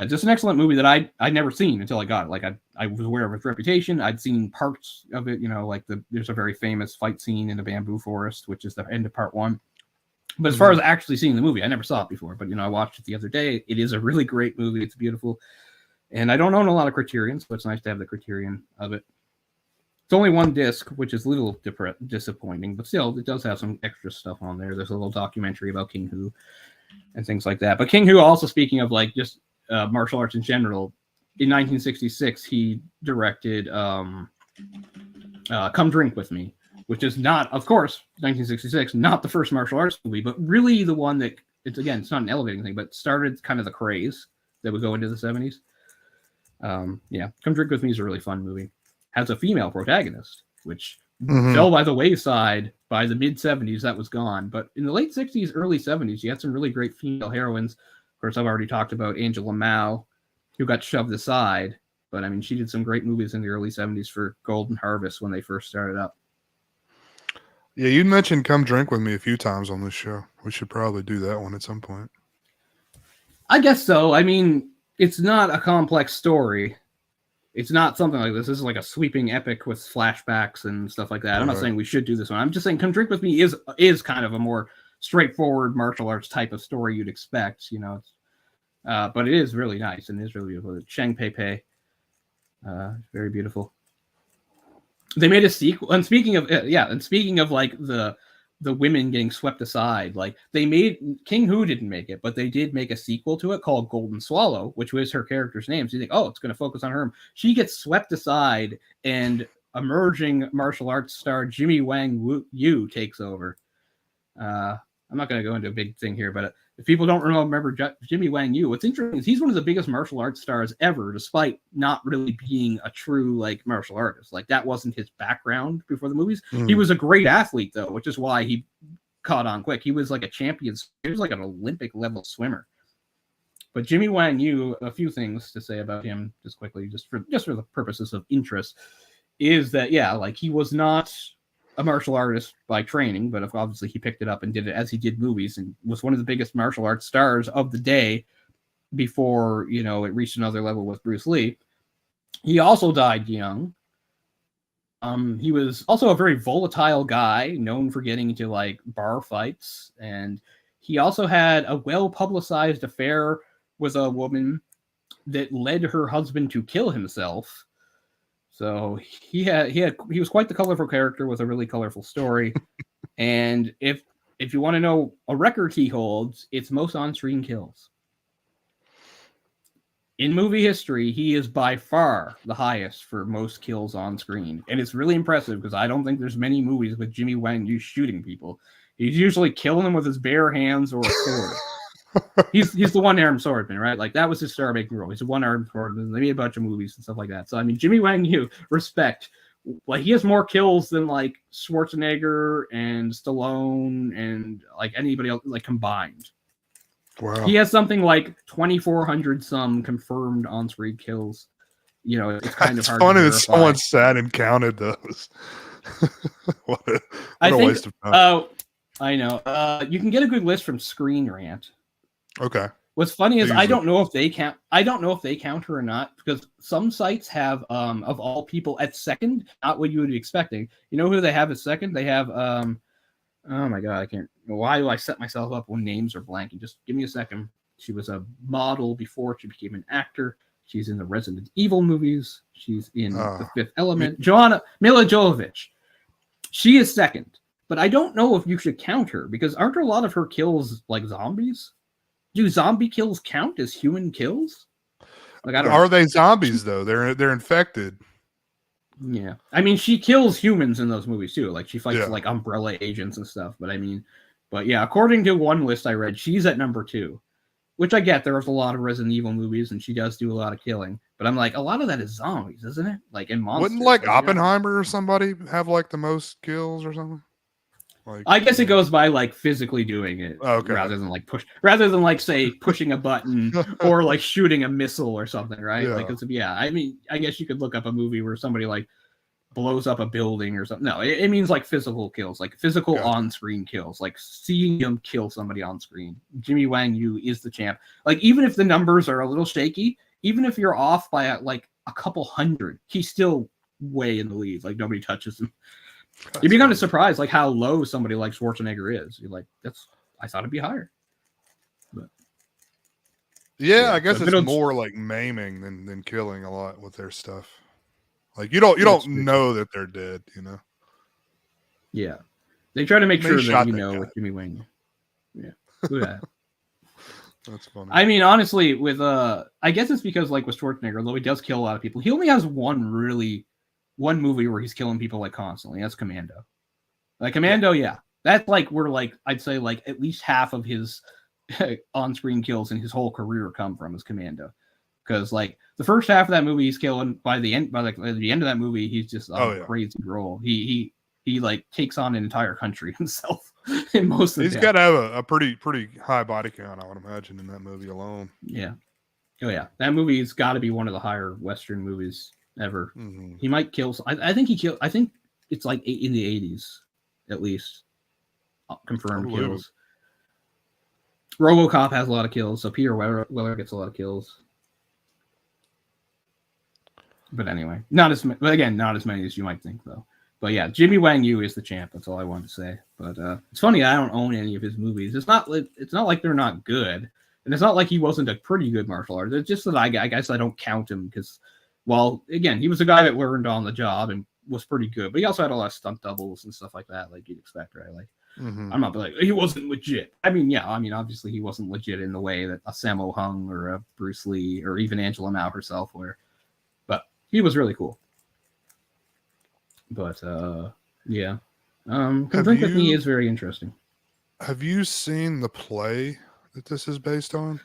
B: just an excellent movie that I'd never seen until I got it. Like I was aware of its reputation. I'd seen parts of it. Like there's a very famous fight scene in a bamboo forest, which is the end of part 1. But as far as actually seeing the movie, I never saw it before. But I watched it the other day. It is a really great movie. It's beautiful. And I don't own a lot of Criterion, so it's nice to have the Criterion of it. It's only one disc, which is a little disappointing, but still, it does have some extra stuff on there. There's a little documentary about King Hu and things like that. But King Hu, also speaking of like just martial arts in general, in 1966 he directed Come Drink With Me, which is not, of course, 1966, not the first martial arts movie, but really the one that it's not an elevating thing, but started kind of the craze that would go into the 70s. Yeah, Come Drink With Me is a really fun movie. Has a female protagonist, which fell by the wayside by the mid 70s. That was gone. But in the late 60s, early 70s, you had some really great female heroines. Of course, I've already talked about Angela Mao, who got shoved aside. But I mean, she did some great movies in the early 70s for Golden Harvest when they first started up.
A: Yeah, you mentioned Come Drink With Me a few times on this show. We should probably do that one at some point.
B: I guess so. I mean, it's not a complex story. It's not something like this. This is like a sweeping epic with flashbacks and stuff like that. I'm not saying we should do this one. I'm just saying Come Drink With Me is kind of a more straightforward martial arts type of story you'd expect, you know. But it is really nice and it is really beautiful. Cheng Pei Pei, very beautiful. They made a sequel. And speaking of like the women getting swept aside, like they made King Hu didn't make it, but they did make a sequel to it called Golden Swallow, which was her character's name. So you think, oh, it's going to focus on her. She gets swept aside, and emerging martial arts star Wang Yu takes over. I'm not going to go into a big thing here, but if people don't remember Wang Yu, what's interesting is he's one of the biggest martial arts stars ever, despite not really being a true like martial artist. Like that wasn't his background before the movies. He was a great athlete though, which is why he caught on quick. He was like a champion. He was like an Olympic level swimmer. But Wang Yu, a few things to say about him just quickly, just for the purposes of interest, is that like he was not a martial artist by training, but obviously he picked it up and did it as he did movies and was one of the biggest martial arts stars of the day before, you know, it reached another level with Bruce Lee. He also died young. He was also a very volatile guy, known for getting into like bar fights. And he also had a well-publicized affair with a woman that led her husband to kill himself. So he was quite the colorful character with a really colorful story. And if you want to know a record he holds, it's most on-screen kills. In movie history, he is by far the highest for most kills on screen. And it's really impressive because I don't think there's many movies with Wang Yu shooting people. He's usually killing them with his bare hands or a sword. He's the one-armed swordsman, right? Like that was his star-making role. He's a one-armed swordsman. They made a bunch of movies and stuff like that. So I mean, Wang Yu, respect. Like he has more kills than like Schwarzenegger and Stallone and like anybody else like combined.
A: Wow.
B: He has something like 2,400 some confirmed on-screen kills. You know, it's kind of hard.
A: It's funny that someone sat and counted those. what a waste of time.
B: I know. You can get a good list from Screen Rant.
A: Okay.
B: What's funny is I don't know if they count. I don't know if they count her or not because some sites have of all people at second, not what you would be expecting. You know who they have at second? They have oh my god, I can't. Why do I set myself up when names are blanking? Just give me a second. She was a model before she became an actor. She's in the Resident Evil movies. She's in The Fifth Element. Mila Jovovich. She is second, but I don't know if you should count her because aren't a lot of her kills like zombies? Do zombie kills count as human kills? Like, I don't know.
A: Are they zombies though? They're infected.
B: Yeah, I mean, she kills humans in those movies too. Like she fights like Umbrella agents and stuff. But yeah, according to one list I read, she's at number 2, which I get. There was a lot of Resident Evil movies, and she does do a lot of killing. But I'm like, a lot of that is zombies, isn't it? Like in monsters.
A: Wouldn't like Oppenheimer or somebody have like the most kills or something? Like,
B: I guess it goes by like physically doing it rather than like say pushing a button or like shooting a missile or something, right?
A: Yeah.
B: Like I mean, I guess you could look up a movie where somebody like blows up a building or something. No, it means like physical kills, like physical on-screen kills, like seeing him kill somebody on screen. Wang Yu is the champ. Like even if the numbers are a little shaky, even if you're off by like a couple hundred, he's still way in the lead. Like nobody touches him. You'd be kind of surprised, like how low somebody like Schwarzenegger is. You're like, I thought it'd be higher. But
A: I guess it's more like maiming than killing a lot with their stuff. Like you don't know that they're dead, you know.
B: Yeah, they try to make sure that you know with Jimmy Wang. Yeah, who that?
A: That's funny.
B: I mean, honestly, with I guess it's because like with Schwarzenegger, although he does kill a lot of people, he only has one movie where he's killing people like constantly. That's Commando. Like Commando, yeah. That's like where like I'd say like at least half of his on-screen kills in his whole career come from is Commando. Because like the first half of that movie he's killing, by the end of that movie, he's just on a crazy roll. He like takes on an entire country himself in most of
A: He's got to have a pretty high body count, I would imagine, in that movie alone.
B: Yeah. Oh yeah. That movie's got to be one of the higher Western movies ever.
A: Mm-hmm.
B: He might kill I think it's like in the 80s at least. Confirmed kills. RoboCop has a lot of kills, so Peter Weller gets a lot of kills. But anyway, not as many as you might think, though. But yeah, Jimmy Wang Yu is the champ. That's all I wanted to say. But it's funny, I don't own any of his movies. It's not like they're not good, and it's not like he wasn't a pretty good martial artist. It's just that I guess I don't count him because, well, again, he was a guy that learned on the job and was pretty good, but he also had a lot of stunt doubles and stuff like that, like you'd expect, right? Like.
A: Mm-hmm.
B: I'm not like he wasn't legit. I mean, obviously he wasn't legit in the way that a Sammo Hung or a Bruce Lee or even Angela Mao herself were, but he was really cool. But yeah, Come Drink With Me is very interesting.
A: Have you seen the play that this is based on?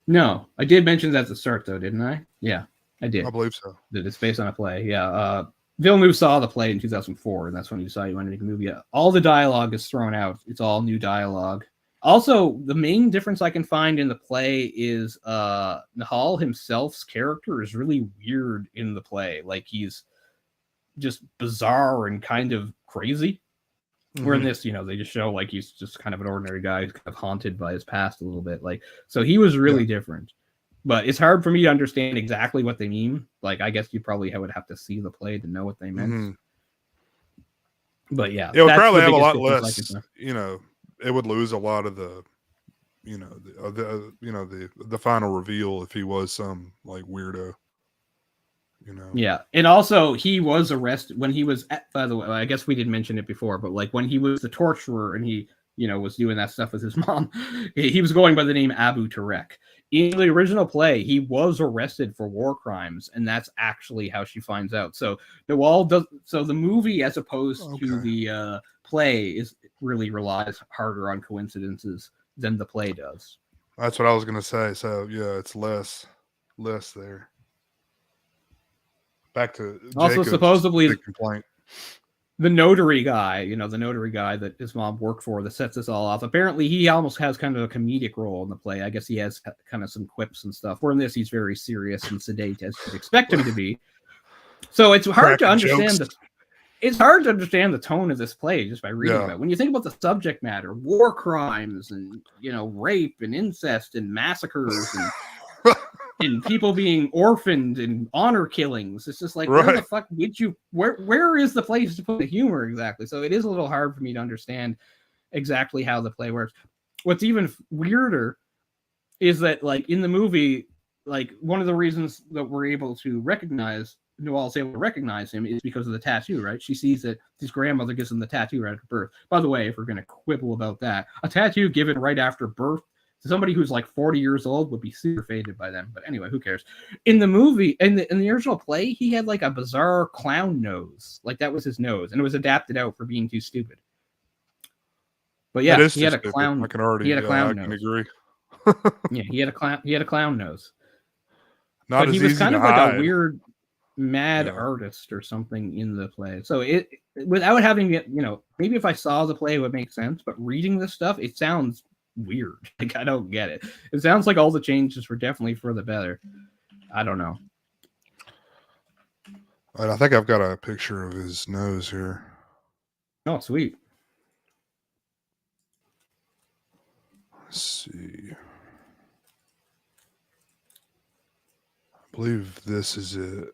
B: No, I did mention that at the start, though, didn't I? Yeah, I did.
A: I believe so.
B: That it's based on a play. Yeah. Villeneuve saw the play in 2004, and that's when he decided he wanted to make a movie. All the dialogue is thrown out. It's all new dialogue. Also, the main difference I can find in the play is Nahal himself's character is really weird in the play. Like, he's just bizarre and kind of crazy. Mm-hmm. Where in this, they just show, like, he's just kind of an ordinary guy who's kind of haunted by his past a little bit. Like, so he was really different. But it's hard for me to understand exactly what they mean. Like, I guess you probably would have to see the play to know what they meant. Mm-hmm. But yeah,
A: it would probably have a lot less. It would lose a lot of the, the final reveal if he was some like weirdo.
B: Yeah, and also he was arrested when he was. By the way, I guess we didn't mention it before, but like when he was the torturer and he, was doing that stuff with his mom, he was going by the name Abu Tarek. In the original play, he was arrested for war crimes, and that's actually how she finds out. So the movie, as opposed to the play, really relies harder on coincidences than the play does.
A: That's what I was gonna say. So yeah, it's less there. Back to
B: also
A: Jacob's
B: supposedly
A: big complaint.
B: The notary guy, the notary guy that his mom worked for that sets this all off. Apparently, he almost has kind of a comedic role in the play. I guess he has kind of some quips and stuff. Where in this, he's very serious and sedate, as you'd expect him to be. So it's hard to understand it's hard to understand the tone of this play just by reading about it. When you think about the subject matter, war crimes and rape and incest and massacres and and people being orphaned and honor killings. It's just like, where the fuck did you, where is the place to put the humor exactly? So it is a little hard for me to understand exactly how the play works. What's even weirder is that, like, in the movie, like, one of the reasons that we're able to recognize, Noel's able to recognize him is because of the tattoo, right? She sees that his grandmother gives him the tattoo right after birth. By the way, if we're going to quibble about that, a tattoo given right after birth to somebody who's like 40 years old would be super faded by then. But anyway, who cares? In the movie, in the original play, he had like a bizarre clown nose. Like, that was his nose, and it was adapted out for being too stupid. But yeah, he had a clown.
A: I can already.
B: He had a clown
A: nose.
B: I can
A: agree.
B: Yeah, he had a clown. He had a clown nose.
A: Not
B: but
A: as
B: he was
A: easy
B: kind
A: to
B: of
A: hide.
B: like a weird mad artist or something in the play. So it, without having it, maybe if I saw the play it would make sense. But reading this stuff, it sounds weird. Like, I don't get it. It sounds like all the changes were definitely for the better. I don't know.
A: All right, I think I've got a picture of his nose here.
B: Oh, sweet.
A: Let's see. I believe this is it.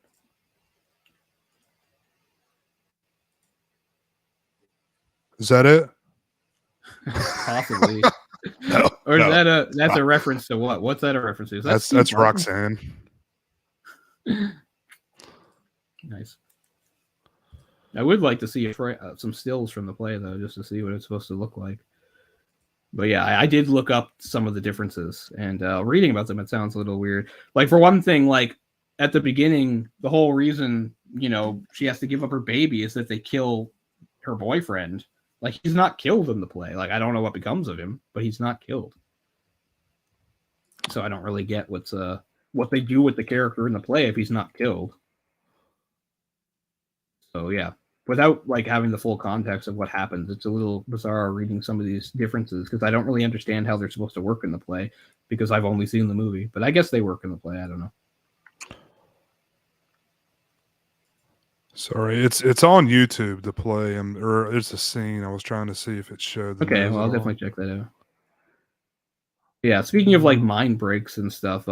A: Is that it?
B: Possibly. No, or is that's a reference to what? What's that a reference to?
A: That's Roxanne.
B: Nice. I would like to see some stills from the play though, just to see what it's supposed to look like. But yeah, I did look up some of the differences, and reading about them, it sounds a little weird. Like for one thing, like at the beginning, the whole reason she has to give up her baby is that they kill her boyfriend. Like he's not killed in the play. Like I don't know what becomes of him, but he's not killed. So I don't really get what they do with the character in the play if he's not killed. So yeah, without like having the full context of what happens, it's a little bizarre reading some of these differences because I don't really understand how they're supposed to work in the play because I've only seen the movie. But I guess they work in the play. I don't know.
A: Sorry, it's on YouTube. The play, or there's a scene. I was trying to see if it showed.
B: Okay, well I'll definitely check that out. Yeah, speaking of like mind breaks and stuff,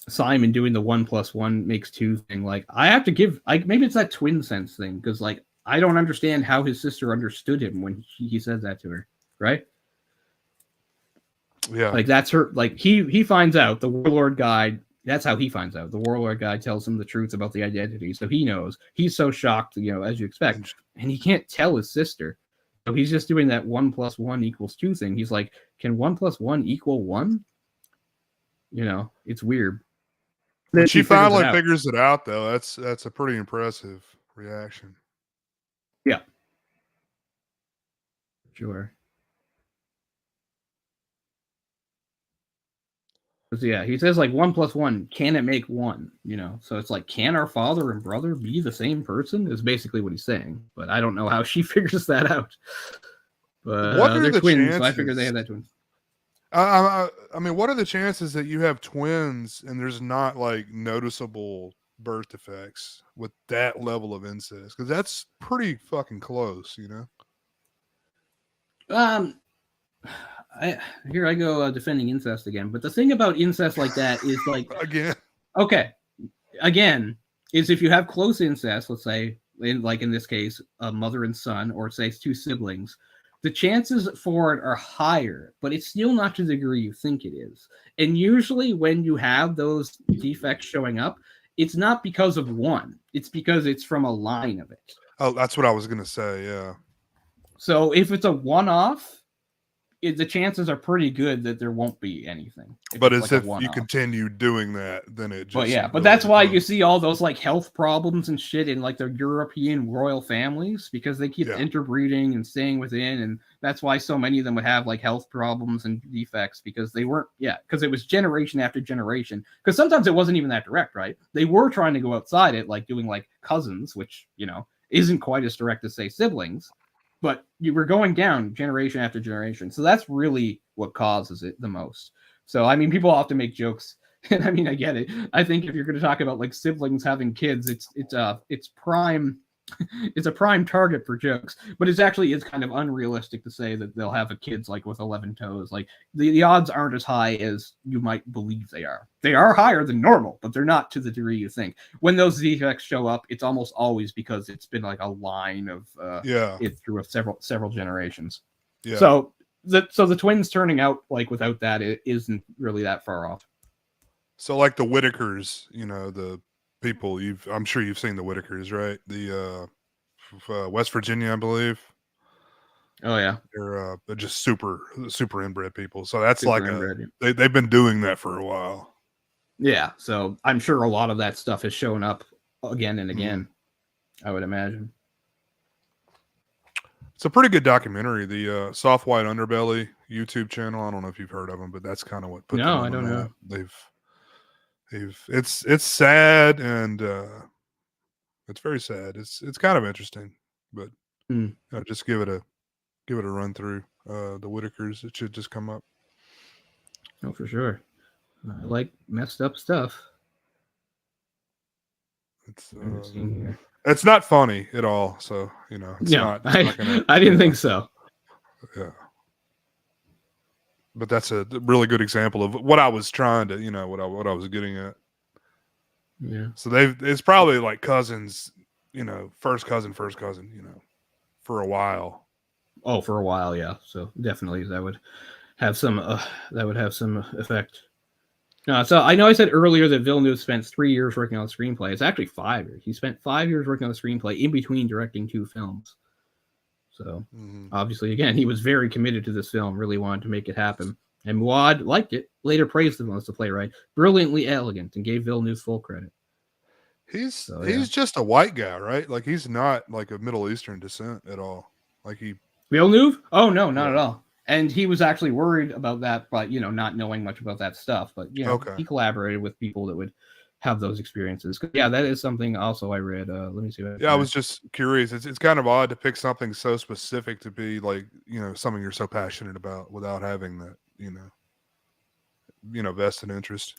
B: Simon doing the 1 + 1 makes 2 thing. Like I have to give, like maybe it's that twin sense thing because like I don't understand how his sister understood him when he said that to her, right?
A: Yeah,
B: like that's her. Like he finds out the warlord guy. That's how he finds out. The warlord guy tells him the truth about the identity, so he knows. He's so shocked, as you expect, and he can't tell his sister. So he's just doing that 1 + 1 = 2 thing. He's like, can 1 + 1 = 1? It's weird.
A: When she finally figures it out, though, that's a pretty impressive reaction.
B: Yeah. Sure. Yeah, he says like 1 + 1, can it make 1? So it's like, can our father and brother be the same person? Is basically what he's saying. But I don't know how she figures that out. But
A: what are
B: they're
A: the
B: twins,
A: chances?
B: so I figured they had that twins.
A: I mean, what are the chances that you have twins and there's not like noticeable birth defects with that level of incest? Because that's pretty fucking close,
B: Here I go defending incest again. But the thing about incest like that is like again is if you have close incest, let's say in this case a mother and son, or say 2 siblings, the chances for it are higher, but it's still not to the degree you think it is. And usually when you have those defects showing up, it's not because of one, it's because it's from a line of it.
A: Oh, that's what I was gonna say. Yeah.
B: So if it's a one-off, the chances are pretty good that there won't be anything.
A: But as like if you continue doing that, then it just.
B: But that's why you see all those like health problems and shit in like the European royal families, because they keep interbreeding and staying within, and that's why so many of them would have like health problems and defects because they weren't. Because it was generation after generation. Because sometimes it wasn't even that direct, right? They were trying to go outside it, like doing like cousins, which isn't quite as direct as say siblings. But you were going down generation after generation. So that's really what causes it the most. So, I mean, people often make jokes. And I mean, I get it. I think if you're going to talk about like siblings having kids, it's prime. It's a prime target for jokes, but it's kind of unrealistic to say that they'll have a kids like with 11 toes. Like the odds aren't as high as you might believe they are. They are higher than normal, but they're not to the degree you think. When those defects show up, it's almost always because it's been like a line of it through several generations. Yeah. So the twins turning out like without that, it isn't really that far off.
A: So like the Whitakers, the people I'm sure you've seen the Whitakers, right? The West Virginia, I believe.
B: Oh yeah,
A: they're just super inbred people. So that's super like inbred, they've been doing that for a while.
B: Yeah, so I'm sure a lot of that stuff has shown up again and again. I would imagine.
A: It's a pretty good documentary. The Soft White Underbelly YouTube channel. I don't know if you've heard of them, but that's kind of what put them on. No, I don't know. It's sad and it's very sad. It's kind of interesting, but just give it a run through. The Whitakers, it should just come up.
B: Oh, for sure. I like messed up stuff.
A: It's not funny at all. So it's not.
B: I didn't think so.
A: Yeah. But that's a really good example of what I was trying to, what I was getting at.
B: Yeah.
A: So it's probably like cousins, first cousin, for a while.
B: Oh, for a while, yeah. So definitely that would have some effect. No, so I know I said earlier that Villeneuve spent 3 years working on the screenplay. It's actually 5 years. He spent 5 years working on the screenplay in between directing 2 films. So obviously, again, he was very committed to this film, really wanted to make it happen. And Muad liked it, later praised him as the playwright. Brilliantly elegant, and gave Villeneuve full credit.
A: He's just a white guy, right? Like, he's not like of Middle Eastern descent at all. Like,
B: Villeneuve? Oh, no, not at all. And he was actually worried about that, but, not knowing much about that stuff. But, he collaborated with people that would have those experiences. Yeah, that is something also I read. Let me see.
A: I was just curious. It's kind of odd to pick something so specific to be like, something you're so passionate about without having that, vested interest.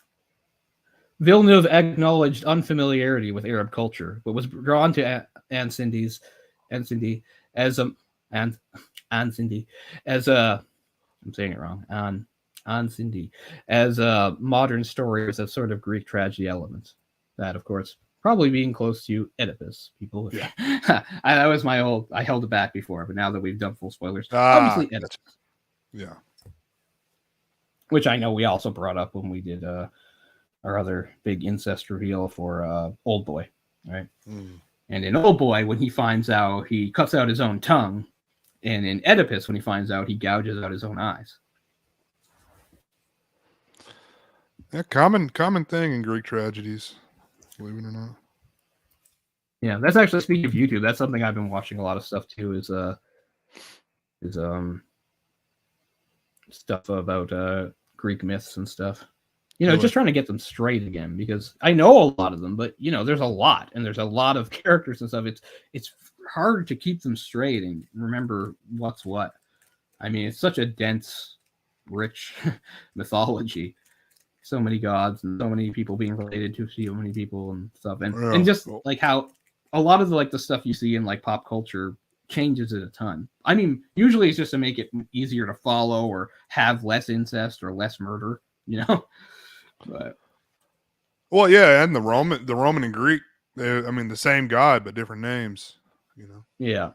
B: Villeneuve acknowledged unfamiliarity with Arab culture, but was drawn to Incendies as a I'm saying it wrong. Cindy as a modern story with a sort of Greek tragedy element. That, of course, probably being close to Oedipus. People, that was my old. I held it back before, but now that we've done full spoilers, obviously Oedipus.
A: Yeah,
B: which I know we also brought up when we did our other big incest reveal for Old Boy, right? And in Old Boy, when he finds out, he cuts out his own tongue. And in Oedipus, when he finds out, he gouges out his own eyes.
A: Yeah, common thing in Greek tragedies, believe it or not.
B: Yeah, that's actually, speaking of YouTube, that's something I've been watching a lot of stuff too. Is stuff about Greek myths and stuff. Just trying to get them straight again, because I know a lot of them, but there's a lot, and there's a lot of characters and stuff. It's hard to keep them straight and remember what's what. I mean, it's such a dense, rich mythology. So many gods and so many people being related to so many people and stuff, and just like how a lot of the stuff you see in like pop culture changes it a ton. I mean, usually it's just to make it easier to follow or have less incest or less murder, But
A: well, yeah, and the Roman and Greek, the same god but different names.
B: Yeah,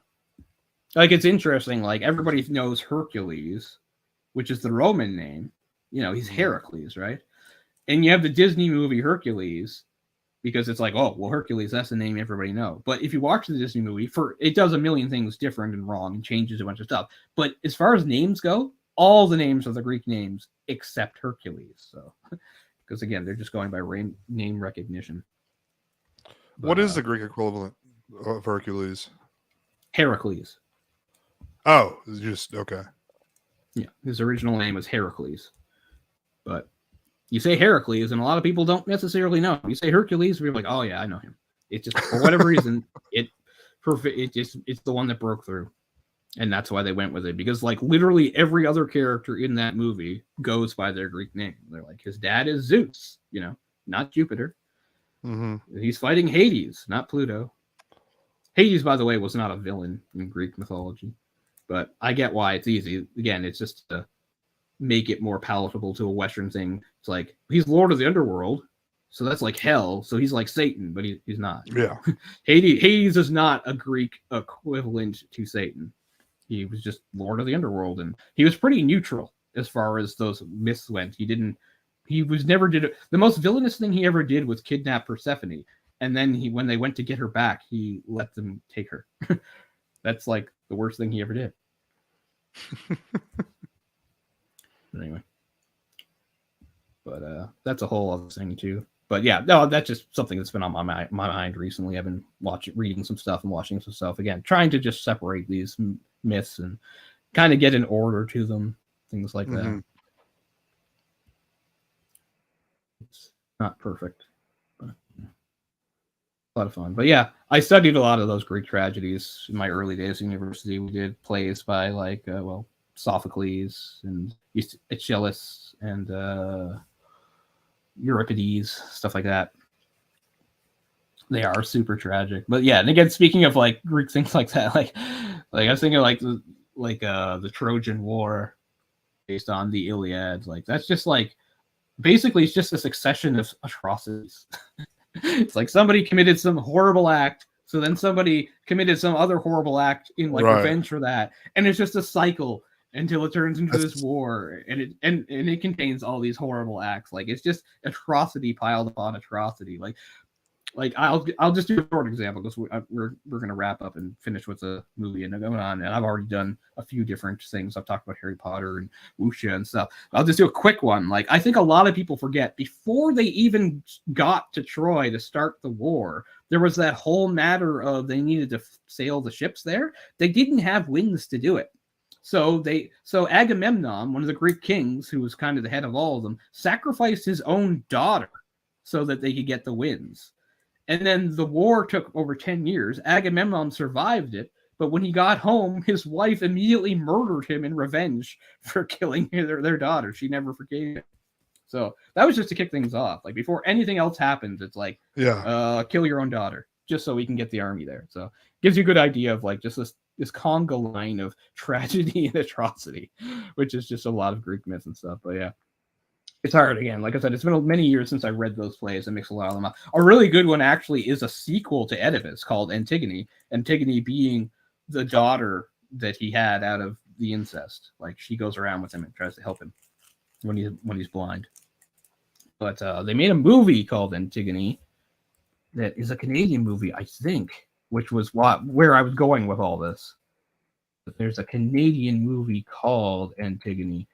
B: like it's interesting. Like everybody knows Hercules, which is the Roman name. He's Heracles, right? And you have the Disney movie Hercules, because it's like, oh, well, Hercules, that's the name everybody knows. But if you watch the Disney movie, it does a million things different and wrong and changes a bunch of stuff. But as far as names go, all the names are the Greek names except Hercules. So, because again, they're just going by name recognition. But,
A: what is the Greek equivalent of Hercules?
B: Heracles.
A: Oh, it's just okay.
B: Yeah, his original name was Heracles, but you say Heracles, and a lot of people don't necessarily know. You say Hercules, we're like, oh yeah, I know him. It's just for whatever reason, it's the one that broke through, and that's why they went with it, because like literally every other character in that movie goes by their Greek name. They're like, his dad is Zeus, not Jupiter. He's fighting Hades, not Pluto. Hades, by the way, was not a villain in Greek mythology, but I get why it's easy. Again, it's just to make it more palatable to a Western thing. It's like, he's Lord of the Underworld, so that's like hell. So he's like Satan, but he's not.
A: Yeah.
B: Hades is not a Greek equivalent to Satan. He was just Lord of the Underworld, and he was pretty neutral as far as those myths went. The most villainous thing he ever did was kidnap Persephone. And then when they went to get her back, he let them take her. That's like the worst thing he ever did. But anyway. But that's a whole other thing too. But yeah, no, that's just something that's been on my mind recently. I've been reading some stuff and watching some stuff. Again, trying to just separate these myths and kind of get an order to them. Things like that. It's not perfect. A lot of fun. But yeah, I studied a lot of those Greek tragedies in my early days at university. We did plays by Sophocles and Aeschylus and Euripides, stuff like that. They are super tragic. But yeah, and again, speaking of like Greek things like that, like I was thinking the Trojan War based on the Iliad. Like that's just like basically it's just a succession of atrocities. It's like somebody committed some horrible act, so then somebody committed some other horrible act in revenge for that, and it's just a cycle. until it turns into this war, and it contains all these horrible acts. Like, it's just atrocity piled upon atrocity. Like I'll just do a short example because we're gonna wrap up and finish with the movie and going on. And I've already done a few different things. I've talked about Harry Potter and wuxia and stuff. I'll just do a quick one. Like, I think a lot of people forget, before they even got to Troy to start the war, there was that whole matter of they needed to sail the ships there. They didn't have winds to do it. So Agamemnon, one of the Greek kings, who was kind of the head of all of them, sacrificed his own daughter so that they could get the winds. And then the war took over 10 years. Agamemnon survived it, but when he got home, his wife immediately murdered him in revenge for killing their daughter. She never forgave him. So that was just to kick things off. Like, before anything else happens, it's like, kill your own daughter, just so we can get the army there. So it gives you a good idea of, like, just this conga line of tragedy and atrocity, which is just a lot of Greek myths and stuff. But yeah. It's hard, again. Like I said, it's been many years since I read those plays. I mix a lot of them up. A really good one actually is a sequel to Oedipus called Antigone. Antigone being the daughter that he had out of the incest. Like, she goes around with him and tries to help him when he's blind. But they made a movie called Antigone that is a Canadian movie, I think, which was where I was going with all this. But there's a Canadian movie called Antigone.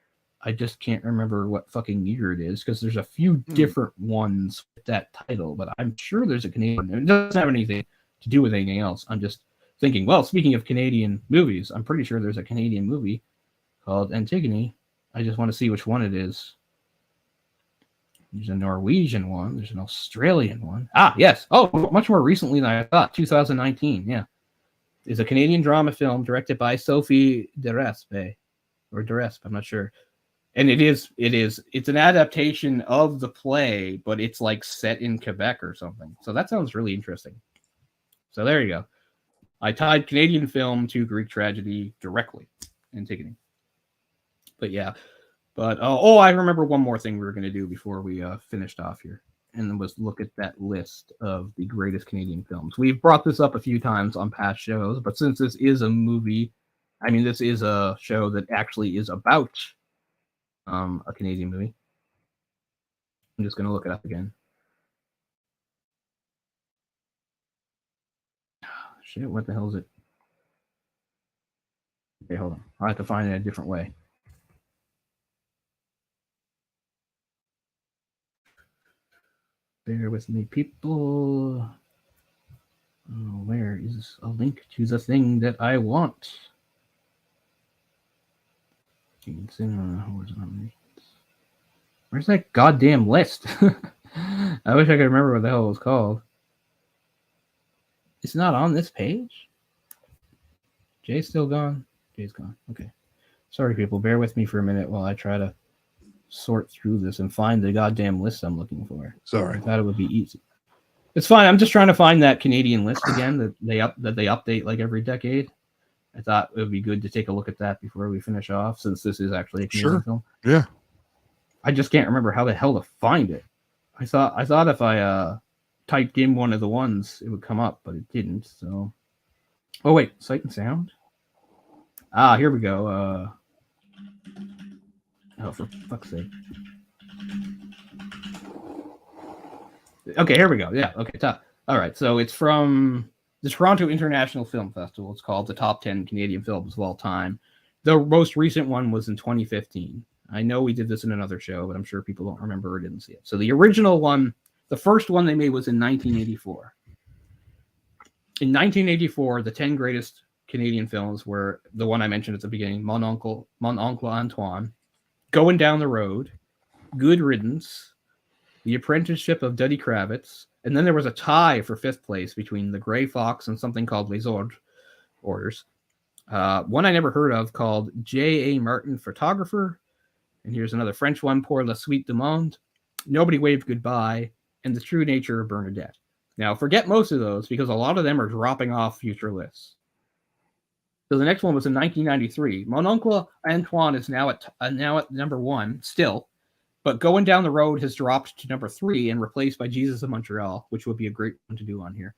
B: I just can't remember what fucking year it is, because there's a few different ones with that title, but I'm sure there's a Canadian. It doesn't have anything to do with anything else. I'm just thinking, well, speaking of Canadian movies, I'm pretty sure there's a Canadian movie called Antigone. I just want to see which one it is. There's a Norwegian one. There's an Australian one. Ah, yes. Oh, much more recently than I thought. 2019. Yeah. It's a Canadian drama film directed by Sophie Derespe. Or Derespe, I'm not sure. And it's an adaptation of the play, but it's like set in Quebec or something. So that sounds really interesting. So there you go. I tied Canadian film to Greek tragedy directly, Antigone. But yeah. But I remember one more thing we were going to do before we finished off here, and was look at that list of the greatest Canadian films. We've brought this up a few times on past shows, but since this is a movie, this is a show that actually is about a Canadian movie. I'm just going to look it up again. Shit, what the hell is it? Okay, hold on. I'll have to find it a different way. Bear with me, people. Oh, where is a link to the thing that I want? Where's that goddamn list? I wish I could remember what the hell it was called. It's not on this page? Jay's still gone? Jay's gone. Okay. Sorry, people. Bear with me for a minute while I try to sort through this and find the goddamn list I'm looking for.
A: Sorry.
B: I thought it would be easy. It's fine. I'm just trying to find that Canadian list again that they update like every decade. I thought it would be good to take a look at that before we finish off, since this is actually a Canadian film.
A: Yeah.
B: I just can't remember how the hell to find it. I thought if I typed in one of the ones, it would come up, but it didn't. So, oh wait, Sight and Sound. Ah, here we go. Oh, for fuck's sake. Okay, here we go. Yeah. Okay. Top. All right. So it's from the Toronto International Film Festival. It's called the Top 10 Canadian Films of All Time. The most recent one was in 2015. I know we did this in another show, but I'm sure people don't remember or didn't see it. So the original one, the first one they made was in 1984. In 1984, the 10 greatest Canadian films were the one I mentioned at the beginning, Mon Oncle Antoine, Going Down the Road, Good Riddance, The Apprenticeship of Duddy Kravitz, and then there was a tie for fifth place between The Grey Fox and something called Les Orders. One I never heard of called J.A. Martin Photographer, and here's another French one, Pour la Suite du Monde, Nobody Waved Goodbye, and The True Nature of Bernadette. Now, forget most of those because a lot of them are dropping off future lists. So the next one was in 1993. Mon Oncle Antoine is now at number one still, but Going Down the Road has dropped to number 3 and replaced by Jesus of Montreal, which would be a great one to do on here.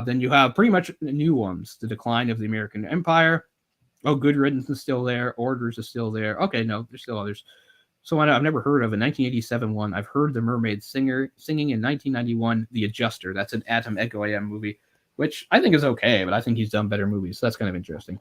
B: Then you have pretty much new ones: The Decline of the American Empire, Oh, Good Riddance is still there. Orders is still there. Okay, no, there's still others. So one I've never heard of, a 1987 one. I've heard The Mermaid Singer singing in 1991, The Adjuster. That's an Atom Egoyan movie, which I think is okay, but I think he's done better movies. So that's kind of interesting.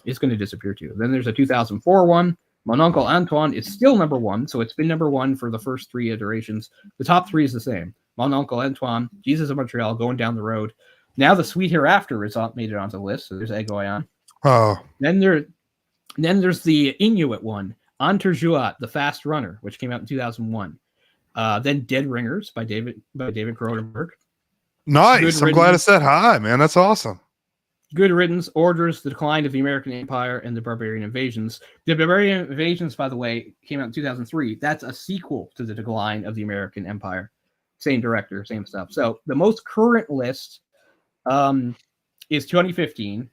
B: It's going to disappear too. Then there's a 2004 one. Mon Oncle Antoine is still number one, so it's been number one for the first three iterations. The top three is the same. Mon Oncle Antoine, Jesus of Montreal, Going Down the Road. Now The Sweet Hereafter is made it onto the list, so there's Egoyan.
A: Oh.
B: Then there's the Inuit one, Enterjuat, The Fast Runner, which came out in 2001. Then Dead Ringers by David Cronenberg.
A: Nice. I'm glad it's that high, man. That's awesome.
B: Good Riddance, Orders, The Decline of the American Empire, and The Barbarian Invasions. The Barbarian Invasions, by the way, came out in 2003. That's a sequel to The Decline of the American Empire. Same director, same stuff. So the most current list is 2015.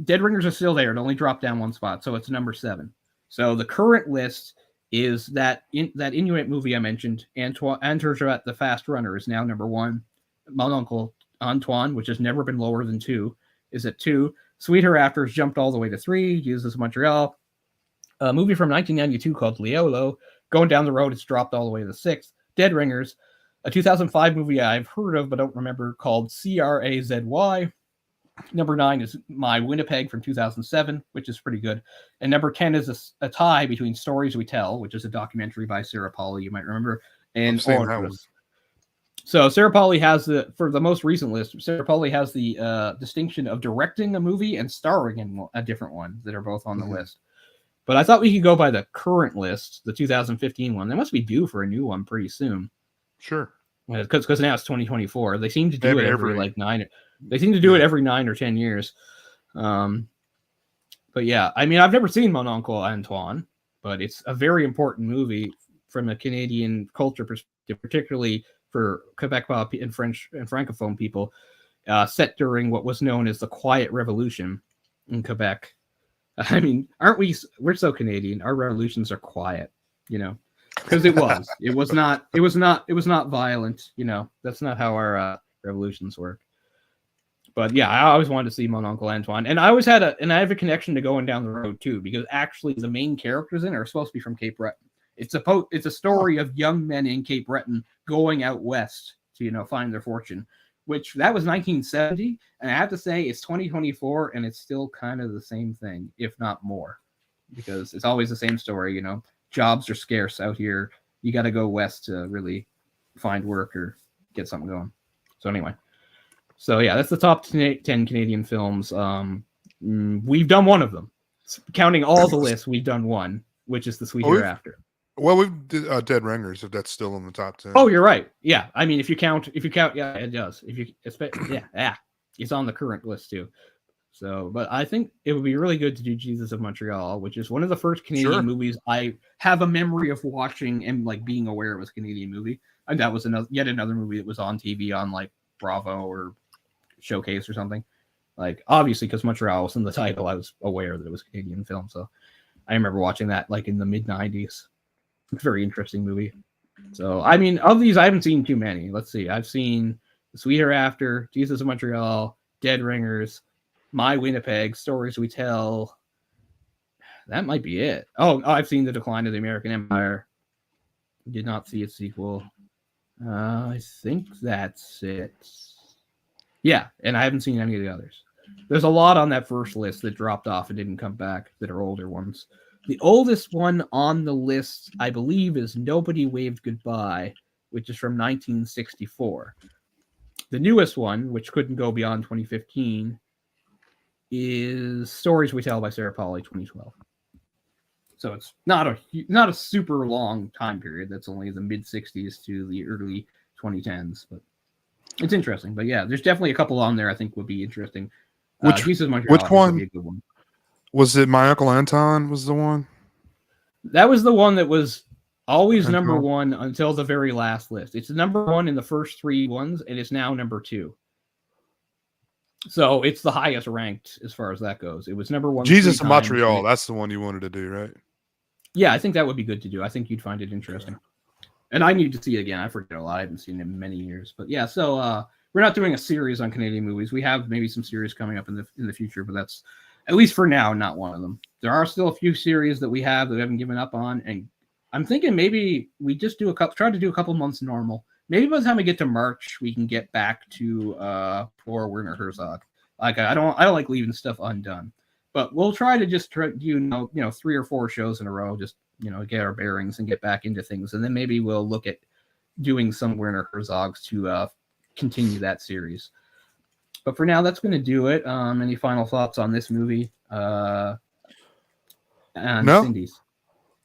B: Dead Ringers are still there. It only dropped down one spot, so it's number 7. So the current list is that Inuit movie I mentioned, Enterjuat, The Fast Runner, is now number 1. Mon Oncle Antoine, which has never been lower than 2, is at 2. Sweet Hereafter has jumped all the way to 3. Jesus of Montreal. A movie from 1992 called Leolo. Going Down the Road, it's dropped all the way to 6th. Dead Ringers. A 2005 movie I've heard of but don't remember called Crazy. Number 9 is My Winnipeg from 2007, which is pretty good. And number 10 is a tie between Stories We Tell, which is a documentary by Sarah Polley, you might remember, and Orders. So Sarah Polley has for the most recent list, Sarah Polley has the distinction of directing a movie and starring in a different one that are both on the list. But I thought we could go by the current list, the 2015 one. They must be due for a new one pretty soon.
A: Sure.
B: Because now it's 2024. They seem to do it every like 9. They seem to do it every 9 or 10 years. But yeah, I mean, I've never seen Mon Oncle Antoine, but it's a very important movie from a Canadian culture perspective, particularly for Quebecois and French and Francophone people, set during what was known as the Quiet Revolution in Quebec. I mean, we're so Canadian. Our revolutions are quiet, you know, because it was not violent. You know, that's not how our revolutions work. But yeah, I always wanted to see Mon Oncle Antoine, and I always had I have a connection to Going Down the Road too, because actually the main characters in it are supposed to be from Cape Breton. It's a story of young men in Cape Breton going out west to, you know, find their fortune, which that was 1970. And I have to say it's 2024 and it's still kind of the same thing, if not more, because it's always the same story. You know, jobs are scarce out here. You got to go west to really find work or get something going. So anyway, so yeah, that's the top 10 Canadian films. We've done one of them. Counting all the lists, we've done one, which is The Sweet Hereafter.
A: Well, we've Dead Ringers, if that's still in the top 10.
B: Oh, you're right. Yeah, I mean, if you count, yeah, it does. It's on the current list too. So, but I think it would be really good to do Jesus of Montreal, which is one of the first Canadian movies I have a memory of watching and like being aware it was a Canadian movie. And that was yet another movie that was on TV on like Bravo or Showcase or something. Like, obviously, because Montreal was in the title, I was aware that it was a Canadian film. So I remember watching that like in the mid-90s. It's a very interesting movie. So, I mean, of these, I haven't seen too many. Let's see. I've seen The Sweet Hereafter, Jesus of Montreal, Dead Ringers, My Winnipeg, Stories We Tell. That might be it. Oh, I've seen The Decline of the American Empire. Did not see its sequel. I think that's it. Yeah, and I haven't seen any of the others. There's a lot on that first list that dropped off and didn't come back that are older ones. The oldest one on the list, I believe, is Nobody Waved Goodbye, which is from 1964. The newest one, which couldn't go beyond 2015, is Stories We Tell by Sarah Polley, 2012. So it's not a super long time period. That's only the mid-60s to the early 2010s, but it's interesting. But yeah, there's definitely a couple on there I think would be interesting.
A: Which one? Would be a good one. Was it My Uncle Anton was the one?
B: That was the one that was always number 1 until the very last list. It's number 1 in the first 3 ones, and it's now number 2. So it's the highest ranked as far as that goes. It was number 1.
A: Jesus of Montreal. That's the one you wanted to do, right?
B: Yeah, I think that would be good to do. I think you'd find it interesting. And I need to see it again. I forget a lot. I haven't seen it in many years. But yeah, so we're not doing a series on Canadian movies. We have maybe some series coming up in the future, but that's At least for now, not one of them. There are still a few series that we haven't given up on, and I'm thinking maybe we just try to do a couple months normal. Maybe by the time we get to March, we can get back to poor Werner Herzog. Like I don't like leaving stuff undone, but we'll try to just do 3 or 4 shows in a row, just get our bearings and get back into things, and then maybe we'll look at doing some Werner Herzogs to continue that series. But for now, that's going to do it. Any final thoughts on this movie?
A: No.
B: Incendies.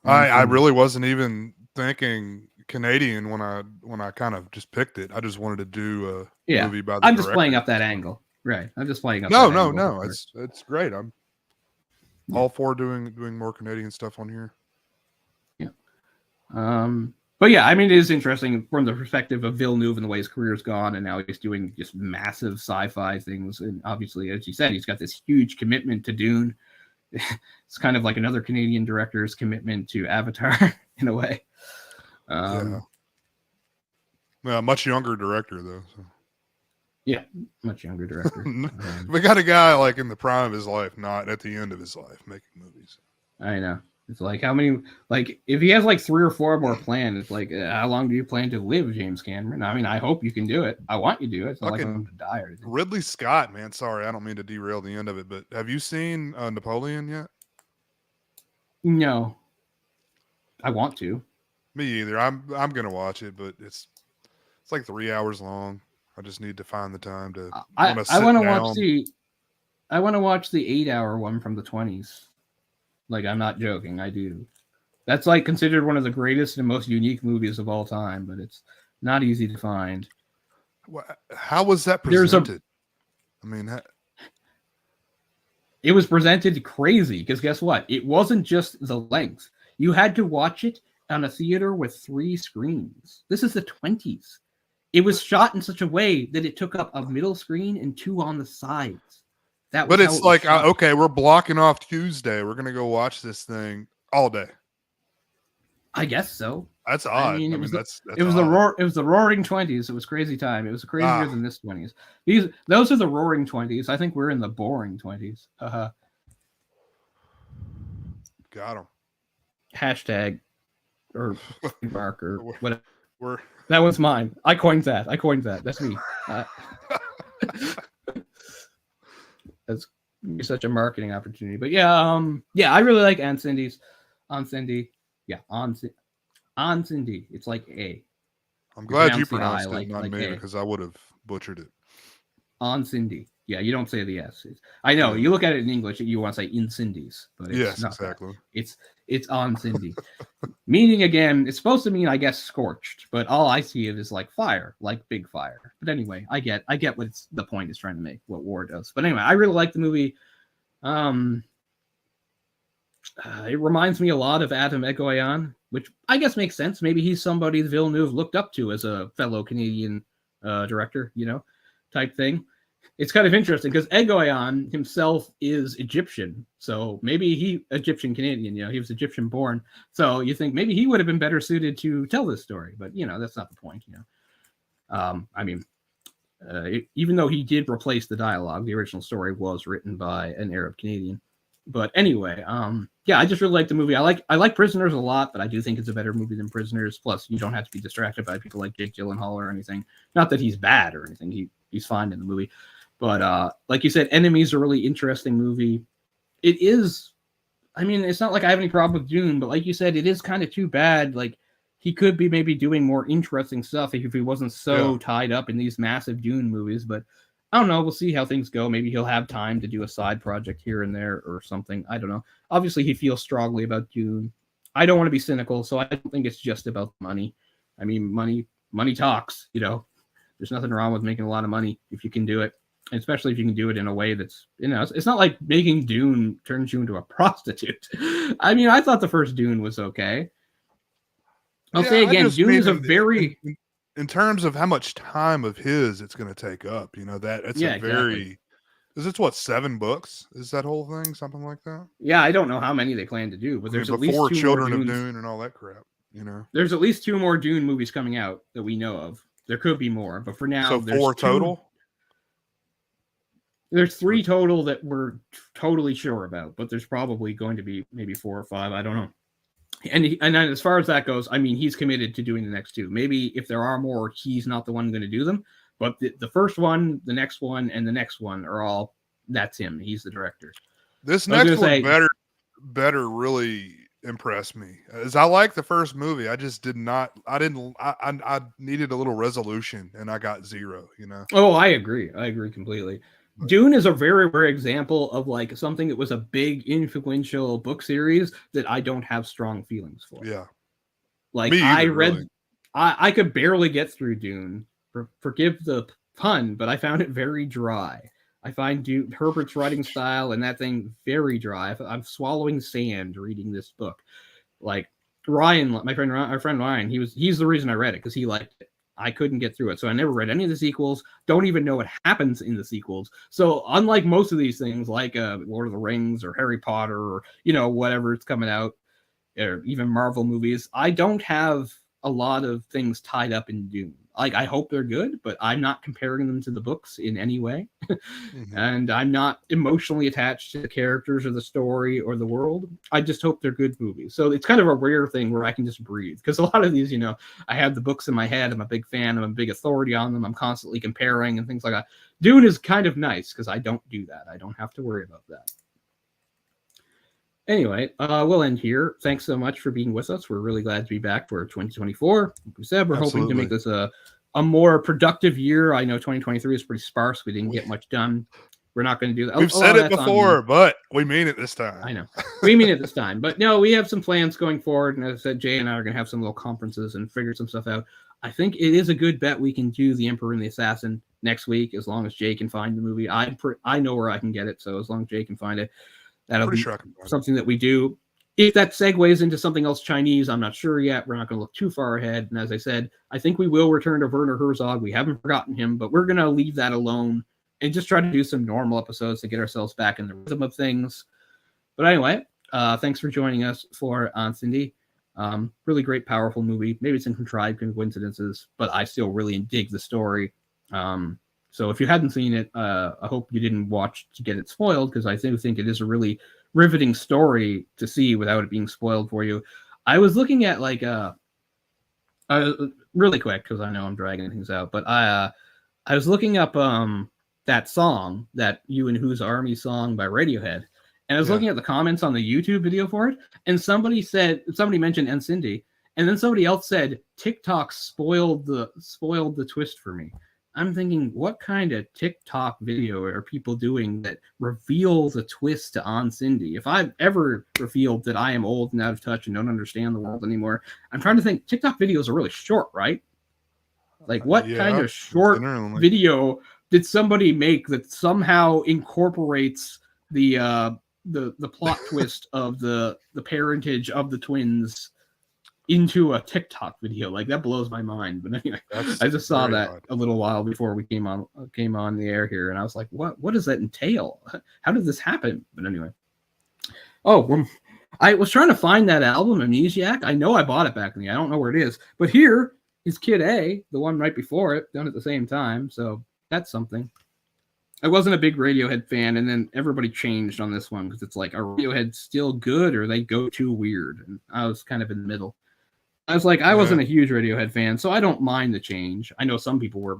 A: I really wasn't even thinking Canadian when I kind of just picked it. I just wanted to do a movie about.
B: I'm just playing up that angle, right? I'm just playing up.
A: No. It's great. I'm all for doing more Canadian stuff on here.
B: Yeah. But yeah, I mean, it is interesting from the perspective of Villeneuve and the way his career's gone, and now he's doing just massive sci-fi things. And obviously, as you said, he's got this huge commitment to Dune. It's kind of like another Canadian director's commitment to Avatar in a way.
A: Much younger director though. So.
B: Yeah, much younger director.
A: We got a guy like in the prime of his life, not at the end of his life, making movies.
B: I know. It's like how many, like if he has like 3 or 4 more planned, it's like how long do you plan to live, James Cameron? I mean, I hope you can do it. I want you to do it. It's not like I'm going to die or anything.
A: Ridley Scott, man. Sorry, I don't mean to derail the end of it, but have you seen Napoleon yet?
B: No. I want to.
A: Me either. I'm gonna watch it, but it's like 3 hours long. I just need to find the time to.
B: I want to watch the 8-hour one from the 20s. Like, I'm not joking. I do. That's like considered one of the greatest and most unique movies of all time, but it's not easy to find.
A: How was that presented?
B: It was presented crazy because guess what? It wasn't just the length. You had to watch it on a theater with 3 screens. This is the 20s. It was shot in such a way that it took up a middle screen and 2 on the sides.
A: But it's like, okay, we're blocking off Tuesday. We're going to go watch this thing all day.
B: I guess so.
A: That's odd.
B: It was the roaring 20s. It was crazy time. It was crazier than this 20s. Those are the roaring 20s. I think we're in the boring 20s.
A: Got them.
B: Hashtag or mark or whatever. That was mine. I coined that. That's me. That's such a marketing opportunity. But I really like Incendies. Incendy. It's like A.
A: I'm glad you pronounced it, not me, because I would have butchered it.
B: Incendy. Yeah, you don't say the S. I know. You look at it in English, you want to say Incendies, but it's
A: yes,
B: not
A: exactly.
B: That. It's Incendy. Meaning, again, it's supposed to mean, I guess, scorched, but all I see it is like fire, like big fire. But anyway, I get what the point is trying to make, what war does. But anyway, I really like the movie. It reminds me a lot of Adam Egoyan, which I guess makes sense. Maybe he's somebody Villeneuve looked up to as a fellow Canadian director, type thing. It's kind of interesting because Egoyan himself is Egyptian. So maybe Egyptian Canadian, he was Egyptian born. So you think maybe he would have been better suited to tell this story, but that's not the point, even though he did replace the dialogue, the original story was written by an Arab Canadian. But anyway, I just really like the movie. I like Prisoners a lot, but I do think it's a better movie than Prisoners. Plus, you don't have to be distracted by people like Jake Gyllenhaal or anything. Not that he's bad or anything. He's fine in the movie. But like you said, Enemies are a really interesting movie. It is. I mean, it's not like I have any problem with Dune, but like you said, it is kind of too bad. Like he could be maybe doing more interesting stuff if he wasn't so tied up in these massive Dune movies. But I don't know. We'll see how things go. Maybe he'll have time to do a side project here and there or something. I don't know. Obviously, he feels strongly about Dune. I don't want to be cynical, so I don't think it's just about money. I mean, money talks, There's nothing wrong with making a lot of money if you can do it, especially if you can do it in a way that's, it's not like making Dune turns you into a prostitute. I mean, I thought the first Dune was okay. I'll say again, Dune is a very...
A: In terms of how much time of his it's going to take up, very... Is it 7 books? Is that whole thing something like that?
B: Yeah, I don't know how many they plan to do, but there's at least 2
A: Children
B: more
A: of Dune and all that crap,
B: There's at least 2 more Dune movies coming out that we know of. There could be more, but for now,
A: so 4 total.
B: There's 3 total that we're totally sure about, but there's probably going to be maybe 4 or 5. I don't know. And as far as that goes, I mean, he's committed to doing the next 2. Maybe if there are more, he's not the one going to do them. But the first one, the next one, and the next one are all, that's him. He's the director.
A: This next one better really impress me, as I like the first movie. I just did not. I needed a little resolution, and I got 0. You know.
B: Oh, I agree. I agree completely. Dune is a very rare example of like something that was a big influential book series that I don't have strong feelings for.
A: Yeah.
B: Like I read, really. I could barely get through Dune. Forgive the pun, but I found it very dry. I find Herbert's writing style and that thing very dry. I'm swallowing sand reading this book. Like Ryan, our friend Ryan, he's the reason I read it, because he liked it. I couldn't get through it, so I never read any of the sequels. Don't even know what happens in the sequels. So unlike most of these things, like Lord of the Rings or Harry Potter or whatever it's coming out, or even Marvel movies, I don't have a lot of things tied up in Dune. Like, I hope they're good, but I'm not comparing them to the books in any way. Mm-hmm. And I'm not emotionally attached to the characters or the story or the world. I just hope they're good movies. So it's kind of a rare thing where I can just breathe. Because a lot of these, I have the books in my head. I'm a big fan. I'm a big authority on them. I'm constantly comparing and things like that. Dune is kind of nice because I don't do that. I don't have to worry about that. Anyway, we'll end here. Thanks so much for being with us. We're really glad to be back for 2024. Like we said, we're hoping to make this a more productive year. I know 2023 is pretty sparse. We didn't get much done. We're not going to do that.
A: We've said it before, but we mean it this time.
B: I know. We mean it this time. But no, we have some plans going forward. And as I said, Jay and I are going to have some little conferences and figure some stuff out. I think it is a good bet we can do The Emperor and the Assassin next week, as long as Jay can find the movie. I know where I can get it, so as long as Jay can find it, that'll be something that we do. If that segues into something else Chinese, I'm not sure yet. We're not going to look too far ahead. And as I said, I think we will return to Werner Herzog. We haven't forgotten him, but we're going to leave that alone and just try to do some normal episodes to get ourselves back in the rhythm of things. But anyway, thanks for joining us for Incendies. Really great, powerful movie. Maybe it's in contrived coincidences, but I still really dig the story. So if you hadn't seen it, I hope you didn't watch to get it spoiled, because I do think it is a really riveting story to see without it being spoiled for you. I was looking at really quick, because I know I'm dragging things out, but I was looking up that song, that You and Whose Army song by Radiohead, and I was looking at the comments on the YouTube video for it, and somebody mentioned Incendies, and then somebody else said TikTok spoiled the twist for me. I'm thinking, what kind of TikTok video are people doing that reveals a twist to Incendies? If I've ever revealed that I am old and out of touch and don't understand the world anymore, I'm trying to think. TikTok videos are really short, right? Like, what kind of short video did somebody make that somehow incorporates the plot twist of the parentage of the twins into a TikTok video? Like, that blows my mind. But anyway, I just saw that a little while before we came on the air here, and I was like, what does that entail? How did this happen? But anyway, I was trying to find that album, Amnesiac. I know I bought it back in I don't know where it is, but here is Kid A, the one right before it, done at the same time. So that's something. I wasn't a big Radiohead fan, and then everybody changed on this one, because it's like, are Radiohead still good, or they go too weird? And I was kind of in the middle. I was like, I wasn't a huge Radiohead fan, so I don't mind the change. I know some people were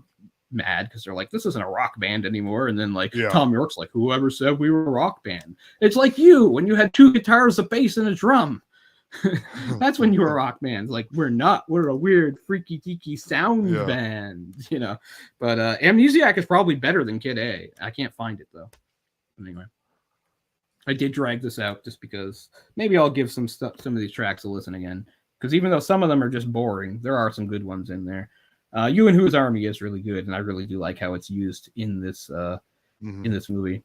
B: mad because they're like, this isn't a rock band anymore. And then Tom York's like, whoever said we were a rock band? It's like you, when you had 2 guitars, a bass, and a drum. That's when you were a rock band. Like, we're not. We're a weird, freaky, deaky sound band, But Amnesiac is probably better than Kid A. I can't find it, though. Anyway, I did drag this out just because maybe I'll give some of these tracks a listen again. Because even though some of them are just boring, there are some good ones in there. You and Whose Army is really good, and I really do like how it's used in this in this movie.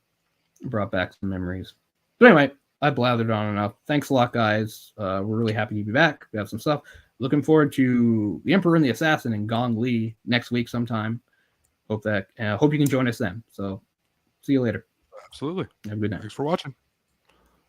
B: It brought back some memories. But anyway, I blathered on enough. Thanks a lot, guys. We're really happy to be back. We have some stuff. Looking forward to The Emperor and the Assassin and Gong Li next week sometime. Hope you can join us then. So see you later.
A: Absolutely.
B: Have a good night.
A: Thanks for watching.